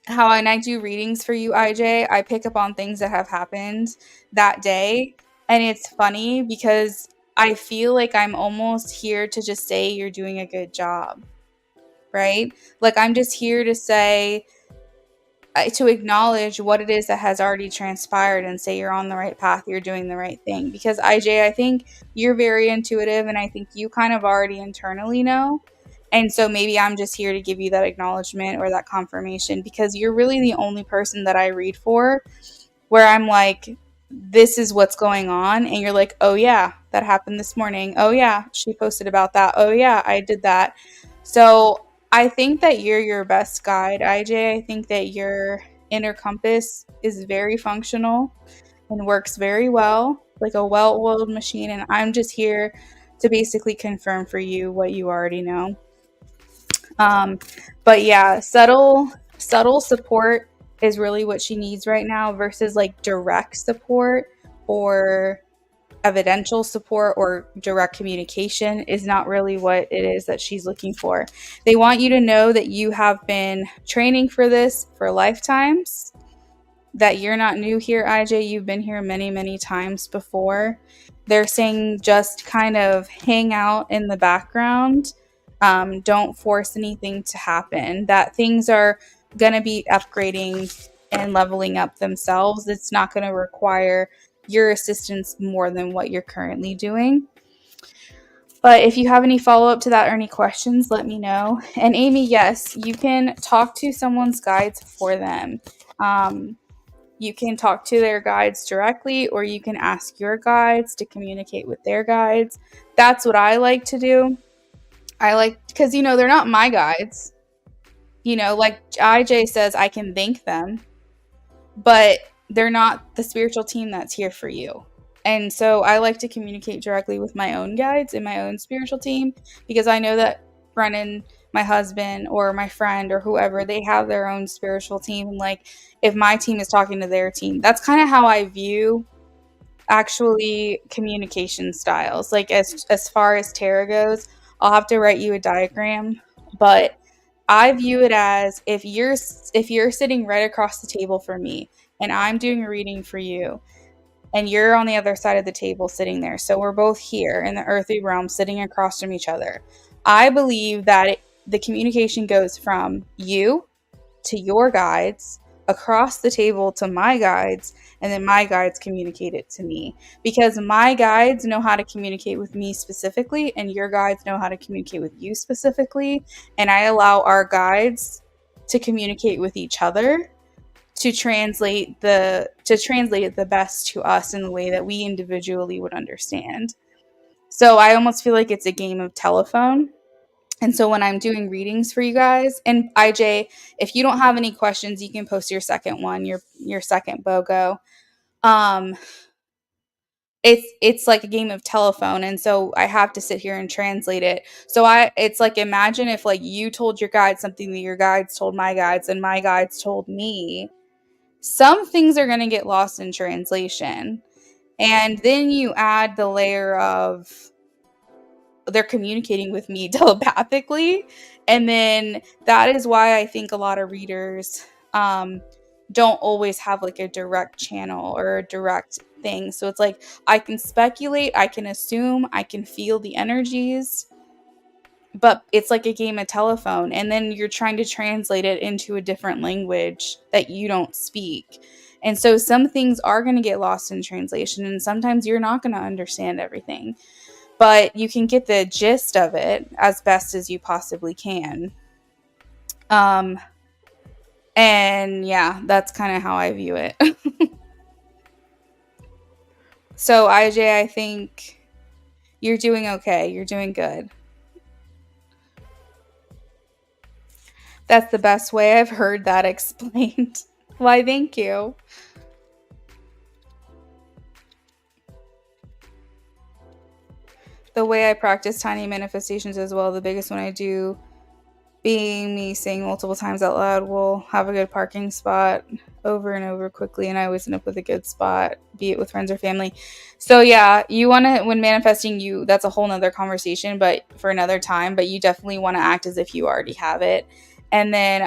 how when I do readings for you, IJ, I pick up on things that have happened that day. And it's funny because I feel like I'm almost here to just say you're doing a good job, right? Like I'm just here to say, to acknowledge what it is that has already transpired and say you're on the right path, you're doing the right thing. Because IJ, I think you're very intuitive, and I think you kind of already internally know. And so maybe I'm just here to give you that acknowledgement or that confirmation, because you're really the only person that I read for where I'm like, this is what's going on. And you're like, oh yeah, that happened this morning. Oh yeah, she posted about that. Oh yeah, I did that. So I think that you're your best guide, IJ. I think that your inner compass is very functional and works very well, like a well-oiled machine. And I'm just here to basically confirm for you what you already know. But yeah, subtle support is really what she needs right now versus like direct support or evidential support or direct communication is not really what it is that she's looking for. They want you to know that you have been training for this for lifetimes, that you're not new here, IJ. You've been here many, many times before. They're saying just kind of hang out in the background. Don't force anything to happen. That things are going to be upgrading and leveling up themselves. It's not going to require your assistance more than what you're currently doing. But if you have any follow up to that or any questions, let me know. And Amy, yes, you can talk to someone's guides for them. You can talk to their guides directly, or you can ask your guides to communicate with their guides. That's what I like to do. I like, because, they're not my guides. Like IJ says, I can thank them, but they're not the spiritual team that's here for you. And so I like to communicate directly with my own guides and my own spiritual team, because I know that Brennan, my husband, or my friend, or whoever, they have their own spiritual team. And like, if my team is talking to their team, that's kind of how I view actually communication styles. Like as far as tarot goes, I'll have to write you a diagram, but I view it as if you're sitting right across the table from me and I'm doing a reading for you, and you're on the other side of the table sitting there. So we're both here in the earthly realm sitting across from each other. I believe that the communication goes from you to your guides, across the table to my guides, and then my guides communicate it to me. Because my guides know how to communicate with me specifically, and your guides know how to communicate with you specifically. And I allow our guides to communicate with each other to translate it the best to us in the way that we individually would understand. So I almost feel like it's a game of telephone. And so when I'm doing readings for you guys, and IJ, if you don't have any questions, you can post your second one, your second BOGO. It's like a game of telephone, and so I have to sit here and translate it. So it's like, imagine if like you told your guides something that your guides told my guides, and my guides told me. Some things are going to get lost in translation. And then you add the layer of they're communicating with me telepathically. And then that is why I think a lot of readers don't always have like a direct channel or a direct thing. So it's like, I can speculate, I can assume, I can feel the energies, but it's like a game of telephone. And then you're trying to translate it into a different language that you don't speak. And so some things are going to get lost in translation, and sometimes you're not going to understand everything, but you can get the gist of it as best as you possibly can. And yeah, that's kind of how I view it. So IJ, I think you're doing okay. You're doing good. That's the best way I've heard that explained. Why, thank you. The way I practice tiny manifestations as well, the biggest one I do being me saying multiple times out loud, will have a good parking spot over and over quickly, and I always end up with a good spot, be it with friends or family. So yeah, you want to, when manifesting, that's a whole nother conversation, but for another time, but you definitely want to act as if you already have it. And then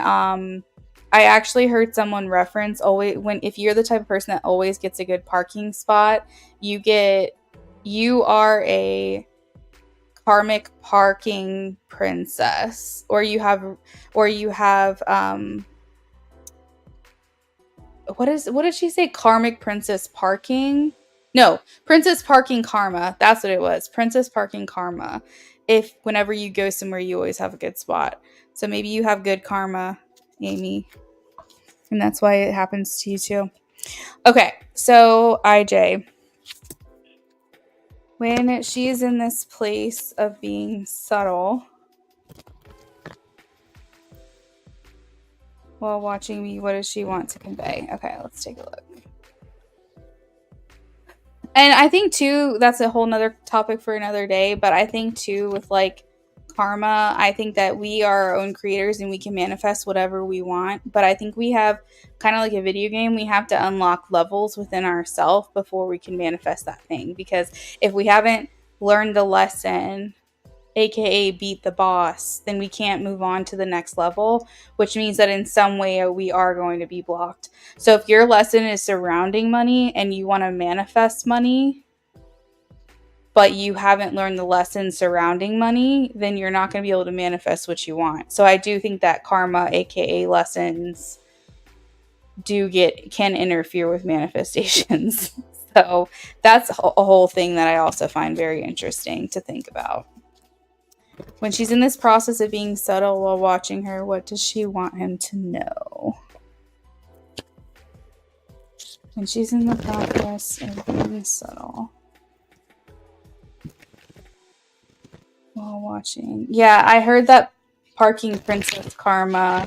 I actually heard someone reference, always, if you're the type of person that always gets a good parking spot, you are a karmic parking princess, or you have what did she say? Karmic princess parking? No, princess parking karma. That's what it was. Princess parking karma. If whenever you go somewhere, you always have a good spot. So maybe you have good karma, Amy, and that's why it happens to you too. Okay, so IJ, when she's in this place of being subtle while watching me, what does she want to convey? Okay, let's take a look. And I think too, that's a whole nother topic for another day. But I think too, with like karma, I think that we are our own creators and we can manifest whatever we want. But I think we have kind of like a video game, we have to unlock levels within ourselves before we can manifest that thing. Because if we haven't learned the lesson, aka beat the boss, then we can't move on to the next level, which means that in some way we are going to be blocked. So if your lesson is surrounding money and you want to manifest money, but you haven't learned the lesson surrounding money, then you're not going to be able to manifest what you want. So I do think that karma, aka lessons, can interfere with manifestations. So that's a whole thing that I also find very interesting to think about. When she's in this process of being subtle while watching her, what does she want him to know? When she's in the process of being subtle while watching. Yeah, I heard that parking princess karma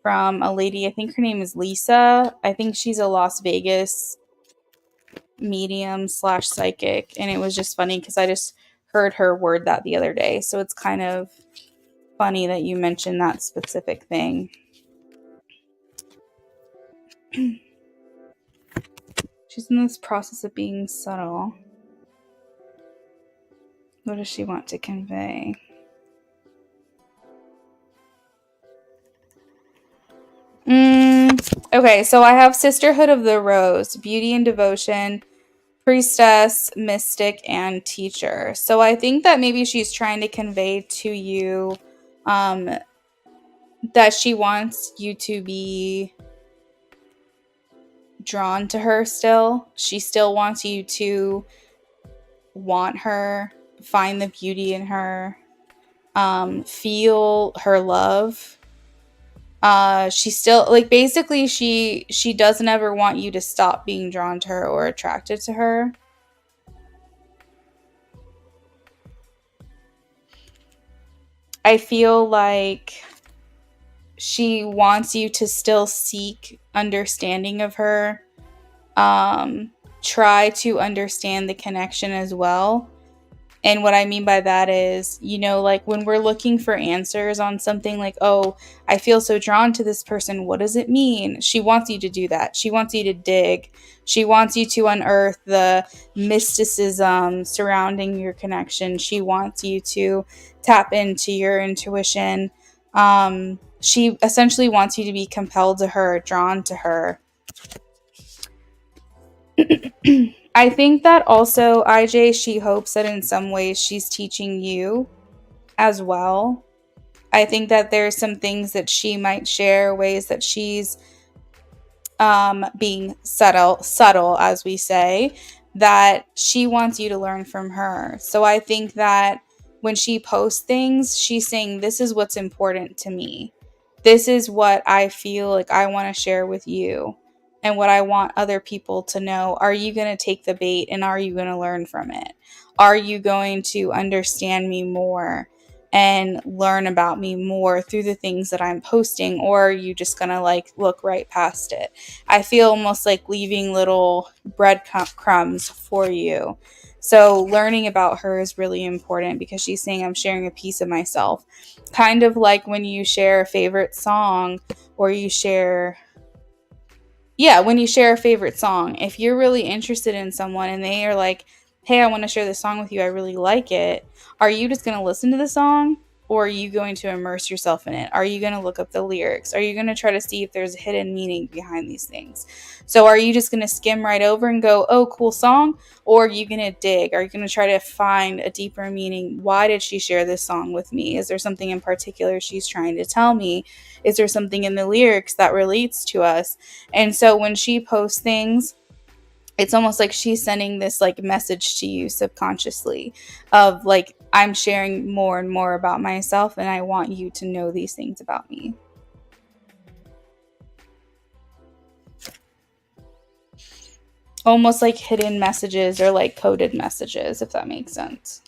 from a lady. I think her name is Lisa. I think she's a Las Vegas medium slash psychic. And it was just funny because I just heard her word that the other day. So it's kind of funny that you mentioned that specific thing. She's in this process of being subtle. What does she want to convey? Okay, so I have Sisterhood of the Rose, Beauty and Devotion, Priestess, Mystic, and Teacher. So I think that maybe she's trying to convey to you that she wants you to be drawn to her still. She still wants you to want her, find the beauty in her, feel her love. She still, like, basically she doesn't ever want you to stop being drawn to her or attracted to her. I feel like she wants you to still seek understanding of her, try to understand the connection as well. And what I mean by that is, like when we're looking for answers on something, like, oh, I feel so drawn to this person. What does it mean? She wants you to do that. She wants you to dig. She wants you to unearth the mysticism surrounding your connection. She wants you to tap into your intuition. She essentially wants you to be compelled to her, drawn to her. I think that also, IJ, she hopes that in some ways she's teaching you as well. I think that there's some things that she might share, ways that she's being subtle, as we say, that she wants you to learn from her. So I think that when she posts things, she's saying, this is what's important to me. This is what I feel like I want to share with you and what I want other people to know. Are you going to take the bait and are you going to learn from it? Are you going to understand me more and learn about me more through the things that I'm posting? Or are you just going to like look right past it? I feel almost like leaving little breadcrumbs for you. So learning about her is really important because she's saying, I'm sharing a piece of myself. Kind of like when you share a favorite song or when you share a favorite song. If you're really interested in someone and they are like, hey, I want to share this song with you, I really like it, are you just going to listen to the song? Or are you going to immerse yourself in it? Are you going to look up the lyrics? Are you going to try to see if there's a hidden meaning behind these things? So are you just going to skim right over and go, oh, cool song? Or are you going to dig? Are you going to try to find a deeper meaning? Why did she share this song with me? Is there something in particular she's trying to tell me? Is there something in the lyrics that relates to us? And so when she posts things, it's almost like she's sending this like message to you subconsciously of like, I'm sharing more and more about myself and I want you to know these things about me. Almost like hidden messages or like coded messages, if that makes sense.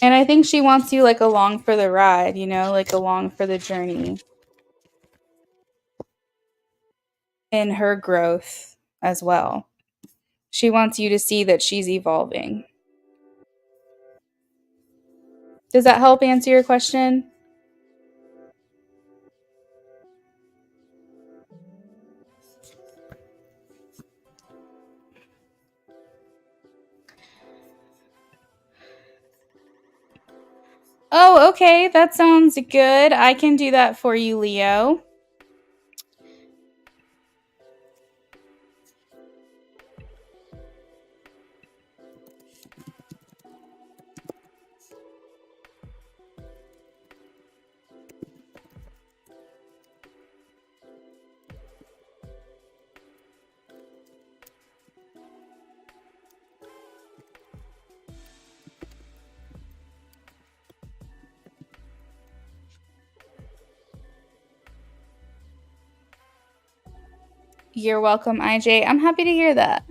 And I think she wants you like along for the ride, you know, like along for the journey in her growth as well. She wants you to see that she's evolving. Does that help answer your question? Oh, okay. That sounds good. I can do that for you, Leo. You're welcome, IJ. I'm happy to hear that.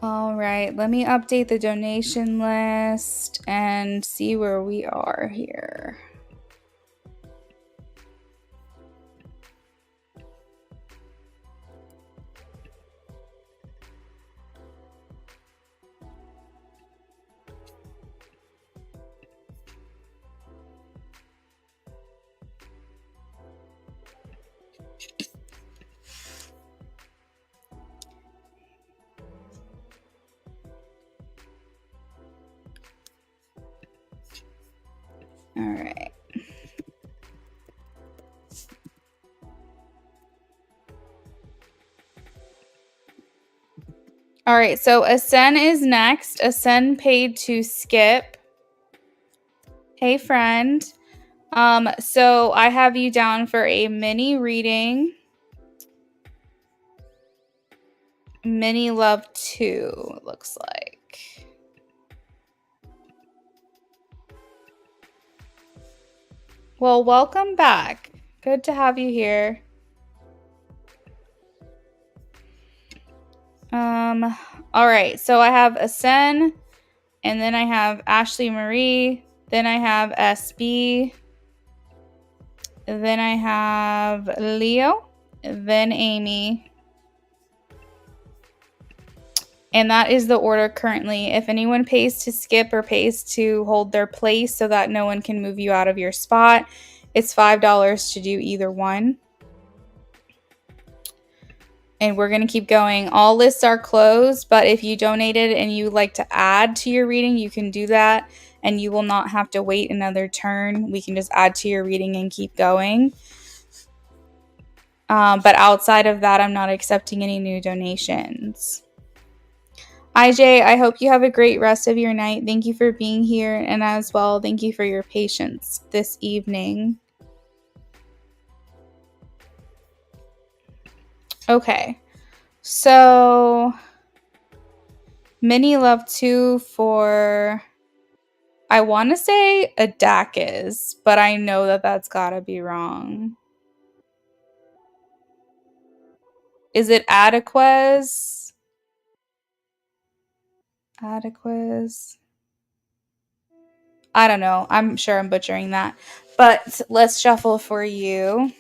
All right, let me update the donation list and see where we are here. All right. All right, so Asen is next. Asen paid to skip. Hey, friend. So I have you down for a mini reading. Mini Love 2, it looks like. Well, welcome back. Good to have you here. All right, so I have Asen, and then I have Ashley Marie, then I have SB, then I have Leo, then Amy. And that is the order currently. If anyone pays to skip or pays to hold their place so that no one can move you out of your spot, it's $5 to do either one. And we're going to keep going. All lists are closed, but if you donated and you would like to add to your reading, you can do that, and you will not have to wait another turn. We can just add to your reading and keep going. But outside of that, I'm not accepting any new donations. IJ, I hope you have a great rest of your night. Thank you for being here, and as well, thank you for your patience this evening. Okay, so Mini Love 2 for, I want to say Adakis, but I know that that's gotta be wrong. Is it Adequez? Adequez? I don't know. I'm sure I'm butchering that. But let's shuffle for you.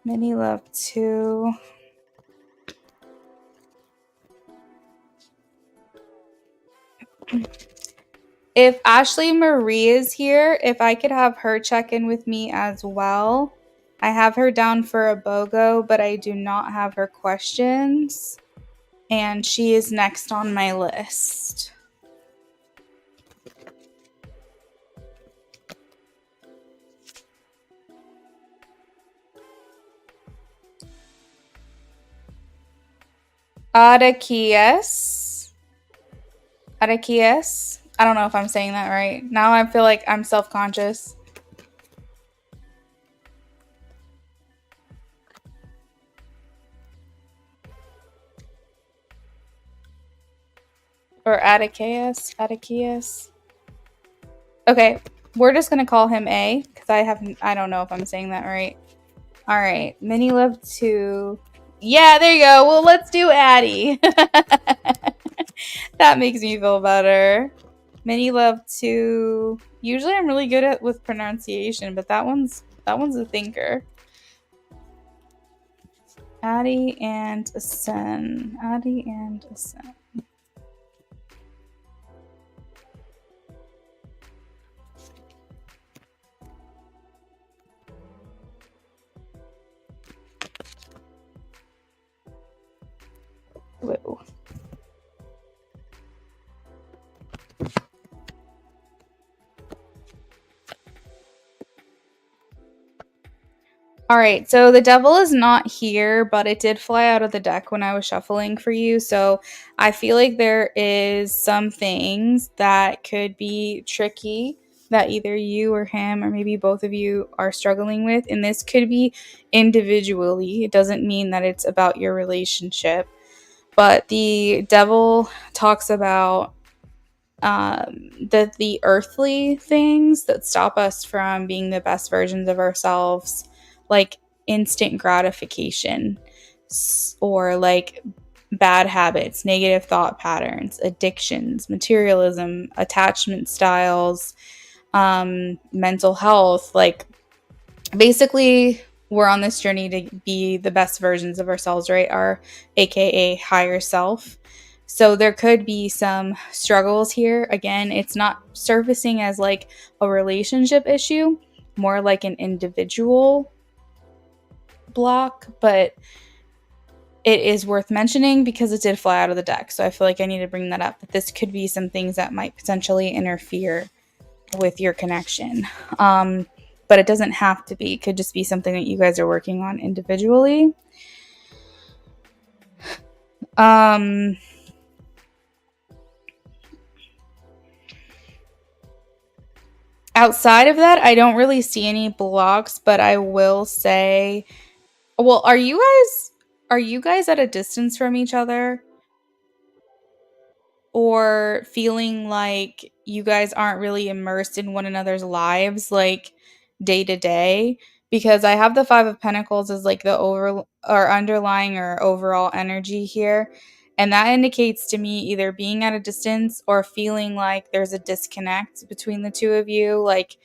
Mini Love 2. If Ashley Marie is here, if I could have her check in with me as well. I have her down for a BOGO, but I do not have her questions. And she is next on my list. Adakies. Adakies. I don't know if I'm saying that right. Now I feel like I'm self-conscious. or Atticus. Okay, we're just gonna call him A because I don't know if I'm saying that right. All right, many love to. Yeah, there you go. Well, let's do Addie. That makes me feel better. Many love to. Usually, I'm really good at with pronunciation, but that one's a thinker. Addie and Asen. Addie and Asen. Whoa. All right, so the devil is not here, but it did fly out of the deck when I was shuffling for you. So I feel like there is some things that could be tricky that either you or him or maybe both of you are struggling with. And this could be individually. It doesn't mean that it's about your relationship. But the devil talks about the earthly things that stop us from being the best versions of ourselves, like instant gratification, or like bad habits, negative thought patterns, addictions, materialism, attachment styles, mental health. Like basically, we're on this journey to be the best versions of ourselves, right? Our AKA higher self. So there could be some struggles here. Again, it's not surfacing as like a relationship issue, more like an individual block, but it is worth mentioning because it did fly out of the deck. So I feel like I need to bring that up. That this could be some things that might potentially interfere with your connection. But it doesn't have to be. It could just be something that you guys are working on individually. Outside of that, I don't really see any blocks, but I will say, well, are you guys at a distance from each other? Or feeling like you guys aren't really immersed in one another's lives like day to day, because I have the 5 of pentacles as like the over or underlying or overall energy here, and that indicates to me either being at a distance or feeling like there's a disconnect between the two of you, like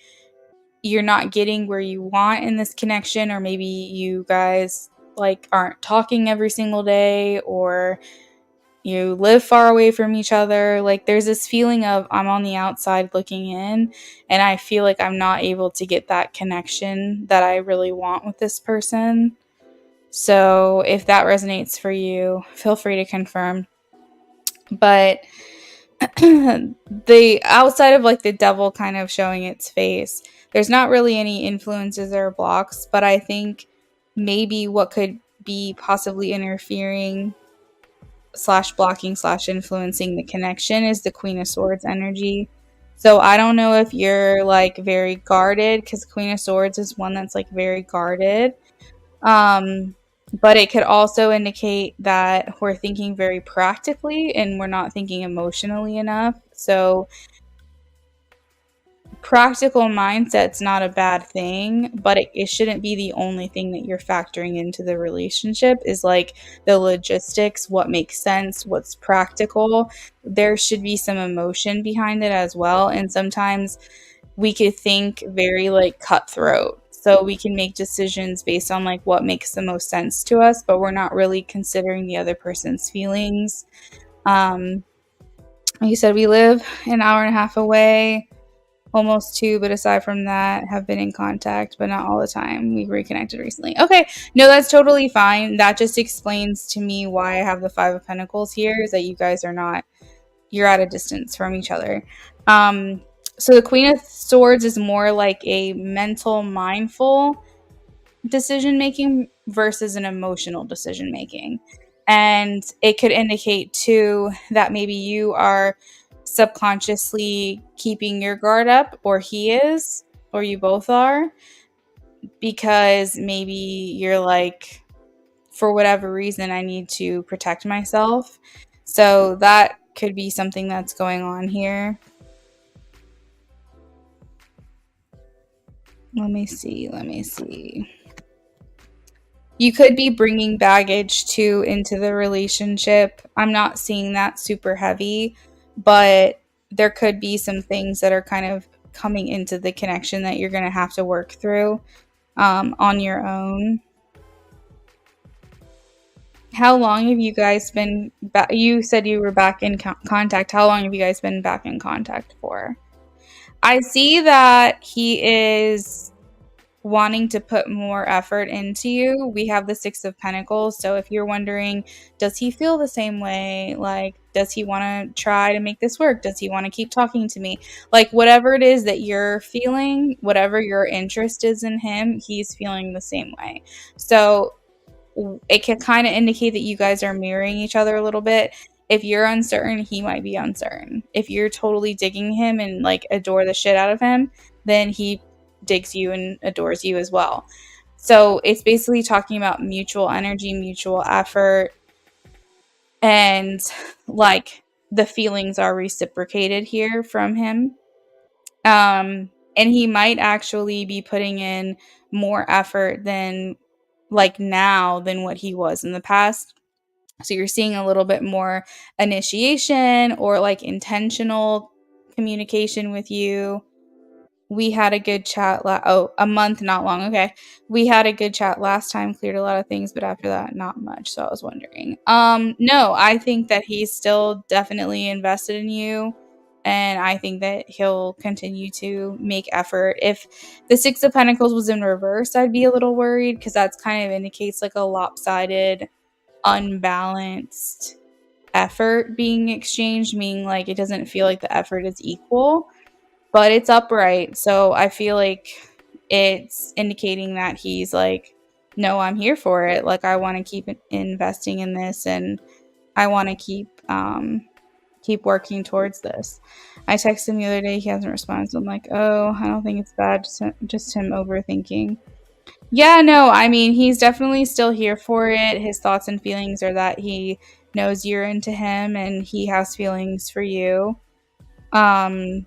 you're not getting where you want in this connection, or maybe you guys like aren't talking every single day, or you live far away from each other. Like there's this feeling of I'm on the outside looking in, and I feel like I'm not able to get that connection that I really want with this person. So if that resonates for you, feel free to confirm. But the outside of like the devil kind of showing its face, there's not really any influences or blocks, but I think maybe what could be possibly interfering slash blocking slash influencing the connection is the Queen of Swords energy. So I don't know if you're like very guarded, because Queen of Swords is one that's like very guarded. Um, but it could also indicate that we're thinking very practically and we're not thinking emotionally enough. So practical mindset's not a bad thing, but it shouldn't be the only thing that you're factoring into the relationship, is like the logistics, what makes sense, what's practical. There should be some emotion behind it as well. And sometimes we could think very like cutthroat. So we can make decisions based on like what makes the most sense to us, but we're not really considering the other person's feelings. Um, like you said, we live an hour and a half away, almost 2, but aside from that, have been in contact, but not all the time. We reconnected recently. Okay, no, that's totally fine. That just explains to me why I have the 5 of Pentacles here, is that you guys are not, you're at a distance from each other. So the Queen of Swords is more like a mental, mindful decision making versus an emotional decision making. And it could indicate too that maybe you are subconsciously keeping your guard up, or he is, or you both are, because maybe you're like, for whatever reason, I need to protect myself. So that could be something that's going on here. Let me see. Let me see. You could be bringing baggage too into the relationship. I'm not seeing that super heavy, but there could be some things that are kind of coming into the connection that you're going to have to work through on your own. How long have you guys been back? You said you were back in contact. How long have you guys been back in contact for? I see that he is wanting to put more effort into you. We have the Six of Pentacles. So if you're wondering, does he feel the same way? Like, does he want to try to make this work? Does he want to keep talking to me? Like, whatever it is that you're feeling, whatever your interest is in him, he's feeling the same way. So it can kind of indicate that you guys are mirroring each other a little bit. If you're uncertain, he might be uncertain. If you're totally digging him and like adore the shit out of him, then he digs you and adores you as well. So it's basically talking about mutual energy, mutual effort, and like the feelings are reciprocated here from him. And he might actually be putting in more effort than like now than what he was in the past. So you're seeing a little bit more initiation or like intentional communication with you. We had a good chat. A month, not long. Okay. We had a good chat last time, cleared a lot of things, but after that, not much. So I was wondering. No, I think that he's still definitely invested in you. And I think that he'll continue to make effort. If the Six of Pentacles was in reverse, I'd be a little worried because that's kind of indicates like a lopsided, unbalanced effort being exchanged, meaning like it doesn't feel like the effort is equal, but it's upright. So I feel like it's indicating that he's like, no, I'm here for it. Like, I want to keep investing in this, and I want to keep working towards this. I texted him the other day. He hasn't responded. So I'm like, oh, I don't think it's bad. Just him overthinking. Yeah, no, I mean, he's definitely still here for it. His thoughts and feelings are that he knows you're into him and he has feelings for you. Um,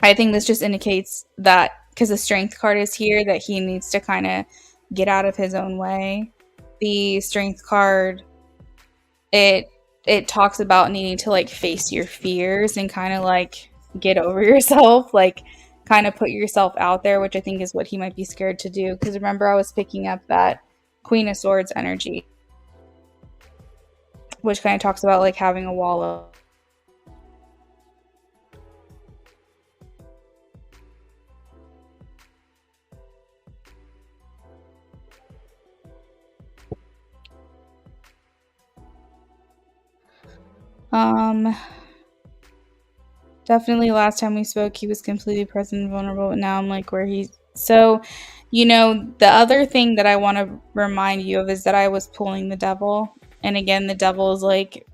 I think this just indicates that because the strength card is here, that he needs to kind of get out of his own way. The strength card, it talks about needing to like face your fears and kind of like get over yourself, like kind of put yourself out there, which I think is what he might be scared to do. Because remember, I was picking up that Queen of Swords energy, which kind of talks about like having a wall of definitely last time we spoke, he was completely present and vulnerable. But now I'm like, where he's so, the other thing that I want to remind you of is that I was pulling the devil. And again, the devil is like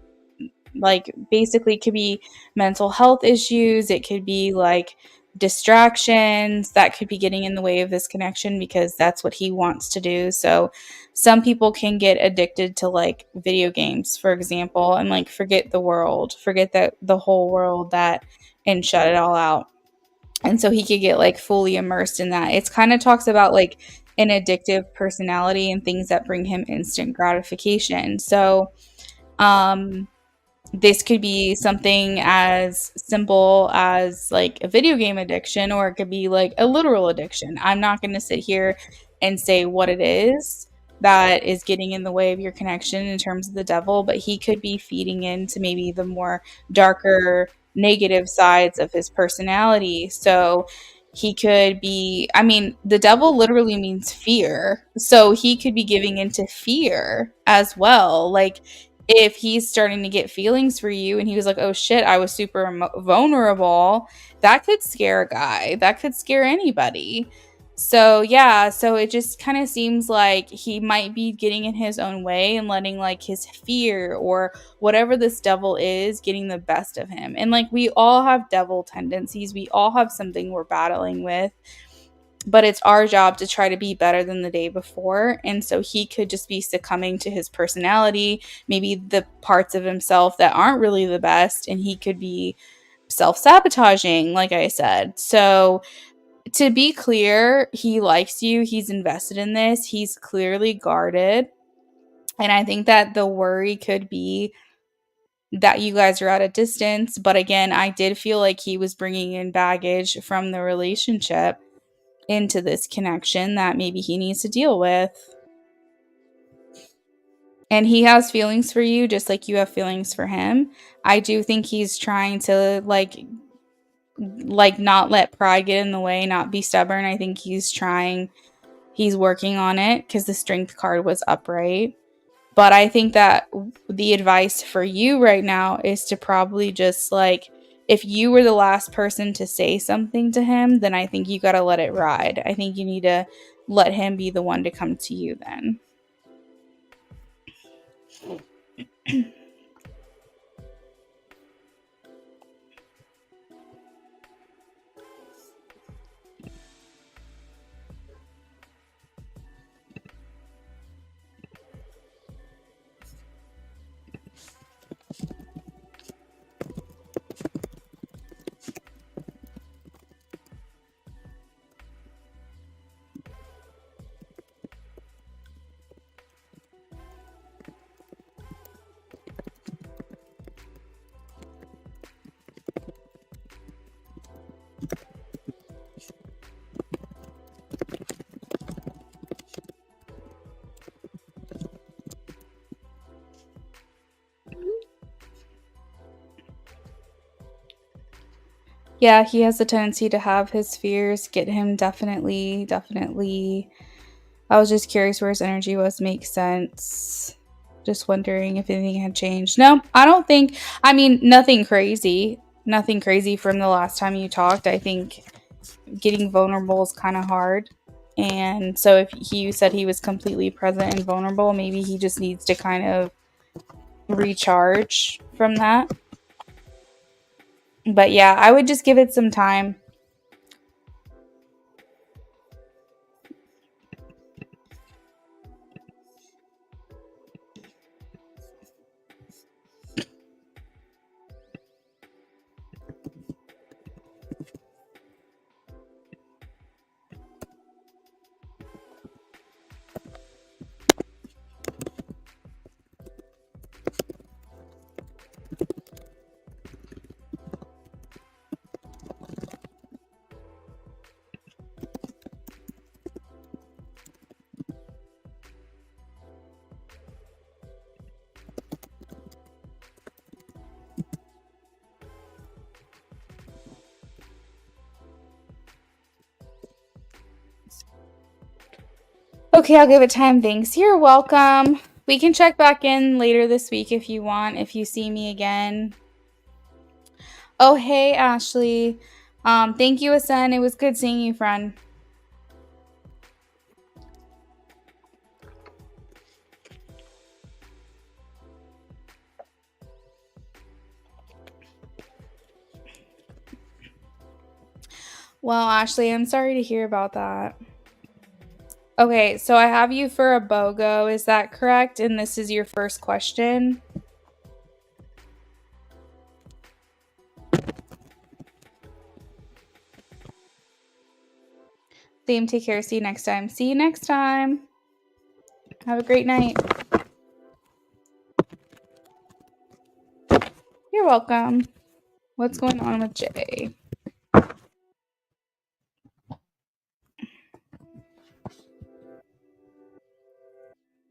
basically could be mental health issues. It could be like distractions that could be getting in the way of this connection because that's what he wants to do. So some people can get addicted to like video games, for example, and like forget the world, forget that the whole world that and shut it all out. And so he could get like fully immersed in that. It's kind of talks about like an addictive personality and things that bring him instant gratification. So this could be something as simple as like a video game addiction, or it could be like a literal addiction. I'm not going to sit here and say what it is that is getting in the way of your connection in terms of the devil, but he could be feeding into maybe the more darker negative sides of his personality. So he could be, I mean, the devil literally means fear. So he could be giving into fear as well. Like, if he's starting to get feelings for you and he was like, oh shit, I was super vulnerable, that could scare a guy. That could scare anybody. So yeah, so it just kind of seems like he might be getting in his own way and letting like his fear or whatever this devil is getting the best of him. And like we all have devil tendencies. We all have something we're battling with. but it's our job to try to be better than the day before. And so he could just be succumbing to his personality, maybe the parts of himself that aren't really the best, and he could be self-sabotaging, like I said. So to be clear, he likes you, he's invested in this, he's clearly guarded. And I think that the worry could be that you guys are at a distance. But again, I did feel like he was bringing in baggage from the relationship into this connection that maybe he needs to deal with. And he has feelings for you just like you have feelings for him. I do think he's trying to not let pride get in the way, not be stubborn. I think he's working on it because the strength card was upright. But I think that the advice for you right now is to probably just if you were the last person to say something to him, then I think you got to let it ride. I think you need to let him be the one to come to you then. Yeah, he has a tendency to have his fears get him definitely. I was just curious where his energy was. Makes sense. Just wondering if anything had changed. No, I don't think. I mean, nothing crazy. Nothing crazy from the last time you talked. I think getting vulnerable is kind of hard. And so if you said he was completely present and vulnerable, maybe he just needs to kind of recharge from that. But yeah, I would just give it some time. Okay, I'll give it time. Thanks. You're welcome. We can check back in later this week if you want, if you see me again. Oh, hey, Ashley. Thank you, Asen. It was good seeing you, friend. Well, Ashley, I'm sorry to hear about that. Okay, so I have you for a BOGO. Is that correct? And this is your first question? Same. Take care. See you next time. See you next time. Have a great night. You're welcome. What's going on with Jay?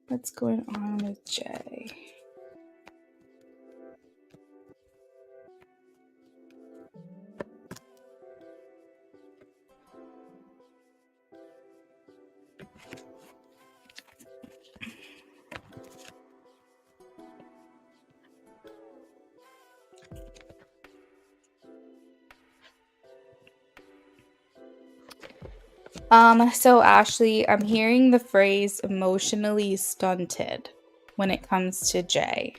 What's going on with Jay? So Ashley, I'm hearing the phrase emotionally stunted when it comes to Jay.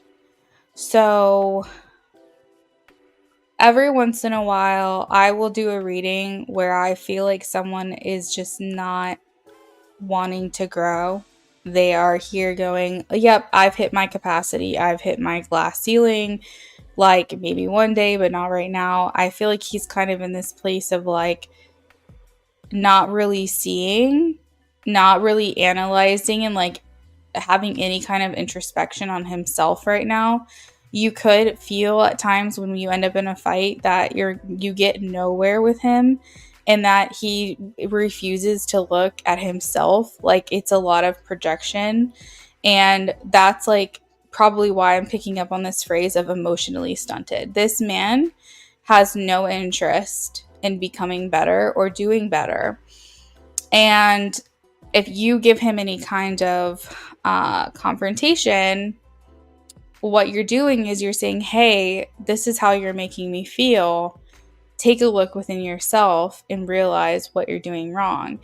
So every once in a while, I will do a reading where I feel like someone is just not wanting to grow. They are here going, yep, I've hit my capacity. I've hit my glass ceiling. Like maybe one day, but not right now. I feel like he's kind of in this place of like not really seeing, not really analyzing, and like having any kind of introspection on himself right now. You could feel at times when you end up in a fight that you get nowhere with him, and that he refuses to look at himself. Like it's a lot of projection, and that's like probably why I'm picking up on this phrase of emotionally stunted. This man has no interest in becoming better or doing better. And if you give him any kind of confrontation, what you're doing is you're saying, hey, this is how you're making me feel. Take a look within yourself and realize what you're doing wrong.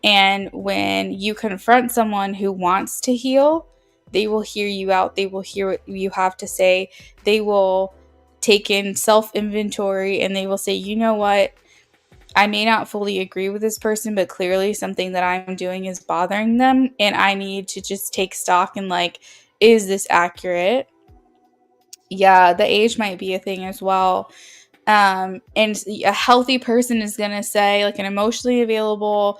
And when you confront someone who wants to heal, they will hear you out. They will hear what you have to say. They will take in self inventory and they will say, you know what? I may not fully agree with this person, but clearly something that I'm doing is bothering them. And I need to just take stock and like, is this accurate? Yeah, the age might be a thing as well. And a healthy person is going to say, like an emotionally available,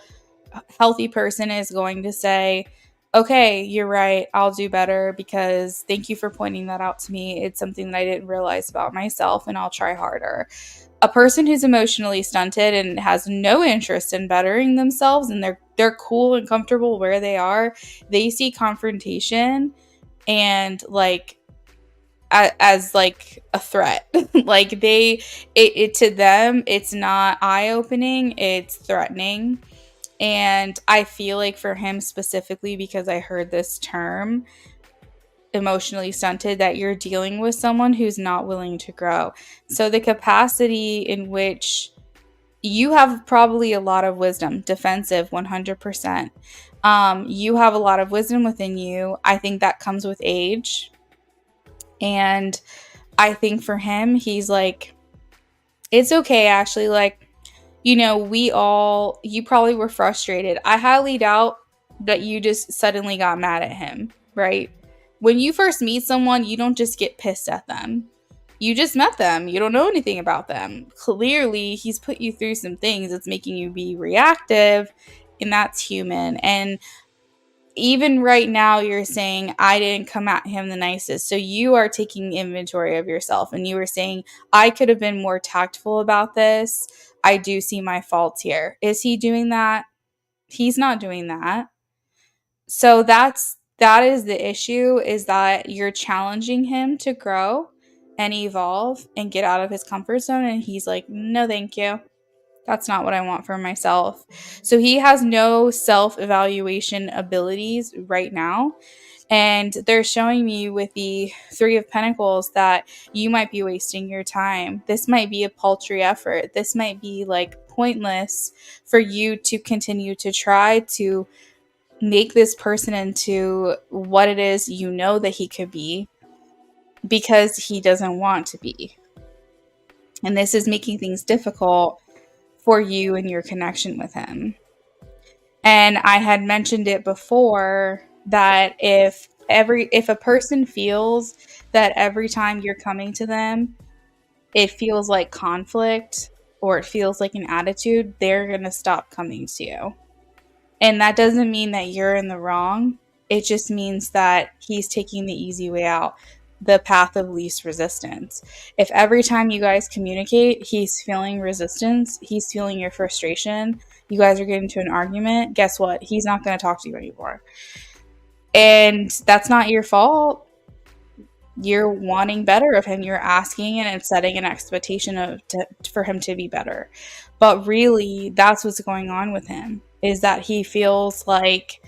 healthy person is going to say, okay, you're right. I'll do better because thank you for pointing that out to me. It's something that I didn't realize about myself and I'll try harder. A person who's emotionally stunted and has no interest in bettering themselves and they're cool and comfortable where they are, they see confrontation and like as like a threat. Like it to them it's not eye-opening, it's threatening. And I feel like for him specifically, because I heard this term emotionally stunted, that you're dealing with someone who's not willing to grow. So the capacity in which you have probably a lot of wisdom, defensive 100%. You have a lot of wisdom within you. I think that comes with age. And I think for him, he's like, it's okay, actually. Like, you probably were frustrated. I highly doubt that you just suddenly got mad at him, right? When you first meet someone, you don't just get pissed at them. You just met them. You don't know anything about them. Clearly, he's put you through some things that's making you be reactive, and that's human. And even right now you're saying I didn't come at him the nicest. So you are taking inventory of yourself and you were saying I could have been more tactful about this. I do see my faults here. Is he doing that? He's not doing that. So that is the issue, is that you're challenging him to grow and evolve and get out of his comfort zone, and he's like, "No, thank you. That's not what I want for myself." So he has no self-evaluation abilities right now. And they're showing me with the Three of Pentacles that you might be wasting your time. This might be a paltry effort. This might be like pointless for you to continue to try to make this person into what it is you know that he could be, because he doesn't want to be. And this is making things difficult for you and your connection with him. And I had mentioned it before that if a person feels that every time you're coming to them, it feels like conflict or it feels like an attitude, they're going to stop coming to you. And that doesn't mean that you're in the wrong. It just means that he's taking the easy way out, the path of least resistance. If every time you guys communicate, he's feeling resistance, he's feeling your frustration, you guys are getting into an argument, guess what? He's not going to talk to you anymore. And that's not your fault. You're wanting better of him. You're asking and setting an expectation for him to be better. But really, that's what's going on with him, is that he feels like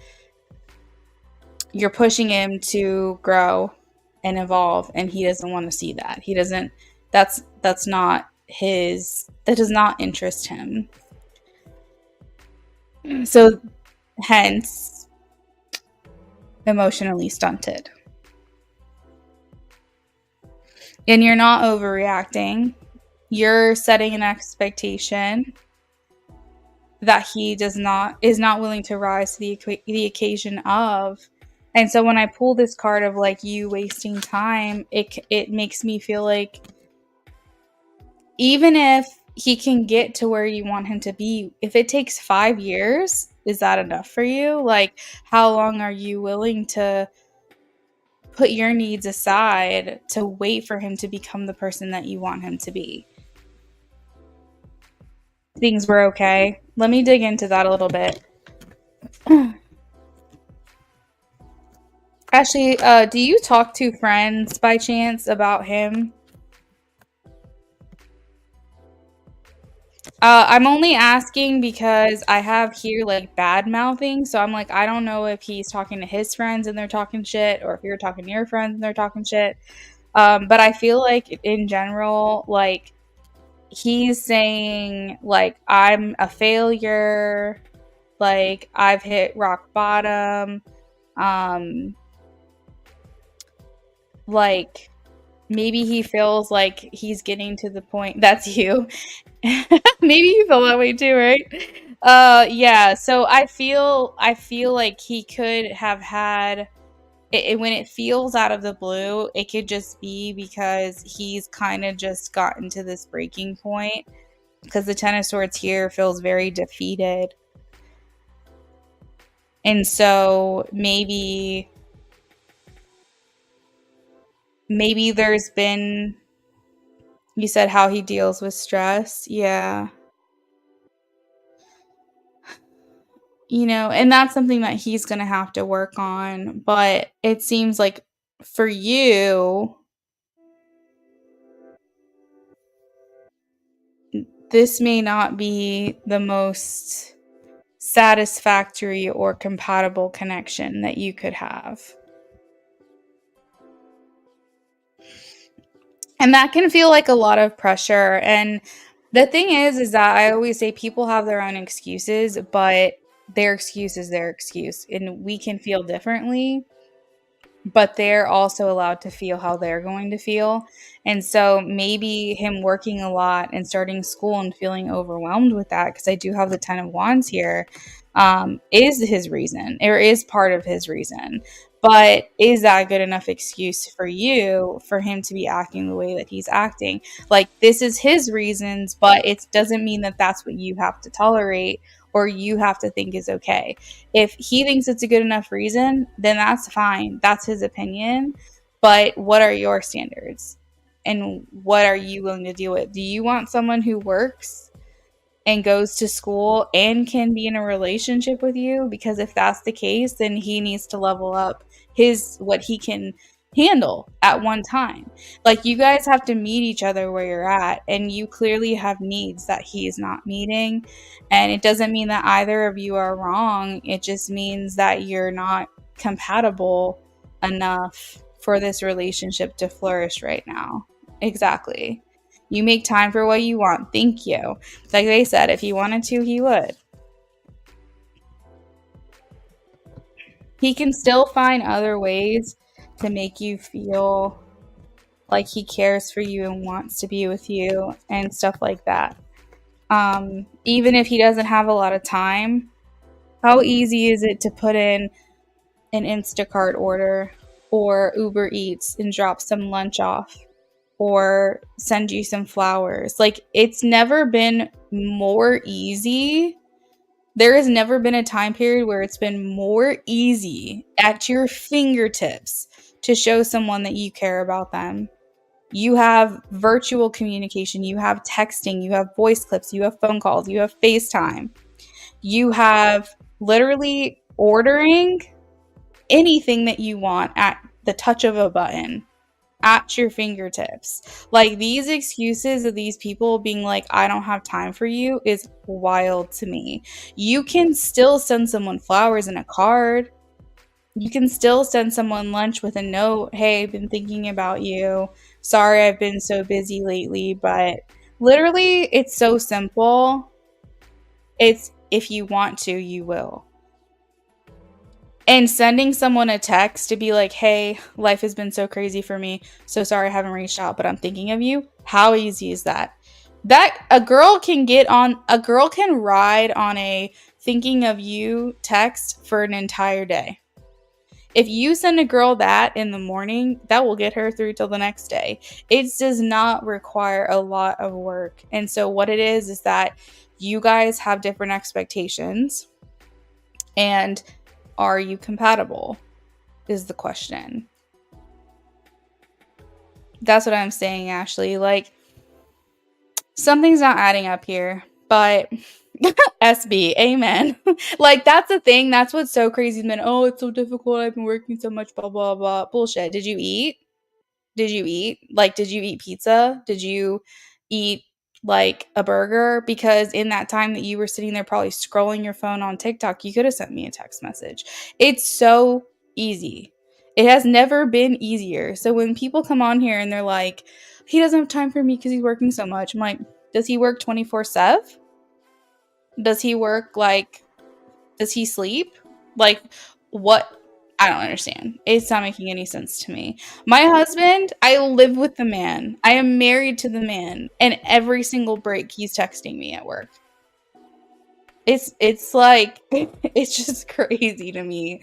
you're pushing him to grow and evolve, and he doesn't want to see that. He doesn't, that's not that does not interest him. So hence, emotionally stunted. And you're not overreacting. You're setting an expectation that he is not willing to rise to the occasion of. And so when I pull this card of like you wasting time, it makes me feel like even if he can get to where you want him to be, if it takes 5 years, is that enough for you? Like, how long are you willing to put your needs aside to wait for him to become the person that you want him to be? Things were okay. Let me dig into that a little bit. Ashley, do you talk to friends by chance about him? I'm only asking because I have here like bad mouthing, so I'm like, I don't know if he's talking to his friends and they're talking shit, or if you're talking to your friends and they're talking shit. But I feel like in general, like he's saying like I'm a failure, like I've hit rock bottom, um, like maybe he feels like he's getting to the point. That's you. Maybe you feel that way too, right? Yeah, so I feel like he could have had when it feels out of the blue, it could just be because he's kind of just gotten to this breaking point, because the Ten of Swords here feels very defeated. And so maybe there's been, you said how he deals with stress. Yeah. And that's something that he's going to have to work on. But it seems like for you, this may not be the most satisfactory or compatible connection that you could have. And that can feel like a lot of pressure. And the thing is that I always say people have their own excuses, but their excuse is their excuse. And we can feel differently, but they're also allowed to feel how they're going to feel. And so maybe him working a lot and starting school and feeling overwhelmed with that, because I do have the Ten of Wands here, is his reason, or is part of his reason. But is that a good enough excuse for you for him to be acting the way that he's acting? Like, this is his reasons, but it doesn't mean that that's what you have to tolerate or you have to think is okay. If he thinks it's a good enough reason, then that's fine. That's his opinion. But what are your standards? And what are you willing to deal with? Do you want someone who works and goes to school and can be in a relationship with you? Because if that's the case, then he needs to level up what he can handle at one time. Like, you guys have to meet each other where you're at, and you clearly have needs that he's not meeting. And it doesn't mean that either of you are wrong. It just means that you're not compatible enough for this relationship to flourish right now. Exactly. You make time for what you want. Thank you. Like they said, if he wanted to, he would. He can still find other ways to make you feel like he cares for you and wants to be with you and stuff like that. Even if he doesn't have a lot of time, how easy is it to put in an Instacart order or Uber Eats and drop some lunch off or send you some flowers? Like, it's never been more easy. There has never been a time period where it's been more easy at your fingertips to show someone that you care about them. You have virtual communication, you have texting, you have voice clips, you have phone calls, you have FaceTime. You have literally ordering anything that you want at the touch of a button at your fingertips. Like, these excuses of these people being like, I don't have time for you, is wild to me. You can still send someone flowers and a card. You can still send someone lunch with a note. Hey, I've been thinking about you. Sorry, I've been so busy lately. But literally, it's so simple. It's, if you want to, you will. And sending someone a text to be like, hey, life has been so crazy for me. So sorry I haven't reached out, but I'm thinking of you. How easy is that? That a girl can ride on a thinking of you text for an entire day. If you send a girl that in the morning, that will get her through till the next day. It does not require a lot of work. And so, what it is that you guys have different expectations. And are you compatible? Is the question. That's what I'm saying, Ashley. Like, something's not adding up here, but SB, amen. Like, that's the thing. That's what's so crazy, man. Oh, it's so difficult. I've been working so much, blah, blah, blah. Bullshit. Did you eat? Did you eat? Like, did you eat pizza? Did you eat like a burger? Because in that time that you were sitting there probably scrolling your phone on TikTok, you could have sent me a text message. It's so easy. It has never been easier. So when people come on here and they're like, he doesn't have time for me because he's working so much, I'm like, does he work 24/7? Does he work like, does he sleep? Like, what? I don't understand. It's not making any sense to me. My husband, I live with the man. I am married to the man, and every single break he's texting me at work. It's like it's just crazy to me.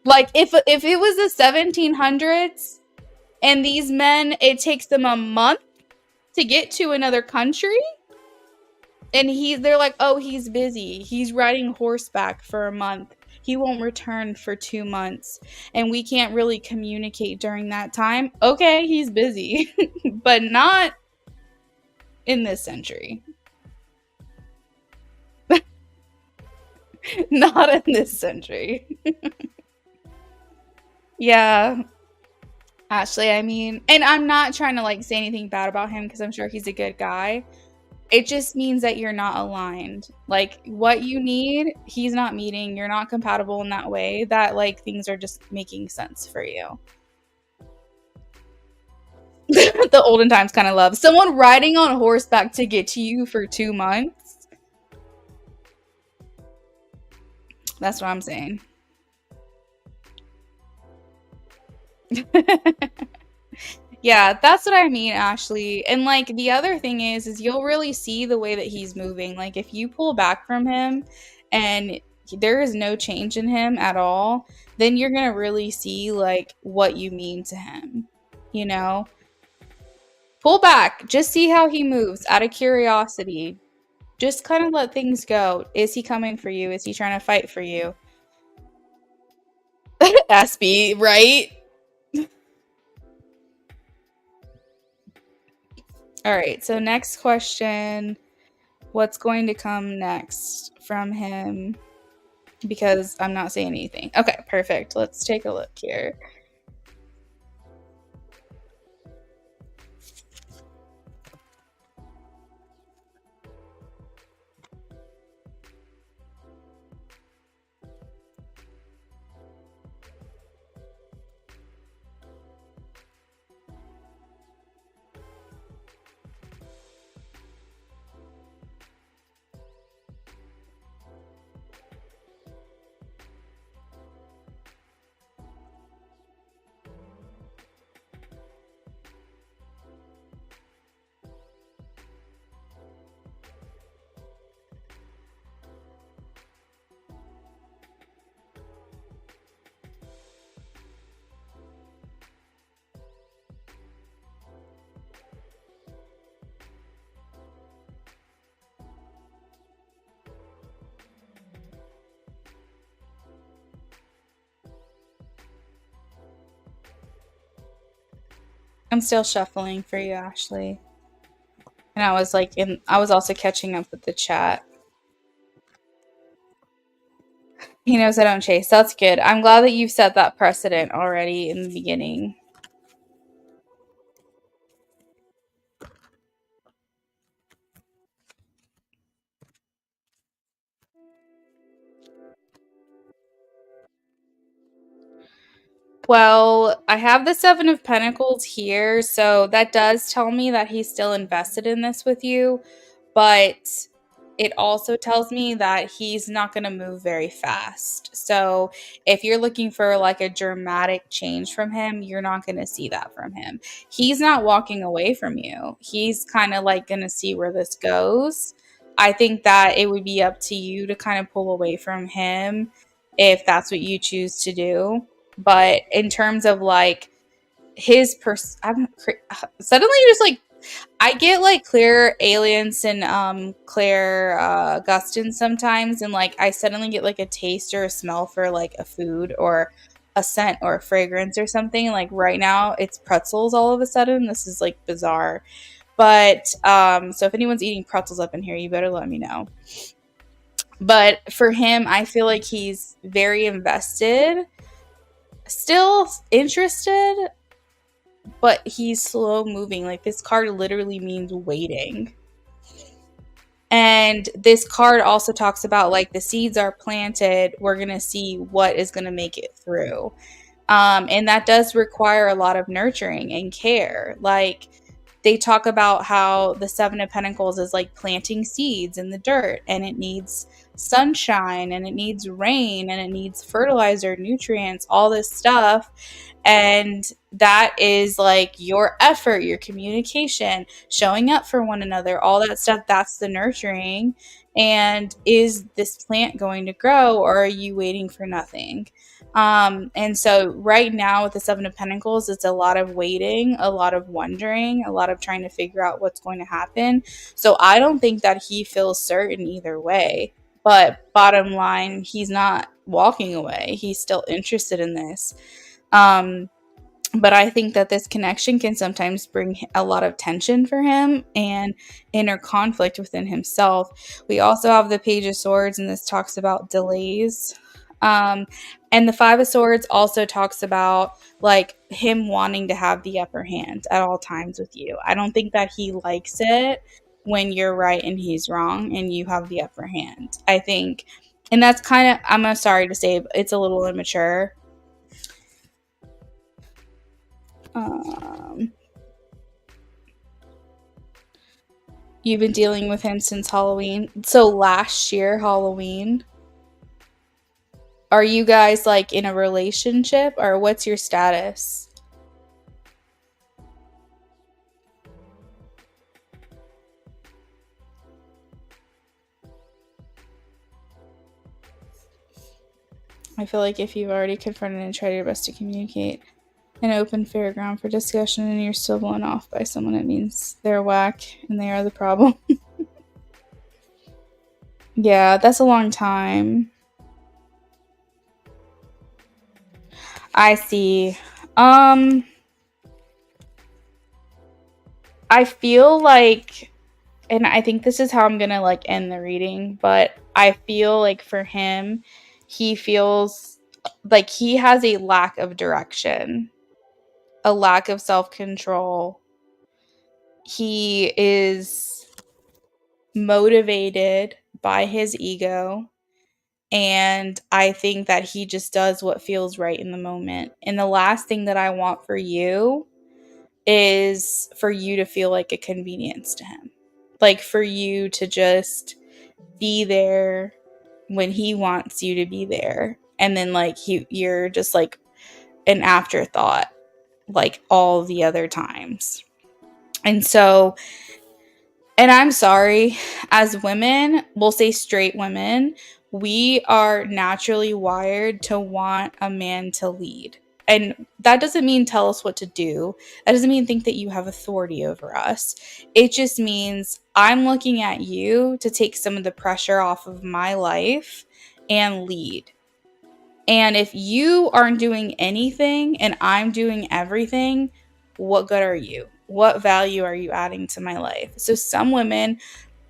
Like if it was the 1700s and these men it takes them a month to get to another country, and they're like, "Oh, he's busy. He's riding horseback for a month. He won't return for 2 months, and we can't really communicate during that time." Okay, he's busy, but not in this century. Not in this century. Yeah, Ashley, I mean, and I'm not trying to like say anything bad about him because I'm sure he's a good guy. It just means that you're not aligned. Like what you need, he's not meeting. You're not compatible in that way that like things are just making sense for you. The olden times kind of love. Someone riding on horseback to get to you for 2 months. That's what I'm saying. Yeah, that's what I mean, Ashley. And like the other thing is you'll really see the way that he's moving. Like if you pull back from him and there is no change in him at all, then you're going to really see like what you mean to him. You know? Pull back, just see how he moves out of curiosity. Just kind of let things go. Is he coming for you? Is he trying to fight for you? Aspie, right? All right, so next question. What's going to come next from him? Because I'm not saying anything. Okay, perfect. Let's take a look here. I'm still shuffling for you, Ashley. And I was also catching up with the chat. He knows I don't chase. That's good. I'm glad that you've set that precedent already in the beginning. Well, I have the Seven of Pentacles here, so that does tell me that he's still invested in this with you, but it also tells me that he's not going to move very fast. So if you're looking for like a dramatic change from him, you're not going to see that from him. He's not walking away from you. He's kind of like going to see where this goes. I think that it would be up to you to kind of pull away from him if that's what you choose to do. But in terms of like suddenly just like I get like Claire Aliens and Claire Gustin sometimes, and like I suddenly get like a taste or a smell for like a food or a scent or a fragrance or something. Like right now, it's pretzels all of a sudden. This is like bizarre. But so if anyone's eating pretzels up in here, you better let me know. But for him, I feel like he's very invested, still interested, but he's slow moving. Like this card literally means waiting. And this card also talks about like the seeds are planted. We're going to see what is going to make it through. And that does require a lot of nurturing and care. Like they talk about how the Seven of Pentacles is like planting seeds in the dirt, and it needs sunshine, and it needs rain, and it needs fertilizer, nutrients, all this stuff. And that is like your effort, your communication, showing up for one another, all that stuff. That's the nurturing. And is this plant going to grow, or are you waiting for nothing? And so right now with the Seven of Pentacles, it's a lot of waiting, a lot of wondering, a lot of trying to figure out what's going to happen. So I don't think that he feels certain either way. But bottom line, he's not walking away. He's still interested in this. But I think that this connection can sometimes bring a lot of tension for him and inner conflict within himself. We also have the Page of Swords, and this talks about delays. And the Five of Swords also talks about like him wanting to have the upper hand at all times with you. I don't think that he likes it when you're right and he's wrong and you have the upper hand. I think, and that's kind of, I'm sorry to say, but it's a little immature. You've been dealing with him since Halloween. So last year, Halloween. Are you guys like in a relationship, or what's your status? I feel like if you've already confronted and tried your best to communicate an open, fair ground for discussion, and you're still blown off by someone, it means they're whack and they are the problem. Yeah, that's a long time. I see. I feel like, and I think this is how I'm gonna like end the reading, but I feel like for him, he feels like he has a lack of direction, a lack of self-control. He is motivated by his ego, and I think that he just does what feels right in the moment. And the last thing that I want for you is for you to feel like a convenience to him. Like for you to just be there when he wants you to be there. And then like you're just like an afterthought like all the other times. And so, and I'm sorry, as women, we'll say straight women, we are naturally wired to want a man to lead. And that doesn't mean tell us what to do. That doesn't mean think that you have authority over us. It just means I'm looking at you to take some of the pressure off of my life and lead. And if you aren't doing anything and I'm doing everything, what good are you? What value are you adding to my life? So some women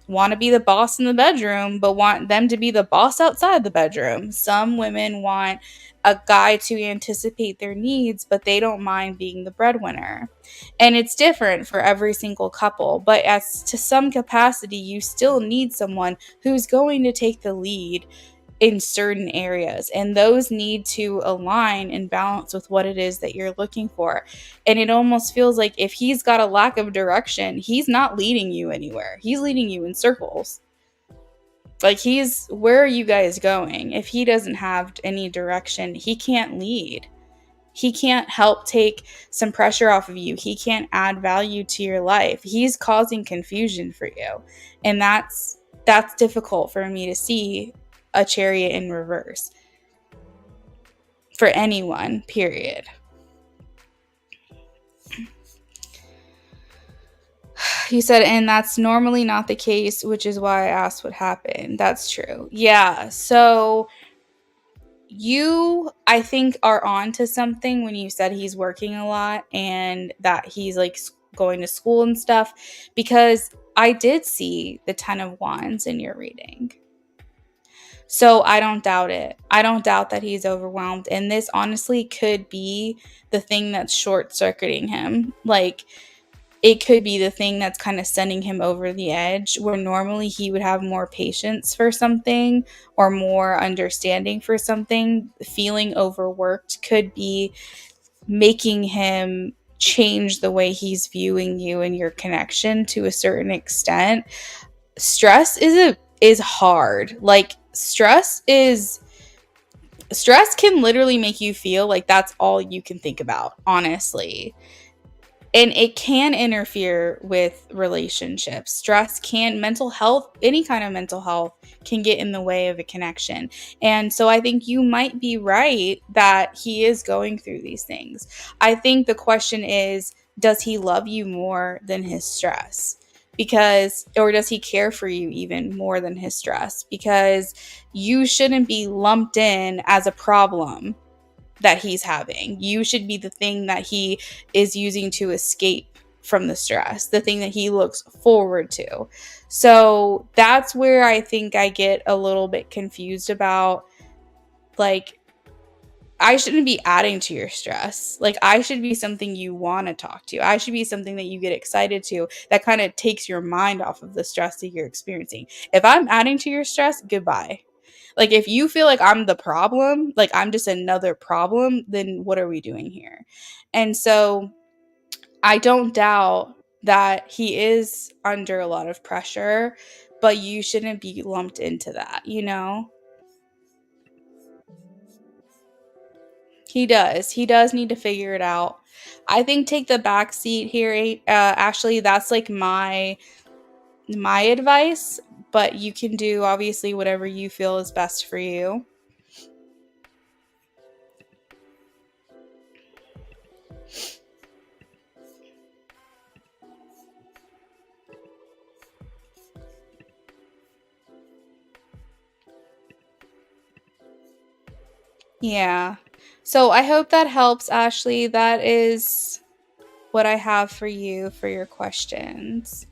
want to be the boss in the bedroom, but want them to be the boss outside the bedroom. Some women want a guy to anticipate their needs, but they don't mind being the breadwinner. And it's different for every single couple, but as to some capacity, you still need someone who's going to take the lead in certain areas, and those need to align and balance with what it is that you're looking for. And it almost feels like if he's got a lack of direction, he's not leading you anywhere. He's leading you in circles. Like, where are you guys going? If he doesn't have any direction, he can't lead. He can't help take some pressure off of you. He can't add value to your life. He's causing confusion for you. And that's difficult for me to see a Chariot in reverse for anyone, period. You said, and that's normally not the case, which is why I asked what happened. That's true. Yeah. So you, I think, are on to something when you said he's working a lot and that he's like going to school and stuff, because I did see the 10 of Wands in your reading. So I don't doubt it. I don't doubt that he's overwhelmed. And this honestly could be the thing that's short circuiting him. Like, it could be the thing that's kind of sending him over the edge, where normally he would have more patience for something or more understanding for something. Feeling overworked could be making him change the way he's viewing you and your connection to a certain extent. Stress is hard. Like, stress can literally make you feel like that's all you can think about, honestly. And it can interfere with relationships. Stress can, mental health, any kind of mental health can get in the way of a connection. And so I think you might be right that he is going through these things. I think the question is, does he love you more than his stress? Or does he care for you even more than his stress? Because you shouldn't be lumped in as a problem that he's having. You should be the thing that he is using to escape from the stress, the thing that he looks forward to. So that's where I think I get a little bit confused about, like, I shouldn't be adding to your stress. Like, I should be something you want to talk to. I should be something that you get excited to, that kind of takes your mind off of the stress that you're experiencing. If I'm adding to your stress, goodbye. Like, if you feel like I'm the problem, like I'm just another problem, then what are we doing here? And so I don't doubt that he is under a lot of pressure, but you shouldn't be lumped into that, you know? He does. He does need to figure it out. I think take the back seat here, Ashley. That's like my advice, but you can do obviously whatever you feel is best for you. Yeah. So I hope that helps, Ashley. That is what I have for you for your questions.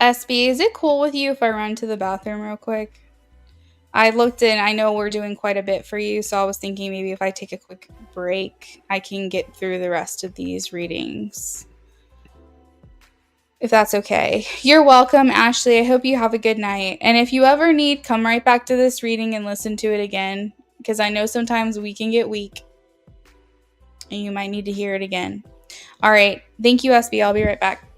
SB, is it cool with you if I run to the bathroom real quick? I looked in, I know we're doing quite a bit for you, so I was thinking maybe if I take a quick break, I can get through the rest of these readings. If that's okay. You're welcome, Ashley. I hope you have a good night. And if you ever need, come right back to this reading and listen to it again, because I know sometimes we can get weak and you might need to hear it again. All right. Thank you, SB. I'll be right back.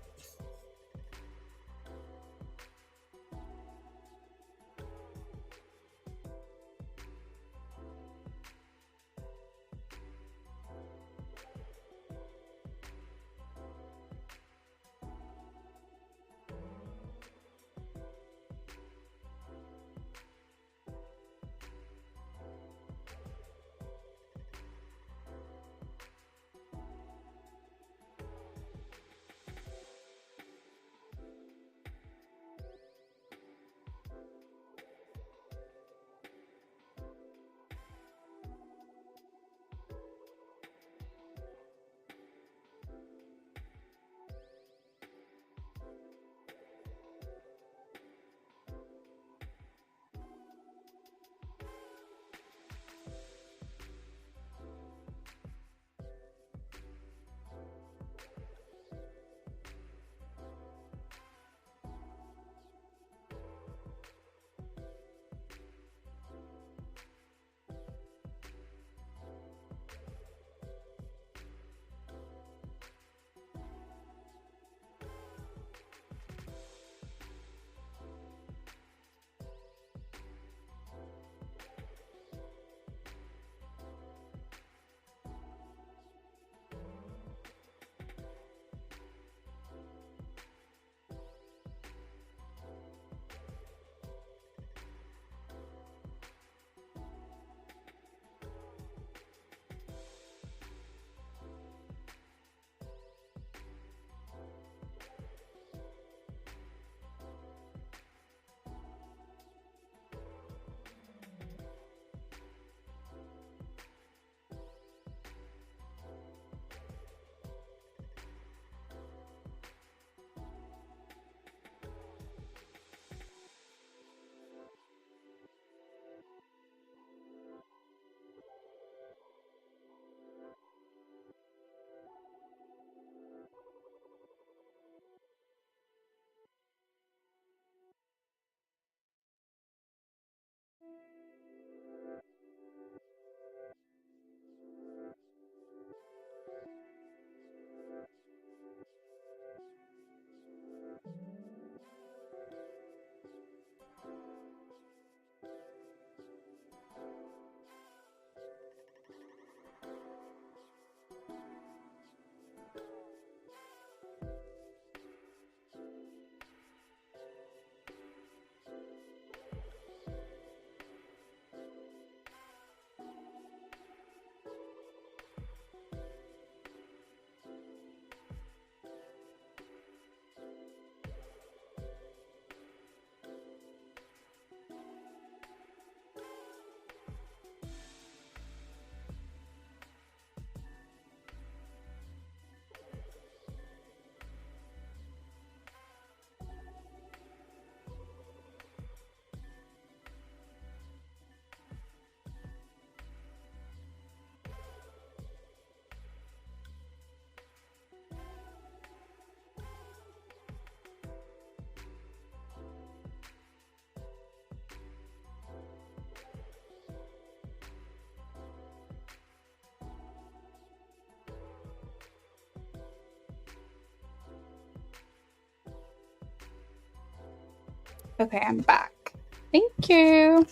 Okay, I'm back. Thank you.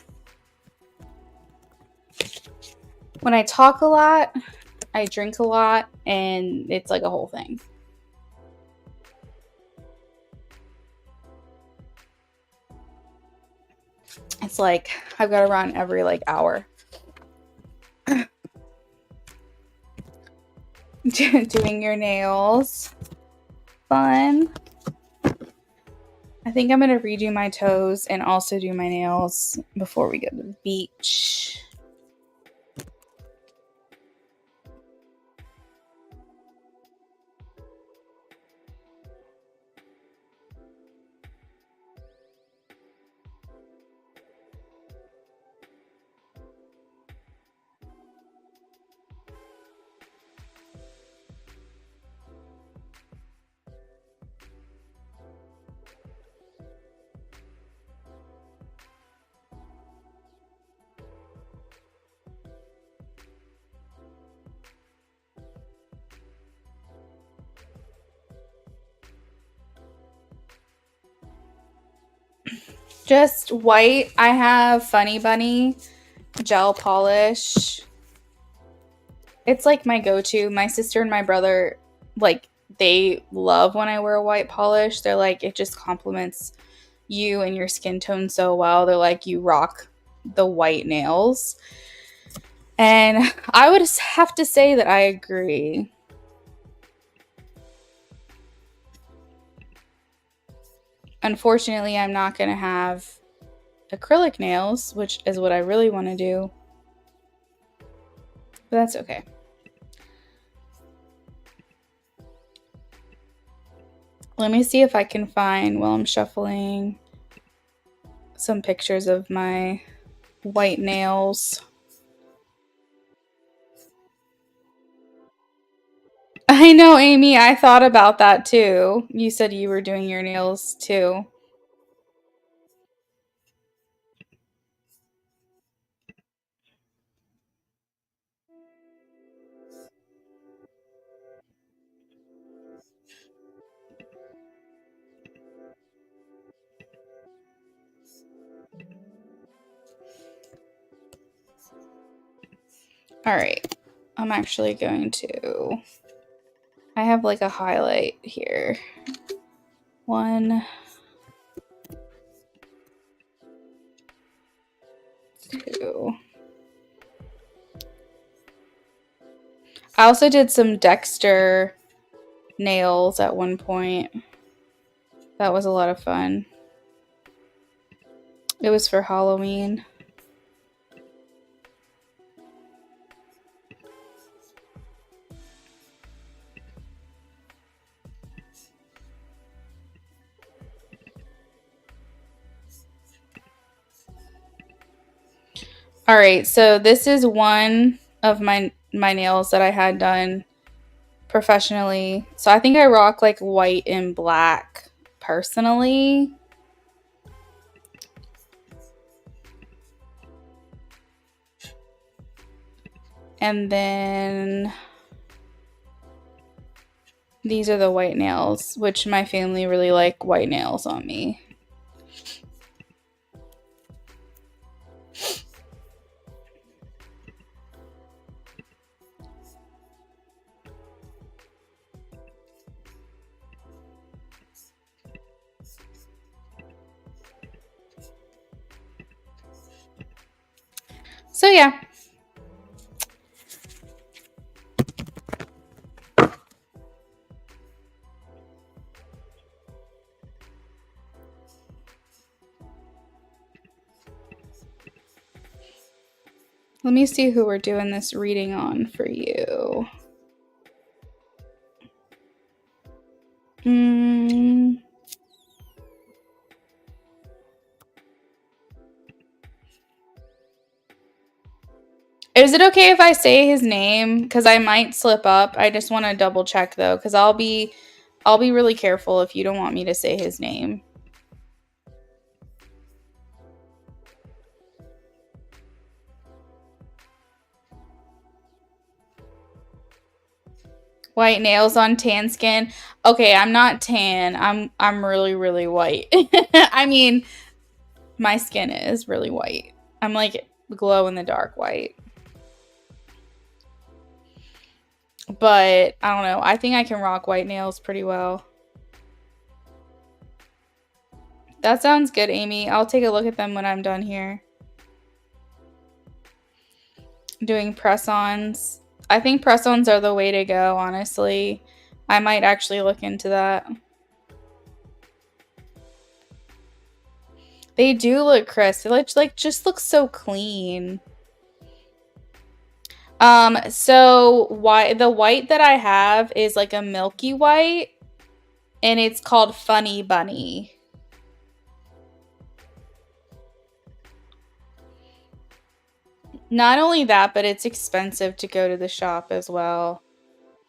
When I talk a lot, I drink a lot, and it's like a whole thing. It's like I've got to run every like hour. Doing your nails. Fun. I think I'm going to redo my toes and also do my nails before we go to the beach. Just white. I have Funny Bunny gel polish. It's like my go-to. My sister and my brother, like, they love when I wear white polish. They're like, it just complements you and your skin tone so well. They're like, you rock the white nails. And I would have to say that I agree. Unfortunately, I'm not going to have acrylic nails, which is what I really want to do. But that's okay. Let me see if I can find, while I'm shuffling, some pictures of my white nails. I know, Amy, I thought about that too. You said you were doing your nails too. All right. I'm actually going to. I have like a highlight here. 1, 2. I also did some Dexter nails at one point. That was a lot of fun. It was for Halloween. All right, so this is one of my nails that I had done professionally. So I think I rock like white and black personally. And then these are the white nails, which my family really like white nails on me. So yeah. Let me see who we're doing this reading on for you. Is it okay if I say his name? Because I might slip up. I just want to double check though, because I'll be really careful if you don't want me to say his name. White nails on tan skin. Okay, I'm not tan. I'm really, really white. I mean, My skin is really white. I'm like glow in the dark white. But I don't know. I think I can rock white nails pretty well. That sounds good, Amy. I'll take a look at them when I'm done here. Doing press-ons. I think press-ons are the way to go, honestly. I might actually look into that. They do look crisp. They like just look so clean. So the white that I have is like a milky white, and it's called Funny Bunny. Not only that, but it's expensive to go to the shop as well.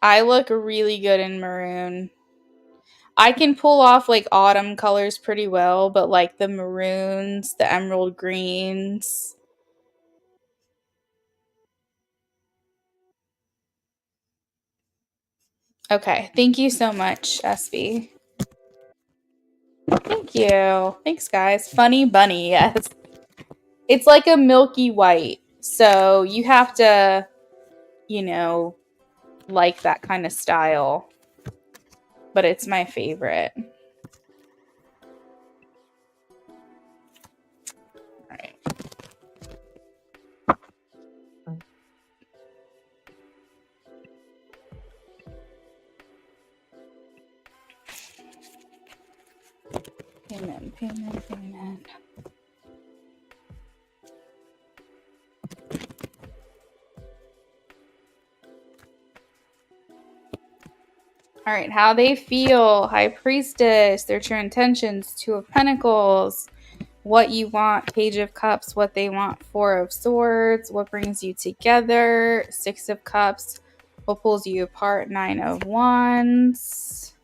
I look really good in maroon. I can pull off like autumn colors pretty well, but like the maroons, the emerald greens. Okay, thank you so much, SB. Thank you. Thanks, guys. Funny Bunny, yes. It's like a milky white. So you have to, you know, like that kind of style. But it's my favorite. All right. Payment. All right, how they feel, High Priestess, their true intentions, Two of Pentacles, what you want, Page of Cups, what they want, Four of Swords, what brings you together, Six of Cups, what pulls you apart, Nine of Wands,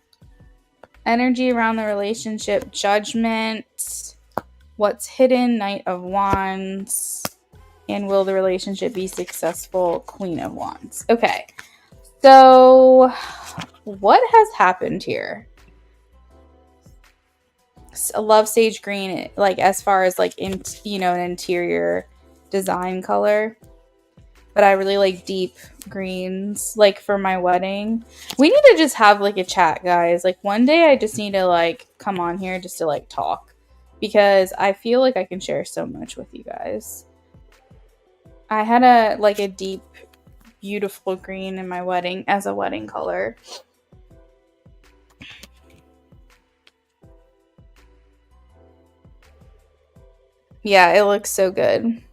energy around the relationship, Judgment, what's hidden, Knight of Wands, and will the relationship be successful, Queen of Wands. Okay, so what has happened here? I love sage green, like as far as like an interior design color, but I really like deep greens, like for my wedding. We need to just have like a chat, guys. Like one day I just need to like come on here just to like talk, because I feel like I can share so much with you guys. I had a deep, beautiful green in my wedding as a wedding color. Yeah, it looks so good.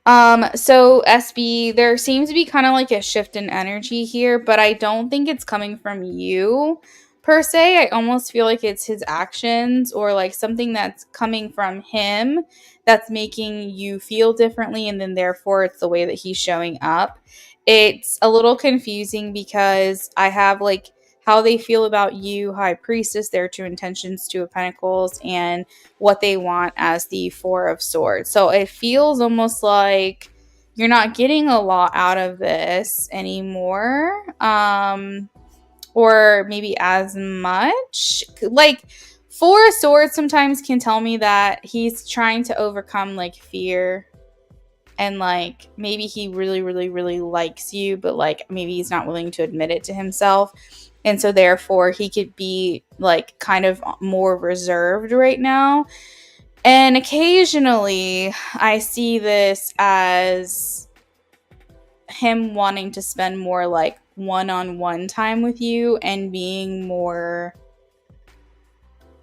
So SB, there seems to be kind of like a shift in energy here, but I don't think it's coming from you per se. I almost feel like it's his actions or like something that's coming from him that's making you feel differently, and then therefore it's the way that he's showing up. It's a little confusing because I have like how they feel about you, High Priestess, their true intentions, Two of Pentacles, and what they want as the Four of Swords. So it feels almost like you're not getting a lot out of this anymore. Or maybe as much. Like Four of Swords sometimes can tell me that he's trying to overcome like fear, and like maybe he really, really, really likes you, but like maybe he's not willing to admit it to himself. And so therefore he could be like kind of more reserved right now. And occasionally I see this as him wanting to spend more like one-on-one time with you and being more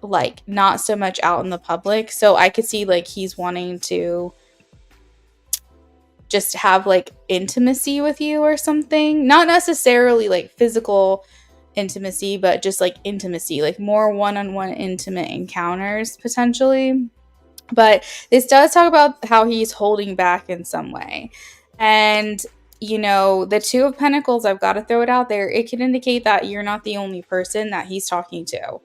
like not so much out in the public. So I could see like he's wanting to just have like intimacy with you or something. Not necessarily like physical intimacy, but just like intimacy, like more one-on-one intimate encounters potentially. But this does talk about how he's holding back in some way. And, the Two of Pentacles, I've got to throw it out there. It can indicate that you're not the only person that he's talking to.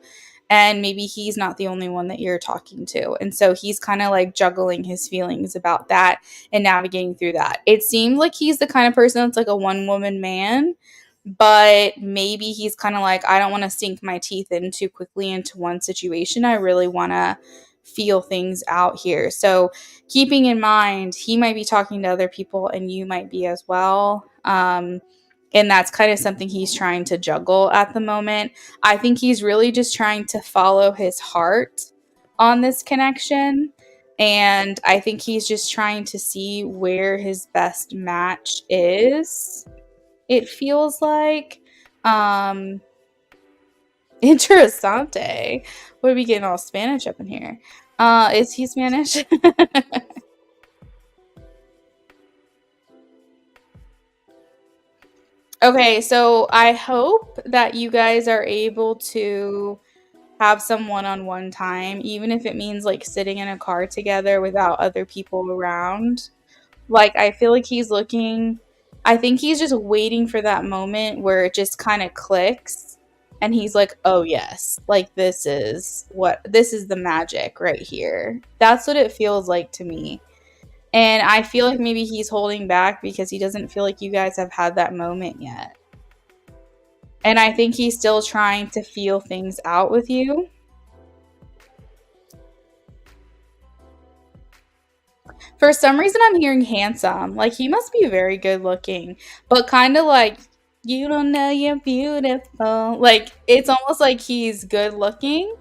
And maybe he's not the only one that you're talking to. And so he's kind of like juggling his feelings about that and navigating through that. It seems like he's the kind of person that's like a one-woman man. But maybe he's kind of like, I don't want to sink my teeth in too quickly into one situation. I really want to feel things out here. So keeping in mind, he might be talking to other people and you might be as well. And that's kind of something he's trying to juggle at the moment. I think he's really just trying to follow his heart on this connection. And I think he's just trying to see where his best match is, it feels like. Um, Interessante. What are we getting all Spanish up in here? Is he Spanish? Okay, so I hope that you guys are able to have some one-on-one time, even if it means like sitting in a car together without other people around. Like, I feel like he's looking, I think he's just waiting for that moment where it just kind of clicks and he's like, oh, yes, like this is the magic right here. That's what it feels like to me. And I feel like maybe he's holding back because he doesn't feel like you guys have had that moment yet. And I think he's still trying to feel things out with you. For some reason, I'm hearing handsome. Like, he must be very good looking, but kind of like, you don't know you're beautiful. Like, it's almost like he's good looking,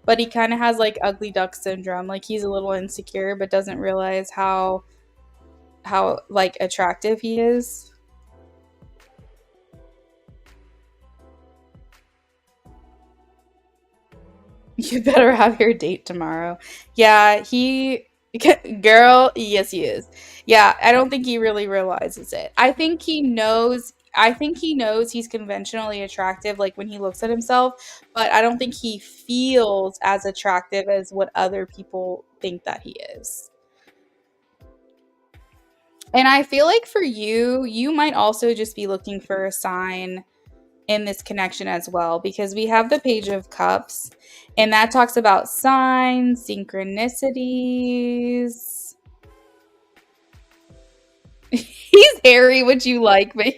but he kind of has like ugly duck syndrome. Like, he's a little insecure, but doesn't realize how like attractive he is. You better have your date tomorrow. Yeah, girl, yes, he is. Yeah, I don't think he really realizes it. I think he knows he's conventionally attractive, like when he looks at himself, but I don't think he feels as attractive as what other people think that he is. And I feel like for you, you might also just be looking for a sign in this connection as well, because we have the Page of Cups and that talks about signs, synchronicities. He's hairy, which you like, but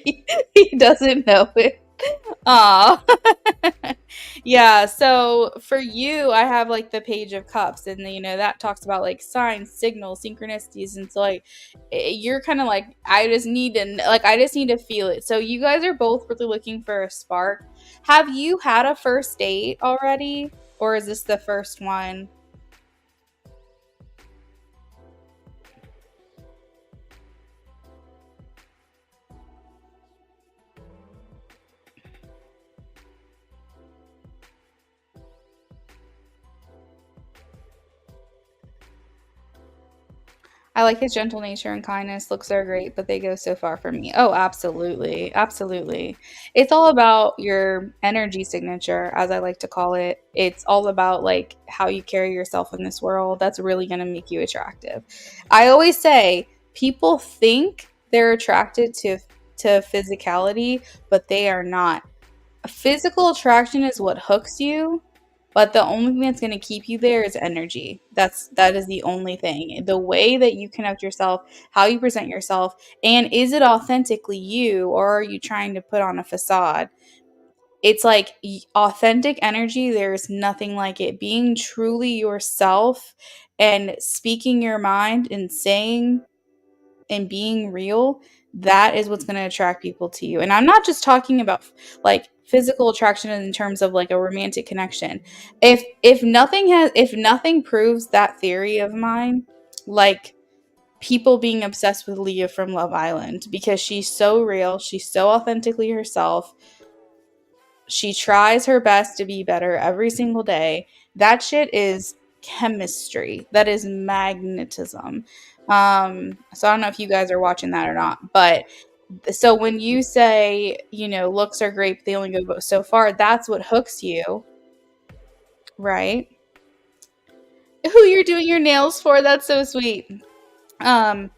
he doesn't know it. Aw. Yeah, so for you, I have like the Page of Cups, and that talks about like signs, signals, synchronicities, and so like you're kind of like, I just need to feel it. So you guys are both really looking for a spark. Have you had a first date already, or is this the first one? I like his gentle nature and kindness. Looks are great, but they go so far from me. Oh, absolutely. Absolutely. It's all about your energy signature, as I like to call it. It's all about like how you carry yourself in this world. That's really going to make you attractive. I always say people think they're attracted to physicality, but they are not. Physical attraction is what hooks you, but the only thing that's going to keep you there is energy. That is the only thing. The way that you connect yourself, how you present yourself, and is it authentically you, or are you trying to put on a facade? It's like authentic energy. There's nothing like it. Being truly yourself and speaking your mind and saying and being real, that is what's going to attract people to you. And I'm not just talking about like physical attraction in terms of like a romantic connection. If nothing proves that theory of mine, like people being obsessed with Leah from Love Island, because she's so real, she's so authentically herself, she tries her best to be better every single day. That shit is chemistry. That is magnetism. So I don't know if you guys are watching that or not, but so when you say, looks are great, but they only go so far, that's what hooks you, right? Who you're doing your nails for? That's so sweet. Um,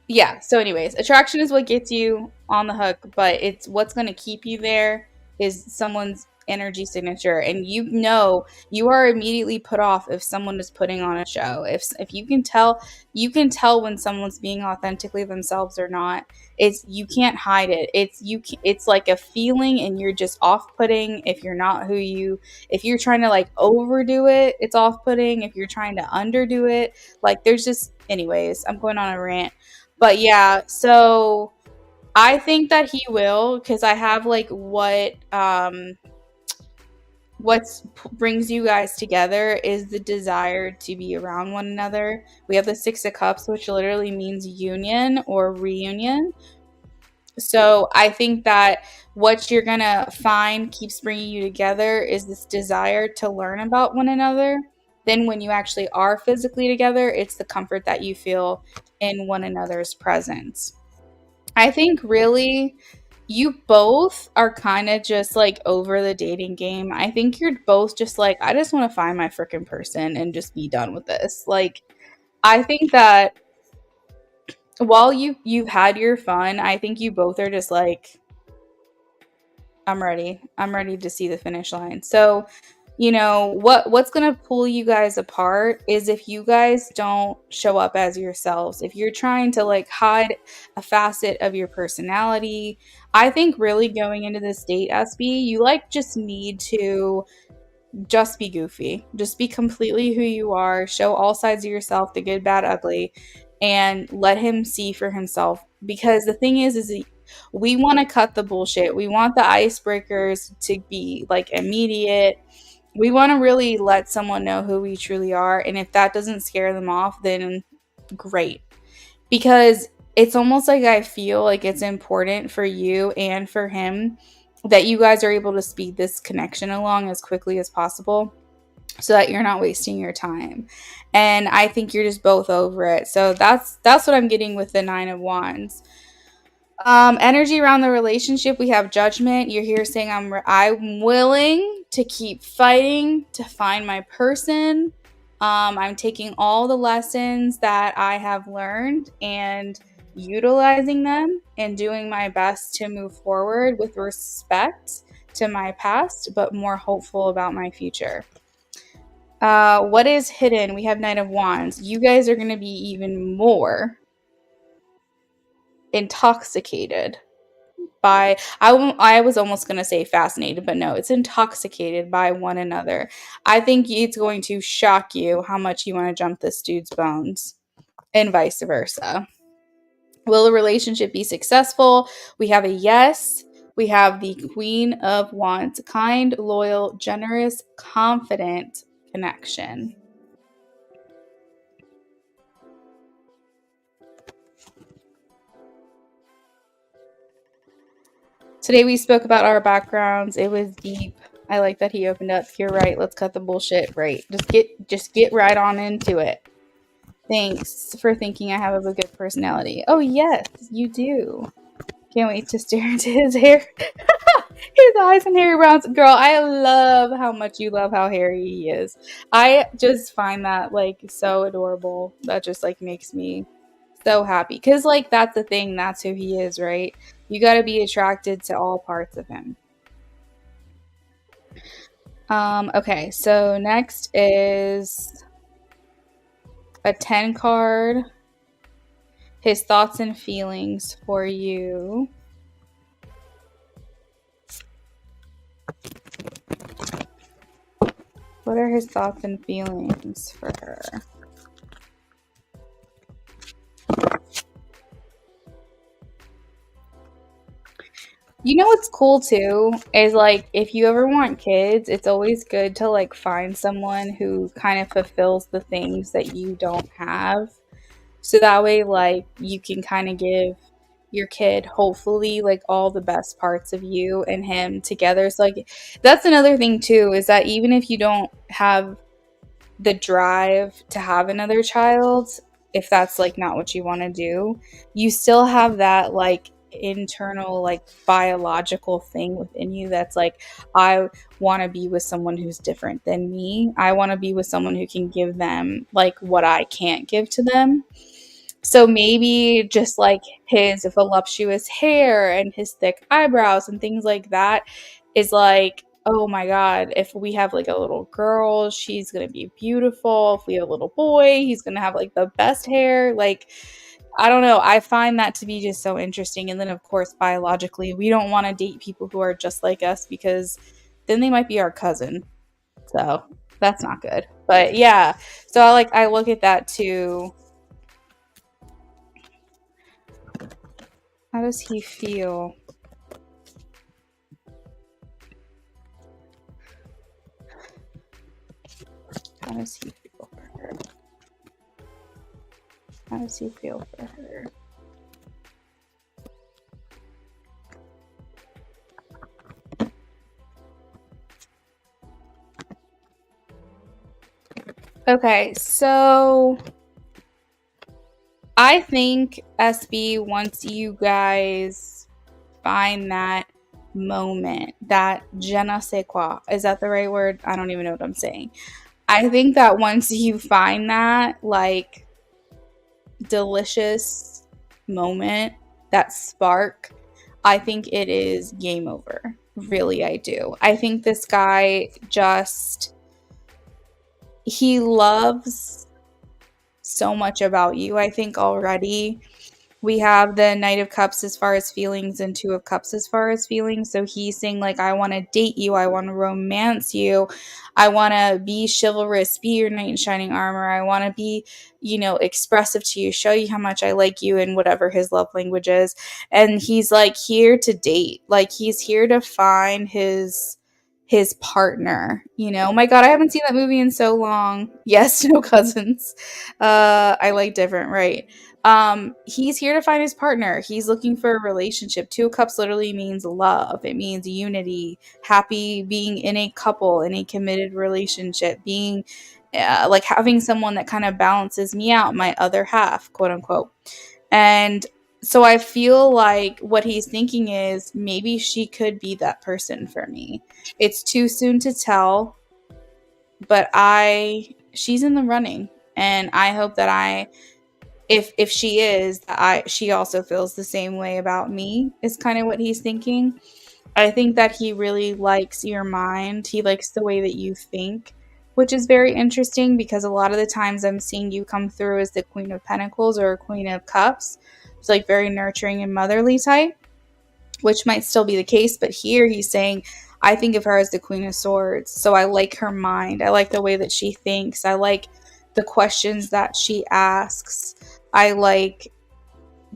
yeah. So, anyways, attraction is what gets you on the hook, but it's what's going to keep you there is someone's energy signature, and you are immediately put off if someone is putting on a show. If you can tell when someone's being authentically themselves or not. It's you can't hide it. It's like a feeling, and you're just off-putting if you're not who you. If you're trying to like overdo it, it's off-putting. If you're trying to underdo it, like there's just anyways, I'm going on a rant. But yeah, so I think that he will, because I have like what brings you guys together is the desire to be around one another. We have the Six of Cups, which literally means union or reunion. So I think that what you're gonna find keeps bringing you together is this desire to learn about one another. Then when you actually are physically together, it's the comfort that you feel in one another's presence. I think really you both are kind of just like over the dating game. I think you're both just like, I just want to find my freaking person and just be done with this. Like, I think that while you've had your fun, I think you both are just like, I'm ready. I'm ready to see the finish line. So, what's going to pull you guys apart is if you guys don't show up as yourselves. If you're trying to like hide a facet of your personality, I think really going into this date, SB, you like just need to just be goofy. Just be completely who you are. Show all sides of yourself, the good, bad, ugly, and let him see for himself. Because the thing is we want to cut the bullshit. We want the icebreakers to be like immediate. We want to really let someone know who we truly are. And if that doesn't scare them off, then great. Because it's almost like I feel like it's important for you and for him that you guys are able to speed this connection along as quickly as possible so that you're not wasting your time. And I think you're just both over it. So that's what I'm getting with the Nine of Wands. Energy around the relationship, we have Judgment. You're here saying I'm willing to keep fighting to find my person. I'm taking all the lessons that I have learned and utilizing them and doing my best to move forward with respect to my past, but more hopeful about my future. What is hidden? We have Knight of Wands. You guys are going to be even more intoxicated by I was almost going to say fascinated, but no, it's intoxicated by one another. I think it's going to shock you how much you want to jump this dude's bones and vice versa. Will the relationship be successful? We have a yes. We have the Queen of Wands, kind, loyal, generous, confident connection. Today we spoke about our backgrounds. It was deep. I like that he opened up. You're right. Let's cut the bullshit. Right. Just get right on into it. Thanks for thinking I have a good personality. Oh yes, you do. Can't wait to stare into his hair. His eyes and hairy browns. Girl, I love how much you love how hairy he is. I just find that like so adorable. That just like makes me so happy. Cause like that's the thing, that's who he is, right? You gotta be attracted to all parts of him. Okay, so next is a 10 card. His thoughts and feelings for you. What are his thoughts and feelings for her? You know what's cool too is like if you ever want kids, it's always good to like find someone who kind of fulfills the things that you don't have. So that way like you can kind of give your kid hopefully like all the best parts of you and him together. So like that's another thing too is that even if you don't have the drive to have another child, if that's like not what you want to do, you still have that like internal like biological thing within you that's like I want to be with someone who's different than me. I want to be with someone who can give them like what I can't give to them. So maybe just like his voluptuous hair and his thick eyebrows and things like that is like oh my God, if we have like a little girl, she's gonna be beautiful. If we have a little boy, he's gonna have like the best hair. Like, I don't know. I find that to be just so interesting. And then, of course, biologically, we don't want to date people who are just like us because then they might be our cousin. So that's not good. But yeah, so I look at that too. How does he feel? How does he feel for her? How does he feel for her? Okay, so I think SB, once you guys find that moment, that je ne sais quoi, is that the right word? I don't even know what I'm saying. I think that once you find that, like, delicious moment, that spark, I think it is game over. Really, I do. I think this guy just, he loves so much about you, I think already. We have the Knight of Cups as far as feelings and Two of Cups as far as feelings. So he's saying, like, I want to date you. I want to romance you. I want to be chivalrous, be your knight in shining armor. I want to be, expressive to you, show you how much I like you and whatever his love language is. And he's like here to date. Like, he's here to find his partner. Oh my God, I haven't seen that movie in so long. Yes, No Cousins. I like different, right? He's here to find his partner. He's looking for a relationship. Two of Cups literally means love. It means unity, happy being in a couple, in a committed relationship, being like having someone that kind of balances me out, my other half, quote unquote. And so I feel like what he's thinking is maybe she could be that person for me. It's too soon to tell, but she's in the running, and I hope that if she is, she also feels the same way about me, is kind of what he's thinking. I think that he really likes your mind. He likes the way that you think, which is very interesting because a lot of the times I'm seeing you come through as the Queen of Pentacles or Queen of Cups. It's like very nurturing and motherly type, which might still be the case. But here he's saying, I think of her as the Queen of Swords. So I like her mind. I like the way that she thinks. I like the questions that she asks. I like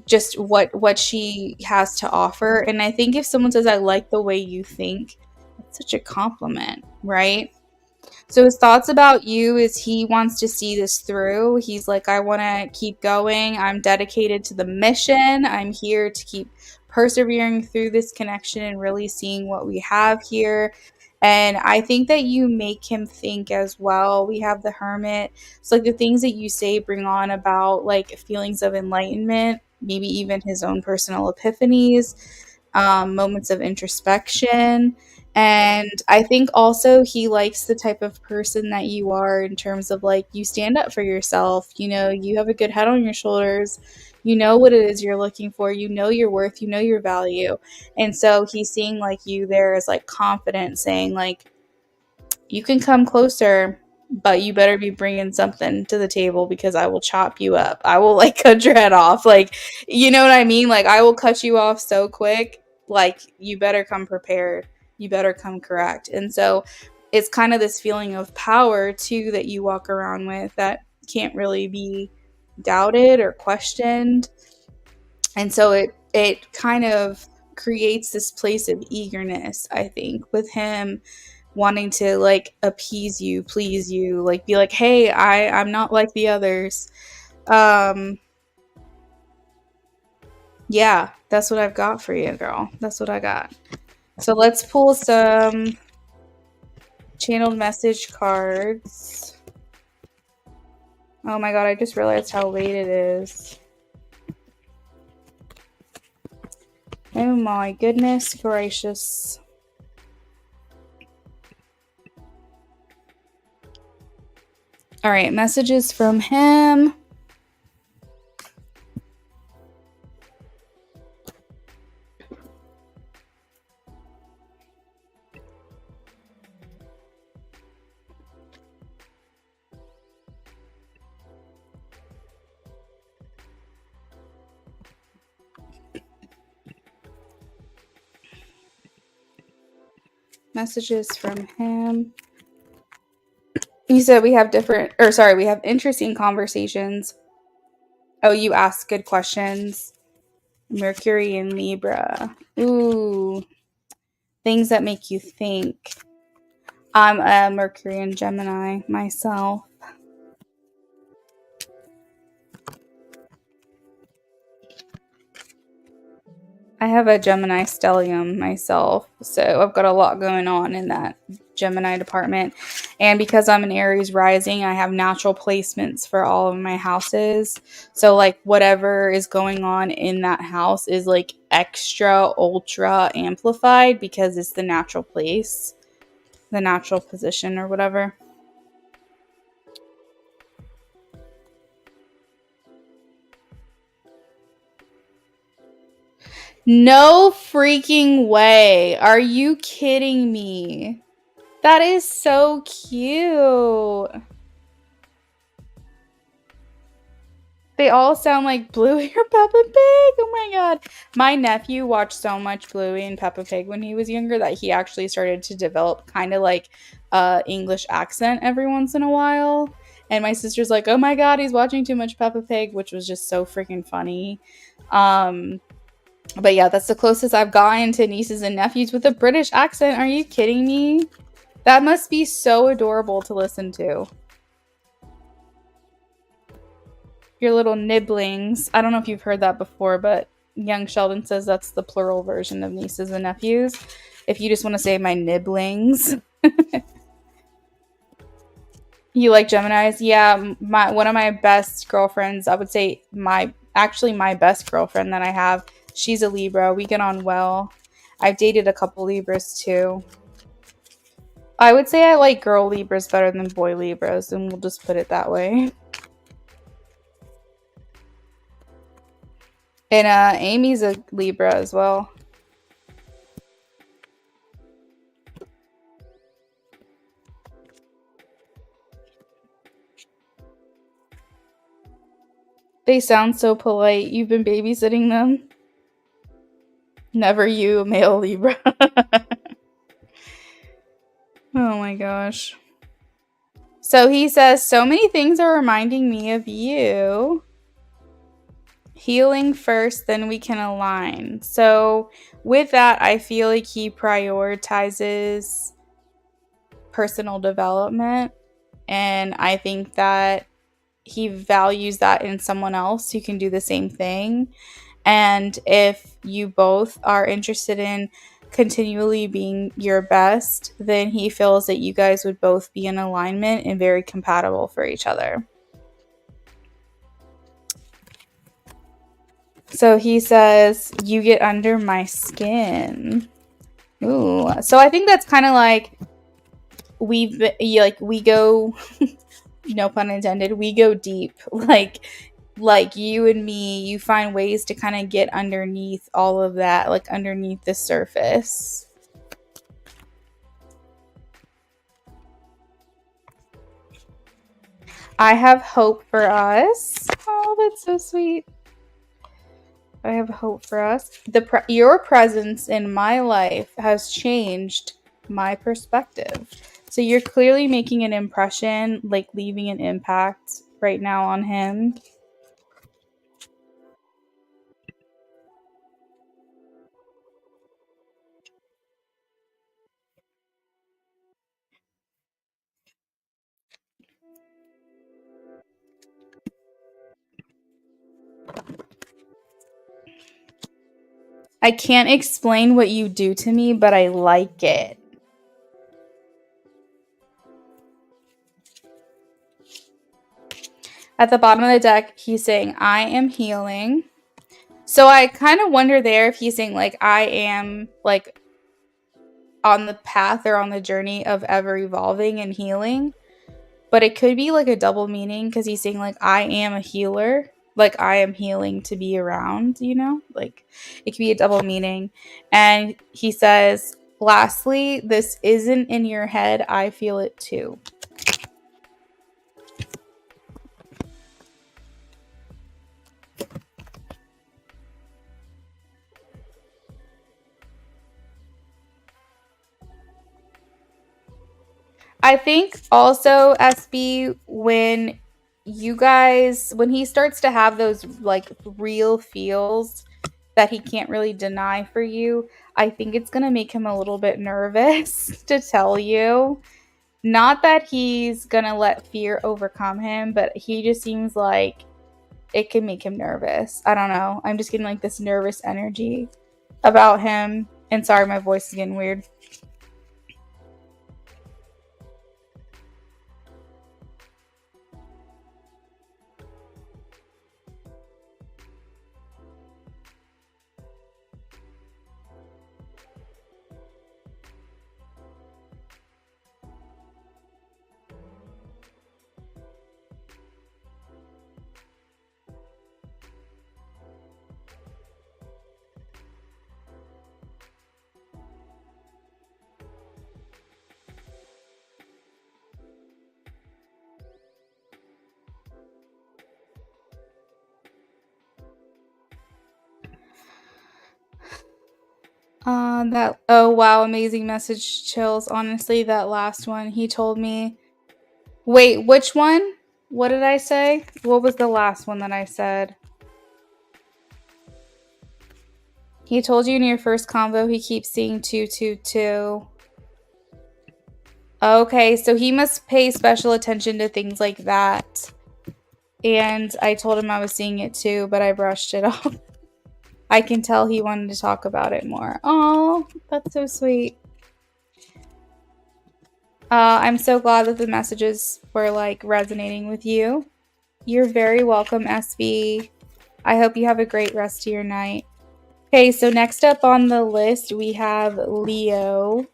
just what she has to offer. And I think if someone says, I like the way you think, it's such a compliment, right? So his thoughts about you is he wants to see this through. He's like, I want to keep going. I'm dedicated to the mission. I'm here to keep persevering through this connection and really seeing what we have here. And I think that you make him think as well. We have the Hermit. So like the things that you say bring on about like feelings of enlightenment, maybe even his own personal epiphanies, moments of introspection. And I think also he likes the type of person that you are in terms of like you stand up for yourself, you have a good head on your shoulders, you know what it is you're looking for, you know your worth, you know your value. And so he's seeing like you there as like confident, saying like, you can come closer, but you better be bringing something to the table because I will chop you up. I will like cut your head off. Like, you know what I mean? Like, I will cut you off so quick. Like, you better come prepared. You better come correct. And so it's kind of this feeling of power too that you walk around with that can't really be doubted or questioned. And so it kind of creates this place of eagerness, I think, with him wanting to like appease you, please you, like be like, hey, I'm not like the others. Yeah, that's what I've got for you, girl. That's what I got. So let's pull some channeled message cards. Oh my God, I just realized how late it is. Oh my goodness gracious. All right, messages from him. Messages from him. You said we have we have interesting conversations. Oh, you ask good questions. Mercury and Libra. Ooh, things that make you think. I'm a Mercury and Gemini myself. I have a Gemini stellium myself, so I've got a lot going on in that Gemini department. And because I'm an Aries rising, I have natural placements for all of my houses. So, like, whatever is going on in that house is like extra, ultra amplified because it's the natural place, the natural position, or whatever. No freaking way. Are you kidding me? That is so cute. They all sound like Bluey or Peppa Pig. Oh my god. My nephew watched so much Bluey and Peppa Pig when he was younger that he actually started to develop kind of like English accent every once in a while. And my sister's like, "Oh my god, he's watching too much Peppa Pig," which was just so freaking funny. But yeah, that's the closest I've gotten to nieces and nephews with a British accent. Are you kidding me? That must be so adorable to listen to. Your little nibblings. I don't know if you've heard that before, but young Sheldon says that's the plural version of nieces and nephews. If you just want to say my nibblings. You like Geminis? Yeah, one of my best girlfriends, I would say my best girlfriend that I have, she's a Libra. We get on well. I've dated a couple Libras too. I would say I like girl Libras better than boy Libras, and we'll just put it that way. And Amy's a Libra as well. They sound so polite. You've been babysitting them? Never you, male Libra. Oh my gosh. So he says, so many things are reminding me of you. Healing first, then we can align. So with that, I feel like he prioritizes personal development. And I think that he values that in someone else who can do the same thing. And if you both are interested in continually being your best, then he feels that you guys would both be in alignment and very compatible for each other. So he says, you get under my skin. Ooh. So I think that's kind of like we go no pun intended, we go deep. Like you and me, you find ways to kind of get underneath all of that, like underneath the surface. I have hope for us. Oh, that's so sweet. I have hope for us. Your presence in my life has changed my perspective. So you're clearly making an impression, like leaving an impact right now on him. I can't explain what you do to me, but I like it. At the bottom of the deck, he's saying, I am healing. So I kind of wonder there if he's saying, like, I am, like, on the path or on the journey of ever evolving and healing. But it could be, like, a double meaning because he's saying, like, I am a healer. Like, I am healing to be around, you know? Like, it could be a double meaning. And he says, lastly, this isn't in your head. I feel it too. I think also, SB, when he starts to have those like real feels that he can't really deny for you, I think it's going to make him a little bit nervous to tell you. Not that he's going to let fear overcome him, but he just seems like it can make him nervous. I don't know. I'm just getting like this nervous energy about him. And sorry, my voice is getting weird. Oh wow, amazing message, chills. Honestly, that last one he told me. Wait, which one? What did I say? What was the last one that I said? He told you in your first convo he keeps seeing 222. Okay, so he must pay special attention to things like that. And I told him I was seeing it too, but I brushed it off. I can tell he wanted to talk about it more. Oh, that's so sweet. I'm so glad that the messages were like resonating with you. You're very welcome, SB. I hope you have a great rest of your night. Okay, so next up on the list, we have Leo.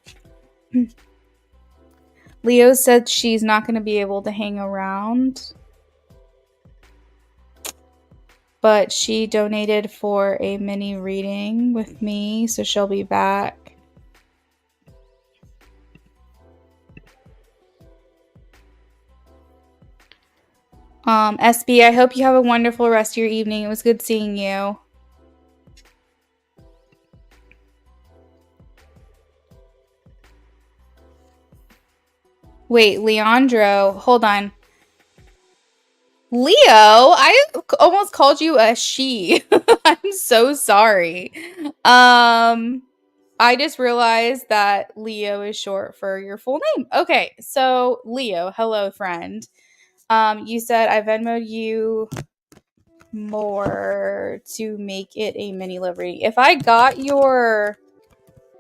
Leo said she's not going to be able to hang around, but she donated for a mini reading with me, so she'll be back. SB, I hope you have a wonderful rest of your evening. It was good seeing you. Wait, Leandro, hold on. Leo, I almost called you a she. I'm so sorry. I just realized that Leo is short for your full name. Okay, so Leo, hello friend. You said I Venmoed you more to make it a mini livery. If I got your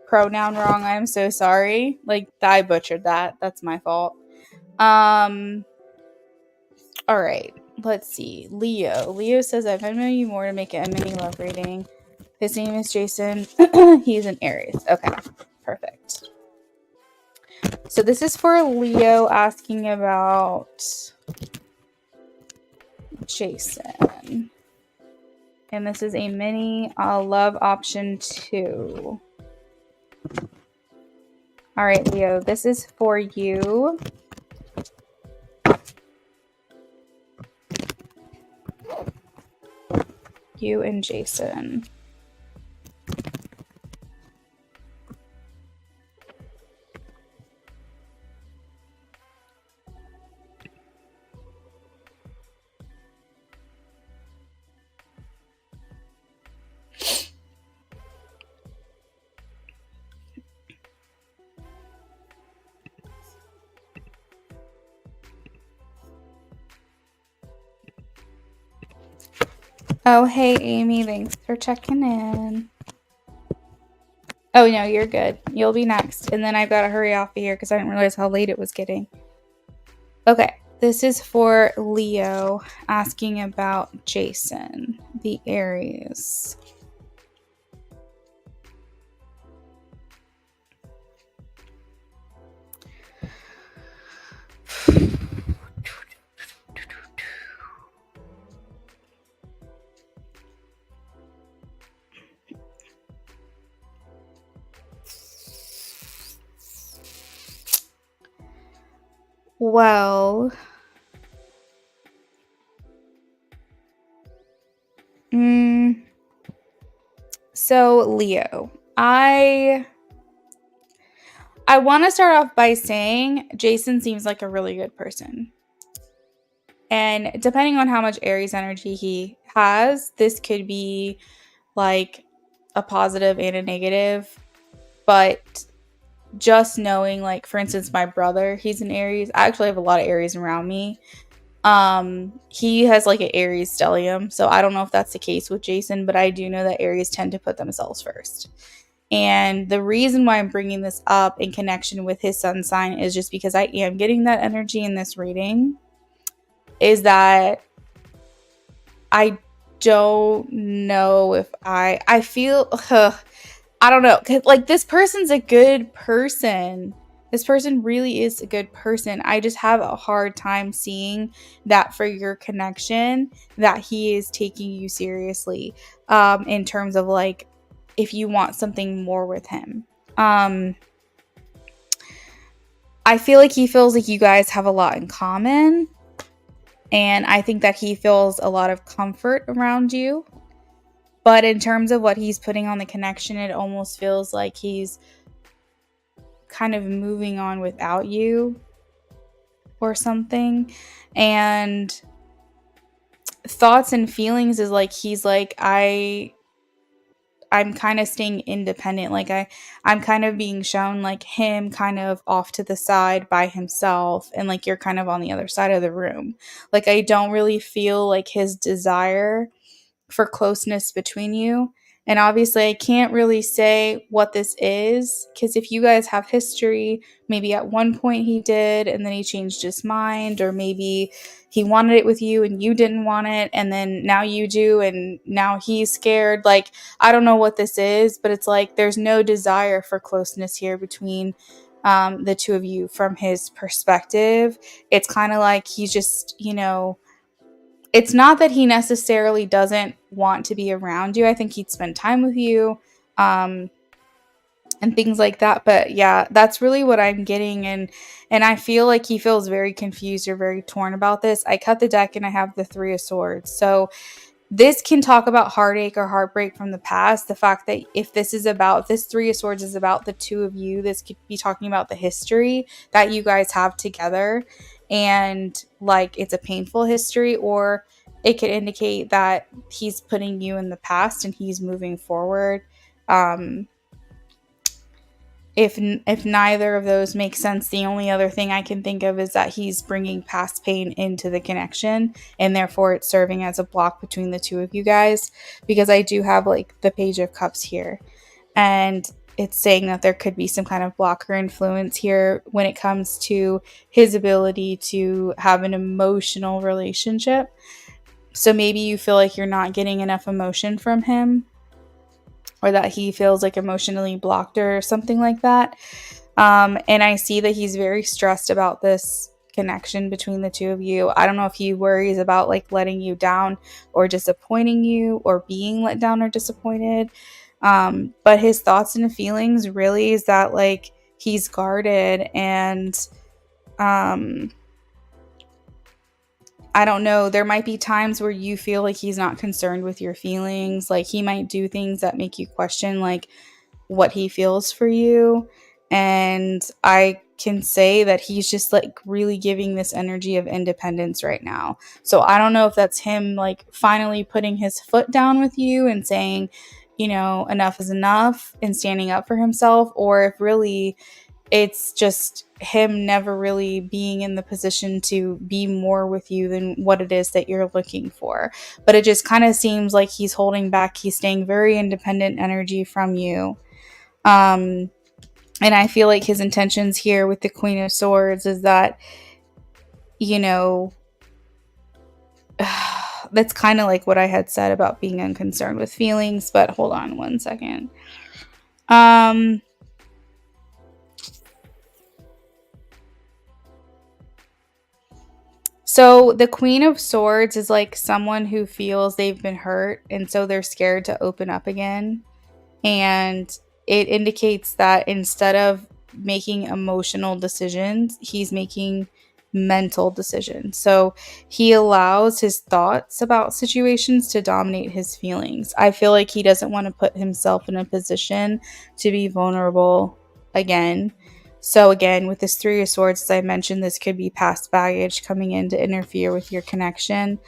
pronoun wrong, I'm so sorry. Like I butchered that. That's my fault. All right. Let's see. Leo. Leo says I've Venmoed you more to make it a mini love reading. His name is Jason. He's an Aries. Okay. Perfect. So this is for Leo asking about Jason. And this is a mini love option 2. All right, Leo. This is for you. You and Jason. Oh, hey, Amy. Thanks for checking in. Oh, no, you're good. You'll be next. And then I've got to hurry off of here because I didn't realize how late it was getting. Okay, this is for Leo asking about Jason, the Aries. Well, so Leo, I want to start off by saying Jason seems like a really good person. And depending on how much Aries energy he has, this could be like a positive and a negative. But just knowing, like, for instance, my brother, he's an Aries. I actually have a lot of Aries around me. He has like an Aries stellium. So I don't know if that's the case with Jason, but I do know that Aries tend to put themselves first. And the reason why I'm bringing this up in connection with his sun sign is just because I am getting that energy in this reading. Is that I don't know if I feel I don't know, like, this person's a good person. This person really is a good person. I just have a hard time seeing that for your connection, that he is taking you seriously, in terms of, like, if you want something more with him. I feel like he feels like you guys have a lot in common. And I think that he feels a lot of comfort around you. But in terms of what he's putting on the connection, it almost feels like he's kind of moving on without you or something. And thoughts and feelings is like he's like, I'm kind of staying independent. Like I'm kind of being shown like him kind of off to the side by himself, and like you're kind of on the other side of the room. Like I don't really feel like his desire for closeness between you. And obviously, I can't really say what this is, because if you guys have history, maybe at one point he did and then he changed his mind, or maybe he wanted it with you and you didn't want it, and then now you do and now he's scared. Like, I don't know what this is, but it's like there's no desire for closeness here between the two of you from his perspective. It's kind of like he's just, it's not that he necessarily doesn't want to be around you. I think he'd spend time with you, and things like that. But yeah, that's really what I'm getting. And I feel like he feels very confused or very torn about this. I cut the deck and I have the Three of Swords. So this can talk about heartache or heartbreak from the past. The fact that if this Three of Swords is about the two of you, this could be talking about the history that you guys have together. And like it's a painful history, or it could indicate that he's putting you in the past and he's moving forward. If neither of those make sense, the only other thing I can think of is that he's bringing past pain into the connection, and therefore it's serving as a block between the two of you guys, because I do have like the Page of Cups here, and it's saying that there could be some kind of blocker influence here when it comes to his ability to have an emotional relationship. So maybe you feel like you're not getting enough emotion from him, or that he feels like emotionally blocked or something like that. And I see that he's very stressed about this connection between the two of you. I don't know if he worries about like letting you down or disappointing you, or being let down or disappointed. But his thoughts and feelings really is that like he's guarded, and I don't know, there might be times where you feel like he's not concerned with your feelings. Like he might do things that make you question like what he feels for you. And I can say that he's just like really giving this energy of independence right now. So I don't know if that's him like finally putting his foot down with you and saying, enough is enough, and standing up for himself, or if really it's just him never really being in the position to be more with you than what it is that you're looking for. But it just kind of seems like he's holding back. He's staying very independent energy from you. And I feel like his intentions here with the Queen of Swords is that, that's kind of like what I had said about being unconcerned with feelings. But hold on one second. So the Queen of Swords is like someone who feels they've been hurt, and so they're scared to open up again. And it indicates that instead of making emotional decisions, he's making mental decisions. So he allows his thoughts about situations to dominate his feelings. I feel like he doesn't want to put himself in a position to be vulnerable again. So again, with this Three of Swords, as I mentioned, this could be past baggage coming in to interfere with your connection.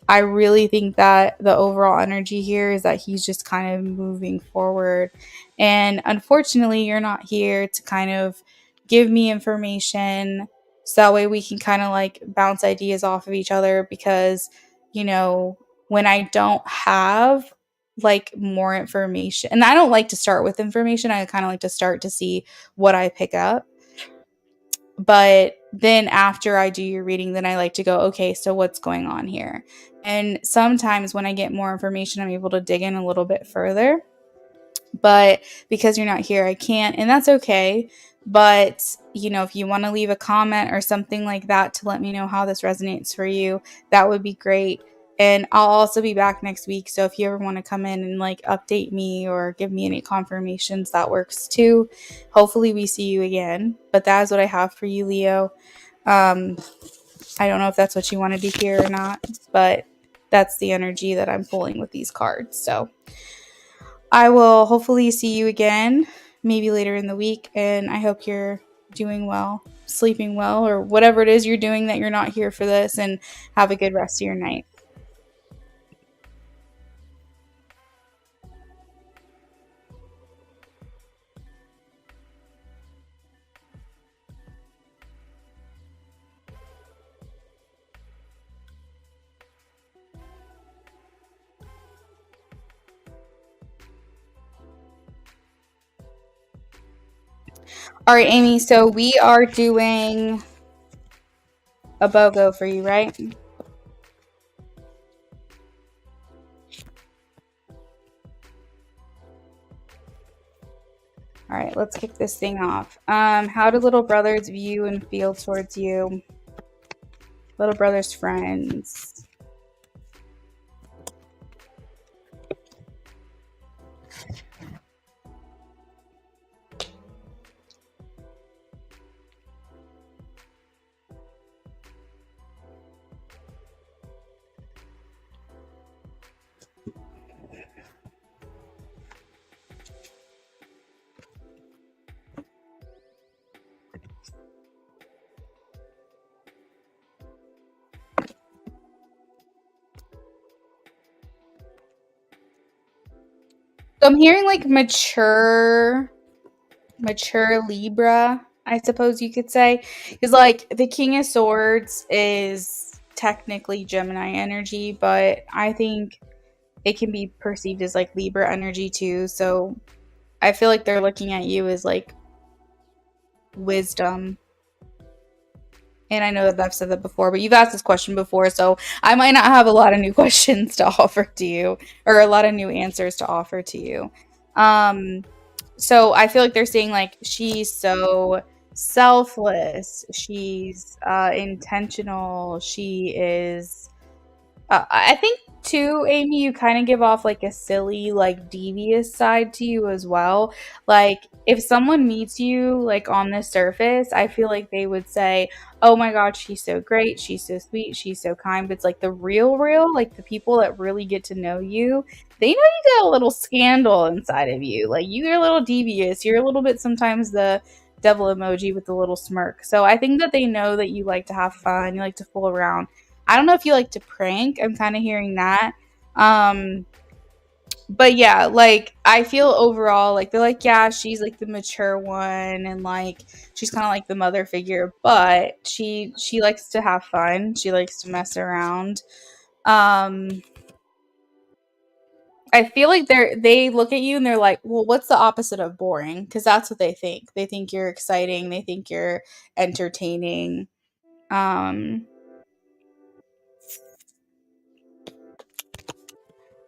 I really think that the overall energy here is that he's just kind of moving forward. And unfortunately, you're not here to kind of give me information so that way we can kind of like bounce ideas off of each other because, you know, when I don't have like more information, and I don't like to start with information, I kind of like to start to see what I pick up. But then after I do your reading, then I like to go, okay, so what's going on here? And sometimes when I get more information, I'm able to dig in a little bit further. But because you're not here, I can't, and that's okay. But, you know, if you want to leave a comment or something like that to let me know how this resonates for you, that would be great. And I'll also be back next week. So if you ever want to come in and like update me or give me any confirmations, that works too. Hopefully, we see you again. But that is what I have for you, Leo. Um, I don't know if that's what you wanted to hear or not, but that's the energy that I'm pulling with these cards. So I will hopefully see you again, maybe later in the week. And I hope you're doing well, sleeping well, or whatever it is you're doing that you're not here for this. And have a good rest of your night. All right, Amy. So we are doing a BOGO for you, right? All right, let's kick this thing off. How do little brothers view and feel towards you? Little brother's friends. So I'm hearing like mature Libra, I suppose you could say. Because, like, the King of Swords is technically Gemini energy, but I think it can be perceived as like Libra energy too. So I feel like they're looking at you as like wisdom. And I know that I've said that before, but you've asked this question before, so I might not have a lot of new questions to offer to you or a lot of new answers to offer to you. Um, so I feel like they're saying like she's so selfless, she's intentional, she is I think too, Amy, you kind of give off like a silly, like devious side to you as well. Like if someone meets you like on the surface, I feel like they would say, "Oh my God, she's so great, she's so sweet, she's so kind." But it's like the real, like the people that really get to know you, they know you got a little scandal inside of you. Like you're a little devious. You're a little bit sometimes the devil emoji with the little smirk. So I think that they know that you like to have fun, you like to fool around. I don't know if you like to prank. I'm kind of hearing that. Um, but yeah, like I feel overall like they're like, yeah, she's like the mature one and like she's kind of like the mother figure, but she likes to have fun. She likes to mess around. Um, I feel like they look at you and they're like, well, what's the opposite of boring? Because that's what they think. They think you're exciting. They think you're entertaining. Um,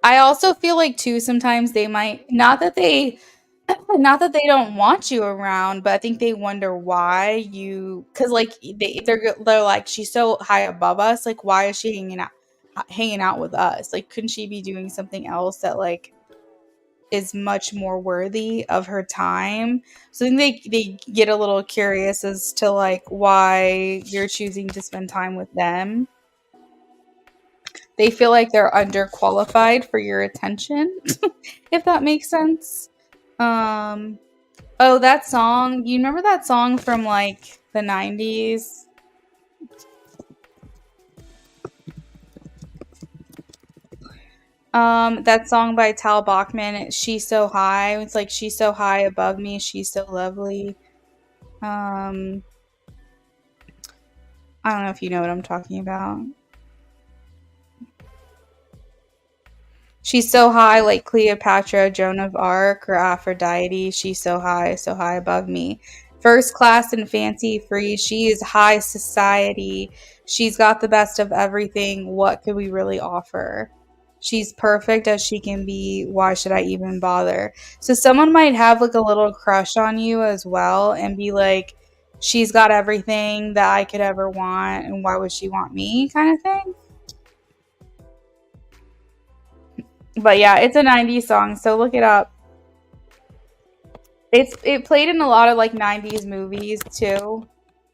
I also feel like too sometimes they might not that they don't want you around, but I think they wonder why you because like they're like she's so high above us, like why is she hanging out with us? Like couldn't she be doing something else that like is much more worthy of her time? So I think they get a little curious as to like why you're choosing to spend time with them. They feel like they're underqualified for your attention, if that makes sense. Um, Oh, that song. You remember that song from like the 90s? That song by Tal Bachman, She's So High. It's like she's so high above me, she's so lovely. Um, I don't know if you know what I'm talking about. She's so high, like Cleopatra, Joan of Arc, or Aphrodite. She's so high above me. First class and fancy free. She is high society. She's got the best of everything. What could we really offer? She's perfect as she can be. Why should I even bother? So, someone might have like a little crush on you as well and be like, she's got everything that I could ever want. And why would she want me, kind of thing? But yeah, it's a 90s song, so look it up. It played in a lot of like 90s movies too.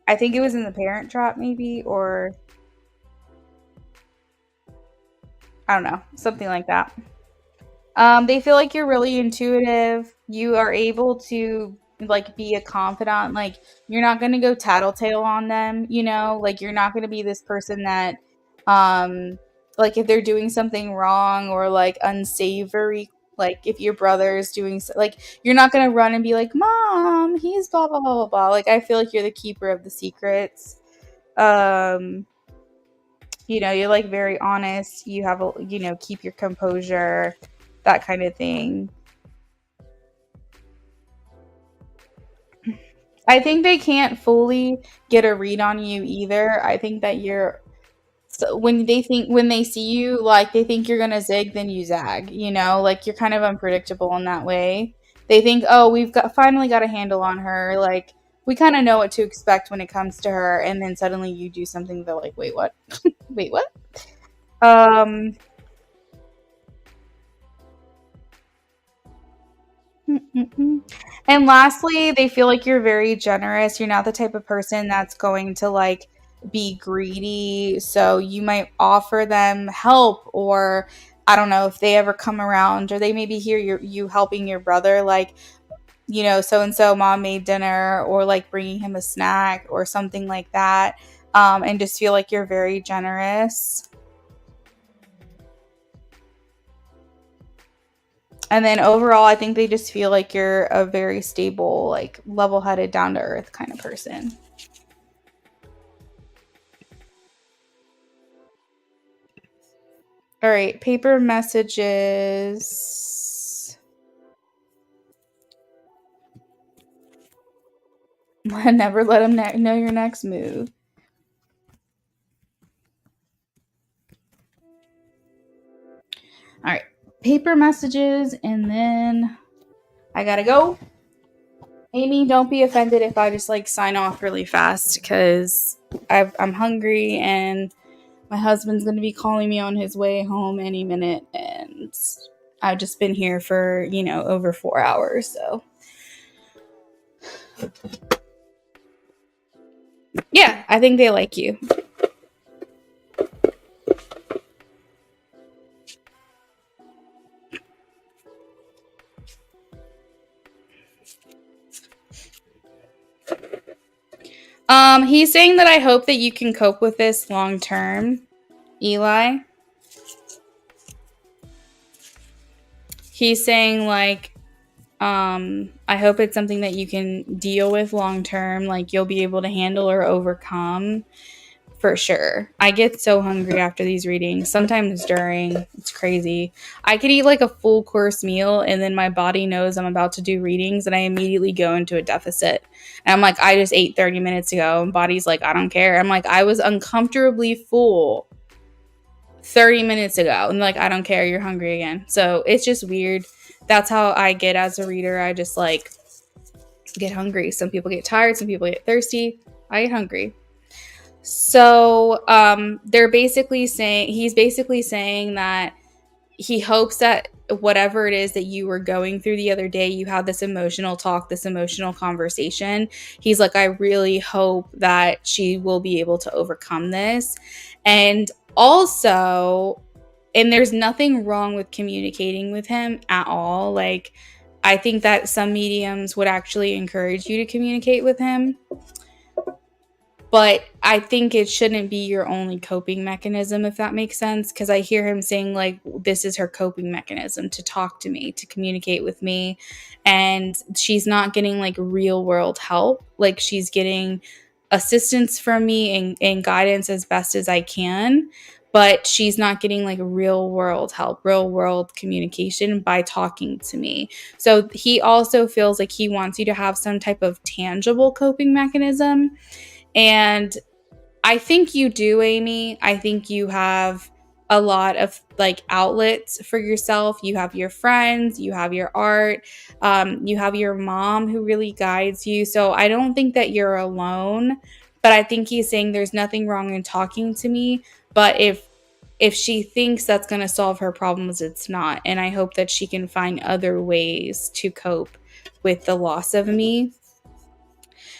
I think it was in The Parent Trap maybe, or I don't know, something like that. They feel like you're really intuitive. You are able to like be a confidant. Like you're not gonna go tattletale on them, you know? Like you're not gonna be this person that like if they're doing something wrong or like unsavory, like if your brother is doing like you're not gonna run and be like, Mom, he's blah blah blah blah blah. Like I feel like you're the keeper of the secrets. Um you're like very honest. You have a keep your composure, that kind of thing. I think they can't fully get a read on you either. I think that you're so when they see you, like they think you're gonna zig, then you zag. Like you're kind of unpredictable in that way. They think, oh, we've got finally got a handle on her. Like we kind of know what to expect when it comes to her, and then suddenly you do something. They're like, wait, what? Wait, what? Um, Mm-mm-mm. And lastly, they feel like you're very generous. You're not the type of person that's going to like be greedy. So you might offer them help, or I don't know if they ever come around or they maybe hear you helping your brother, like, so and so mom made dinner, or like bringing him a snack or something like that. And just feel like you're very generous. And then overall, I think they just feel like you're a very stable, like level headed, down to earth kind of person. All right, paper messages. Never let them know your next move. All right, paper messages, and then I gotta go. Amy, don't be offended if I just like sign off really fast because I'm hungry and my husband's going to be calling me on his way home any minute, and I've just been here for, over 4 hours. So, yeah, I think they like you. He's saying that I hope that you can cope with this long term, Eli. He's saying like, I hope it's something that you can deal with long term, like you'll be able to handle or overcome. For sure. I get so hungry after these readings. Sometimes during, it's crazy. I could eat like a full course meal and then my body knows I'm about to do readings and I immediately go into a deficit. And I'm like, I just ate 30 minutes ago. And body's like, I don't care. I'm like, I was uncomfortably full 30 minutes ago. And like, I don't care. You're hungry again. So it's just weird. That's how I get as a reader. I just like get hungry. Some people get tired. Some people get thirsty. I get hungry. So he's basically saying that he hopes that whatever it is that you were going through the other day, you had this emotional talk, this emotional conversation. He's like, I really hope that she will be able to overcome this. And also, and there's nothing wrong with communicating with him at all. Like, I think that some mediums would actually encourage you to communicate with him. But I think it shouldn't be your only coping mechanism, if that makes sense. Because I hear him saying, like, this is her coping mechanism to talk to me, to communicate with me. And she's not getting like real world help. Like, she's getting assistance from me and guidance as best as I can. But she's not getting like real world help, real world communication by talking to me. So he also feels like he wants you to have some type of tangible coping mechanism. And I think you do, Amy. I think you have a lot of like outlets for yourself. You have your friends, you have your art, you have your mom who really guides you. So I don't think that you're alone. But I think he's saying there's nothing wrong in talking to me. But if she thinks that's going to solve her problems, it's not. And I hope that she can find other ways to cope with the loss of me.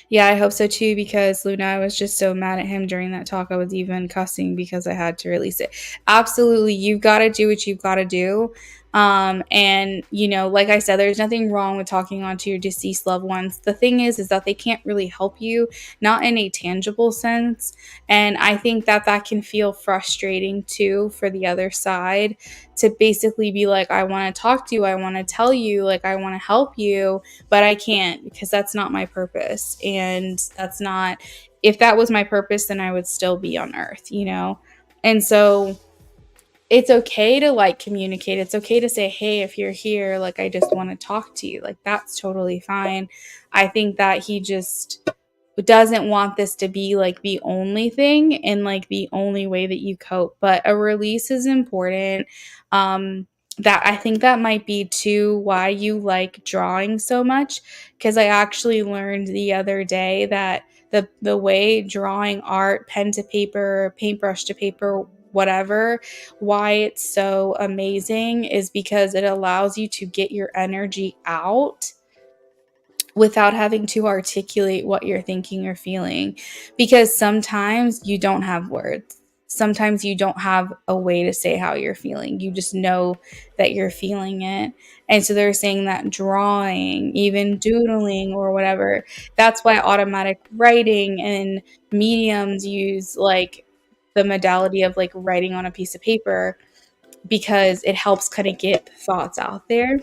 Yeah, I hope so too, because Luna, I was just so mad at him during that talk. I was even cussing because I had to release it. Absolutely, you've got to do what you've got to do. And you know, like I said, there's nothing wrong with talking on to your deceased loved ones. The thing is that they can't really help you, not in a tangible sense. And I think that that can feel frustrating too for the other side, to basically be like, I want to talk to you, I want to tell you, like, I want to help you, but I can't, because that's not my purpose. And that's not, if that was my purpose, then I would still be on earth, you know? And so it's okay to like communicate. It's okay to say, hey, if you're here, like, I just want to talk to you. Like, that's totally fine. I think that he just doesn't want this to be like the only thing and like the only way that you cope. But a release is important. That I think that might be too why you like drawing so much, because I actually learned the other day that the way drawing art, pen to paper, paintbrush to paper, whatever, why it's so amazing is because it allows you to get your energy out without having to articulate what you're thinking or feeling. Because sometimes you don't have words. Sometimes you don't have a way to say how you're feeling. You just know that you're feeling it. And so they're saying that drawing, even doodling or whatever, that's why automatic writing and mediums use like the modality of like writing on a piece of paper, because it helps kind of get thoughts out there.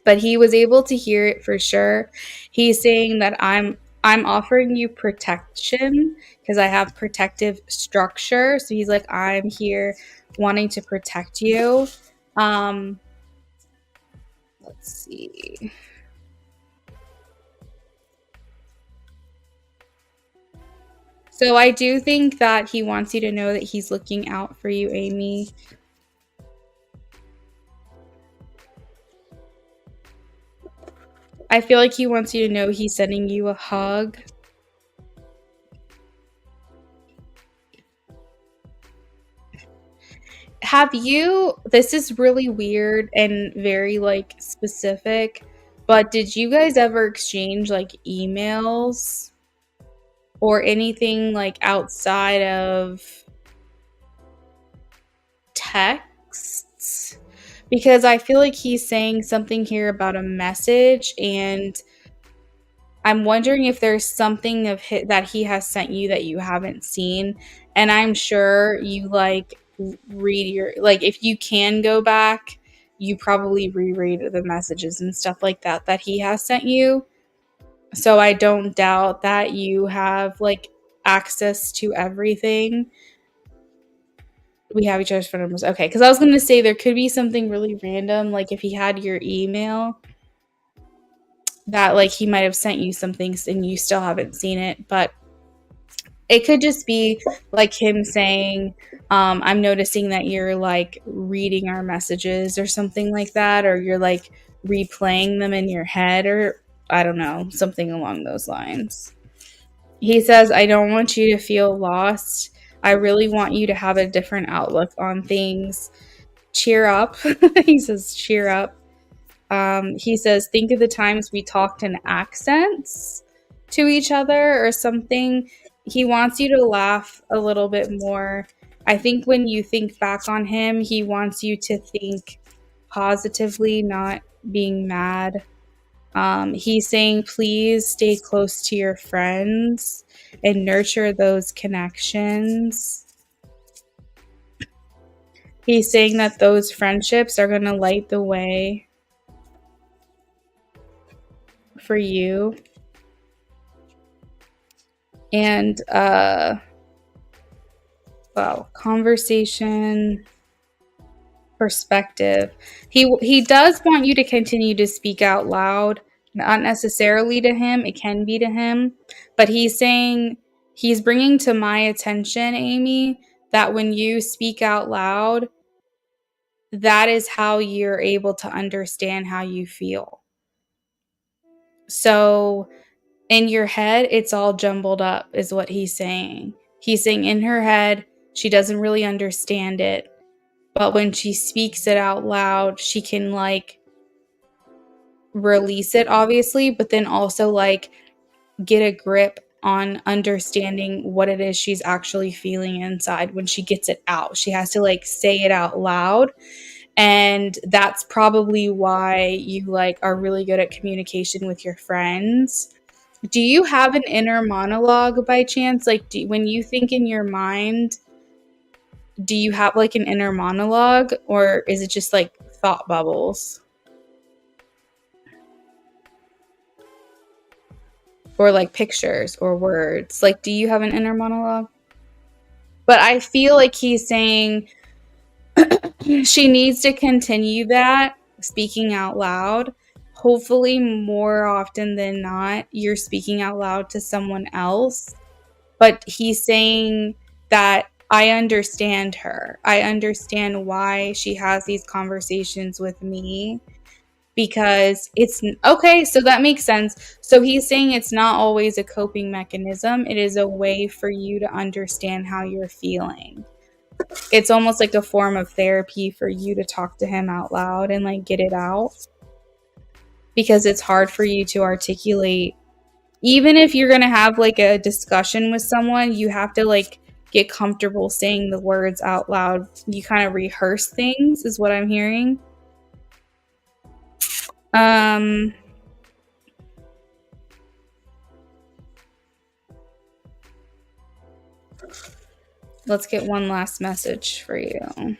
But he was able to hear it for sure. He's saying that I'm offering you protection because I have protective structure. So he's like, I'm here wanting to protect you. Um, let's see. So I do think that he wants you to know that he's looking out for you, Amy. I feel like he wants you to know he's sending you a hug. Have you, this is really weird and very like specific, but did you guys ever exchange like emails or anything like outside of texts? Because I feel like he's saying something here about a message, and I'm wondering if there's something of that he has sent you that you haven't seen. And I'm sure you like read your, like, if you can go back, you probably reread the messages and stuff like that that he has sent you. So I don't doubt that you have like access to everything. We have each other's phone numbers. Okay, because I was going to say there could be something really random, like if he had your email, that like he might have sent you some things and you still haven't seen it. But it could just be like him saying, I'm noticing that you're like reading our messages or something like that, or you're like replaying them in your head, or I don't know, something along those lines. He says, I don't want you to feel lost. I really want you to have a different outlook on things. Cheer up. He says, cheer up. He says, think of the times we talked in accents to each other or something. He wants you to laugh a little bit more. I think when you think back on him, he wants you to think positively, not being mad. He's saying, please stay close to your friends and nurture those connections. He's saying that those friendships are going to light the way for you. And, wow, conversation perspective. He does want you to continue to speak out loud, not necessarily to him. It can be to him, but he's saying, he's bringing to my attention, Amy, that when you speak out loud, that is how you're able to understand how you feel. So in your head, it's all jumbled up, is what he's saying. He's saying in her head, she doesn't really understand it. But when she speaks it out loud, she can like release it, obviously, but then also like get a grip on understanding what it is she's actually feeling inside when she gets it out. She has to like say it out loud. And that's probably why you like are really good at communication with your friends. Do you have an inner monologue by chance? Like, when you think in your mind, do you have like an inner monologue, or is it just like thought bubbles? Or like pictures or words? Like, do you have an inner monologue? But I feel like he's saying she needs to continue that, speaking out loud. Hopefully, more often than not, you're speaking out loud to someone else. But he's saying that I understand her. I understand why she has these conversations with me, because it's okay. So that makes sense. So he's saying it's not always a coping mechanism. It is a way for you to understand how you're feeling. It's almost like a form of therapy for you to talk to him out loud and like get it out, because it's hard for you to articulate. Even if you're going to have like a discussion with someone, you have to like get comfortable saying the words out loud. You kind of rehearse things, is what I'm hearing. Let's get one last message for you.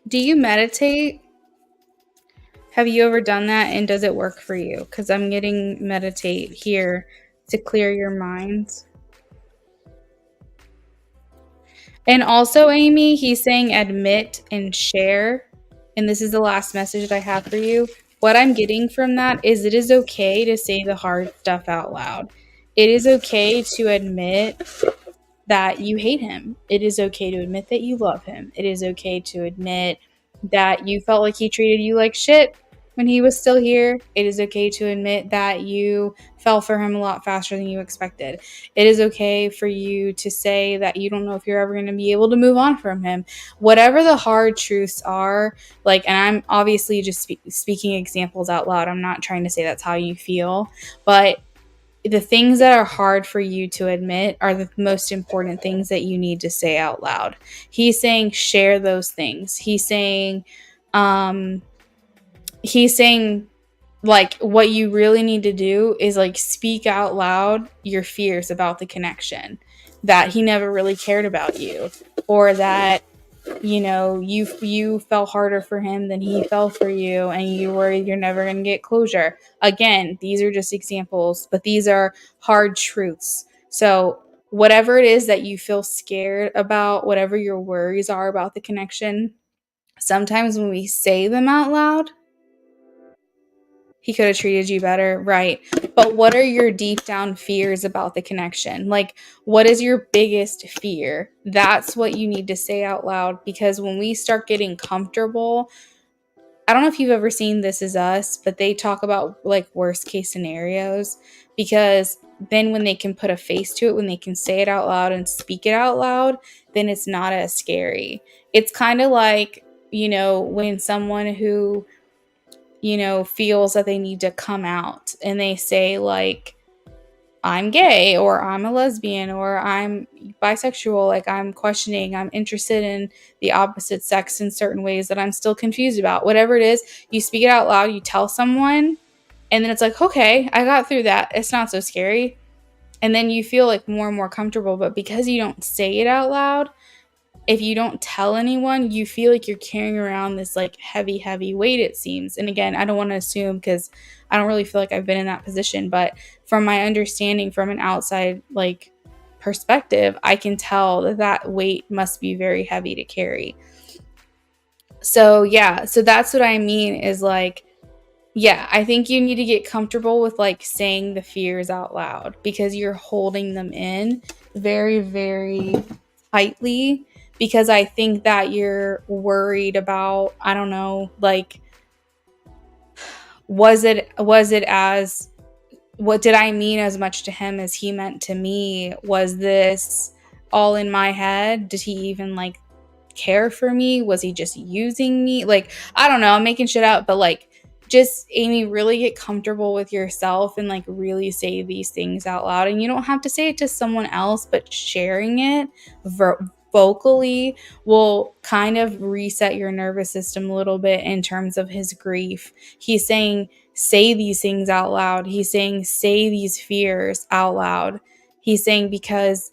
Do you meditate? Have you ever done that, and does it work for you? Because I'm getting meditate here to clear your mind. And also, Amy, he's saying admit and share. And this is the last message that I have for you. What I'm getting from that is it is okay to say the hard stuff out loud. It is okay to admit that you hate him. It is okay to admit that you love him. It is okay to admit that you felt like he treated you like shit when he was still here. It is okay to admit that you fell for him a lot faster than you expected. It is okay for you to say that you don't know if you're ever going to be able to move on from him. Whatever the hard truths are, like, and I'm obviously just speaking examples out loud. I'm not trying to say that's how you feel, but the things that are hard for you to admit are the most important things that you need to say out loud. He's saying share those things. He's saying like what you really need to do is like speak out loud your fears about the connection, that he never really cared about you, or that you fell harder for him than he fell for you, and you worry you're never going to get closure. Again, these are just examples, but these are hard truths. So whatever it is that you feel scared about, whatever your worries are about the connection, sometimes when we say them out loud, he could have treated you better, right? But what are your deep down fears about the connection? Like, what is your biggest fear? That's what you need to say out loud, because when we start getting comfortable I don't know if you've ever seen This Is Us, but they talk about like worst case scenarios, because then when they can put a face to it, when they can say it out loud and speak it out loud, then it's not as scary. It's kind of like, when someone who, feels that they need to come out and they say, like, I'm gay, or I'm a lesbian, or I'm bisexual, like I'm questioning, I'm interested in the opposite sex in certain ways that I'm still confused about. Whatever it is, you speak it out loud, you tell someone, and then it's like, okay, I got through that. It's not so scary. And then you feel like more and more comfortable. But because you don't say it out loud, if you don't tell anyone, you feel like you're carrying around this like heavy, heavy weight, it seems. And again, I don't want to assume, because I don't really feel like I've been in that position. But from my understanding, from an outside like perspective, I can tell that that weight must be very heavy to carry. So yeah, so that's what I mean is like, yeah, I think you need to get comfortable with like saying the fears out loud, because you're holding them in very, very tightly, because I think that you're worried about, I don't know, like, was it as, what did I mean as much to him as he meant to me? Was this all in my head? Did he even like care for me? Was he just using me? Like, I don't know, I'm making shit up, but like, just Amy, really get comfortable with yourself and like really say these things out loud. And you don't have to say it to someone else, but sharing it vocally will kind of reset your nervous system a little bit in terms of his grief. He's saying, say these things out loud. He's saying, say these fears out loud. He's saying, because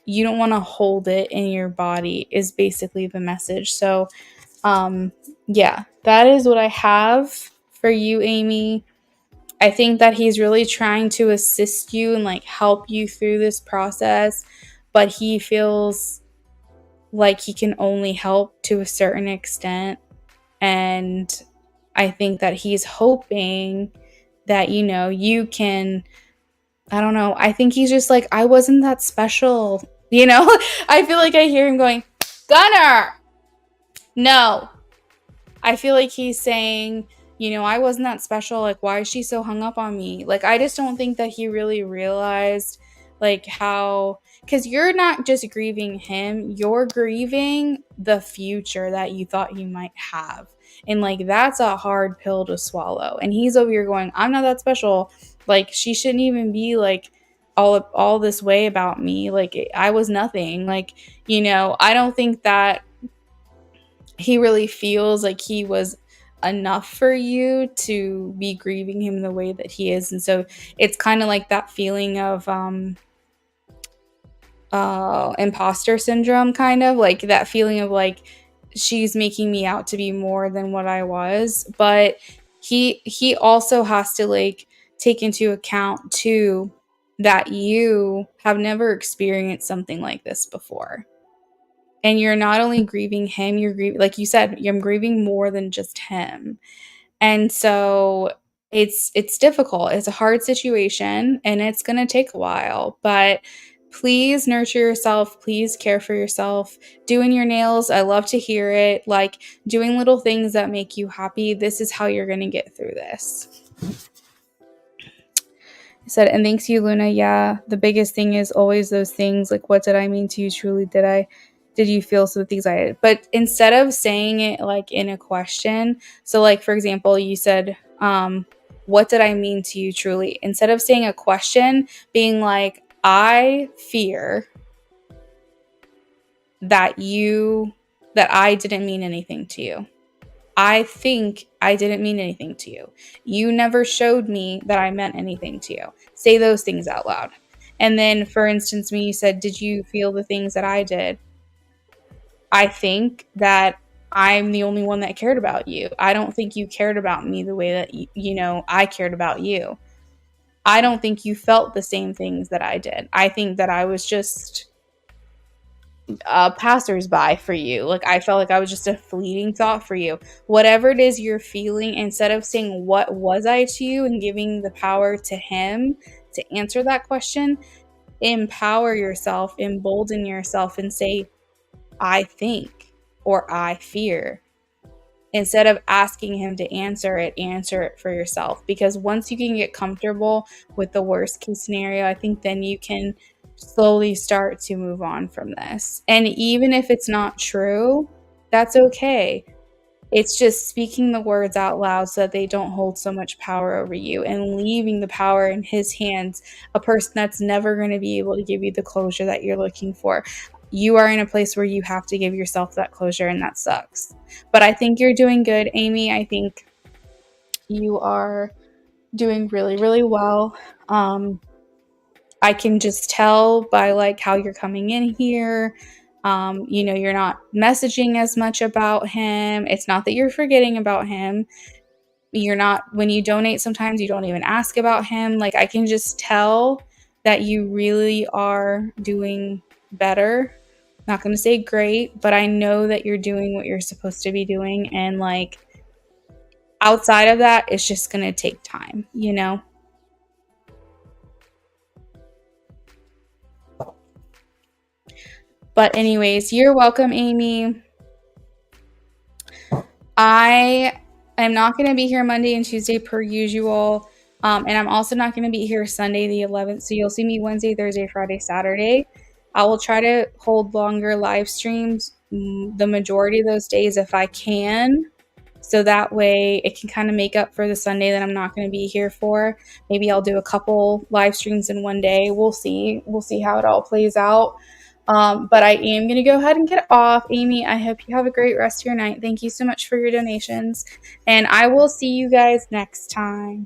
you don't want to hold it in your body, is basically the message. So, yeah, that is what I have for you, Amy. I think that he's really trying to assist you and like help you through this process, but he feels like he can only help to a certain extent. And I think that he's hoping that, you can, I don't know, I think he's just like, I wasn't that special. I feel like I hear him going, Gunner, no. I feel like he's saying, I wasn't that special. Like, why is she so hung up on me? Like, I just don't think that he really realized, like, how, because you're not just grieving him, you're grieving the future that you thought you might have. And, like, that's a hard pill to swallow. And he's over here going, I'm not that special. Like, she shouldn't even be, like, all this way about me. Like, I was nothing. Like, I don't think that he really feels like he was enough for you to be grieving him the way that he is. And so it's kind of like that feeling of imposter syndrome, kind of like that feeling of like, she's making me out to be more than what I was. But he also has to like take into account too that you have never experienced something like this before. And you're not only grieving him, you're grieving, like you said, you're grieving more than just him. And so it's difficult. It's a hard situation and it's going to take a while, but please nurture yourself. Please care for yourself. Doing your nails, I love to hear it. Like doing little things that make you happy. This is how you're going to get through this. I said, and thanks you, Luna. Yeah, the biggest thing is always those things like, what did I mean to you truly? Did you feel some things I did? But instead of saying it like in a question, so like for example, you said, what did I mean to you truly? Instead of saying a question, being like, I fear that I didn't mean anything to you. I think I didn't mean anything to you. You never showed me that I meant anything to you. Say those things out loud. And then, for instance, when you said, did you feel the things that I did? I think that I'm the only one that cared about you. I don't think you cared about me the way that, I cared about you. I don't think you felt the same things that I did. I think that I was just passersby for you. Like I felt like I was just a fleeting thought for you. Whatever it is you're feeling, instead of saying what was I to you and giving the power to him to answer that question, empower yourself, embolden yourself and say, I think or I fear Instead of asking him to answer it for yourself. Because once you can get comfortable with the worst case scenario, I think then you can slowly start to move on from this. And even if it's not true, that's okay. It's just speaking the words out loud so that they don't hold so much power over you and leaving the power in his hands, a person that's never going to be able to give you the closure that you're looking for. You are in a place where you have to give yourself that closure, and that sucks. But I think you're doing good, Amy. I think you are doing really, really well. I can just tell by like how you're coming in here. You're not messaging as much about him. It's not that you're forgetting about him. You're not, when you donate, sometimes you don't even ask about him. Like, I can just tell that you really are doing better. Not going to say great, but I know that you're doing what you're supposed to be doing. And like, outside of that, it's just going to take time, you know? But anyways, you're welcome, Amy. I am not going to be here Monday and Tuesday per usual. And I'm also not going to be here Sunday the 11th. So you'll see me Wednesday, Thursday, Friday, Saturday. I will try to hold longer live streams the majority of those days if I can. So that way it can kind of make up for the Sunday that I'm not going to be here for. Maybe I'll do a couple live streams in one day. We'll see. We'll see how it all plays out. But I am going to go ahead and get off. Amy, I hope you have a great rest of your night. Thank you so much for your donations. And I will see you guys next time.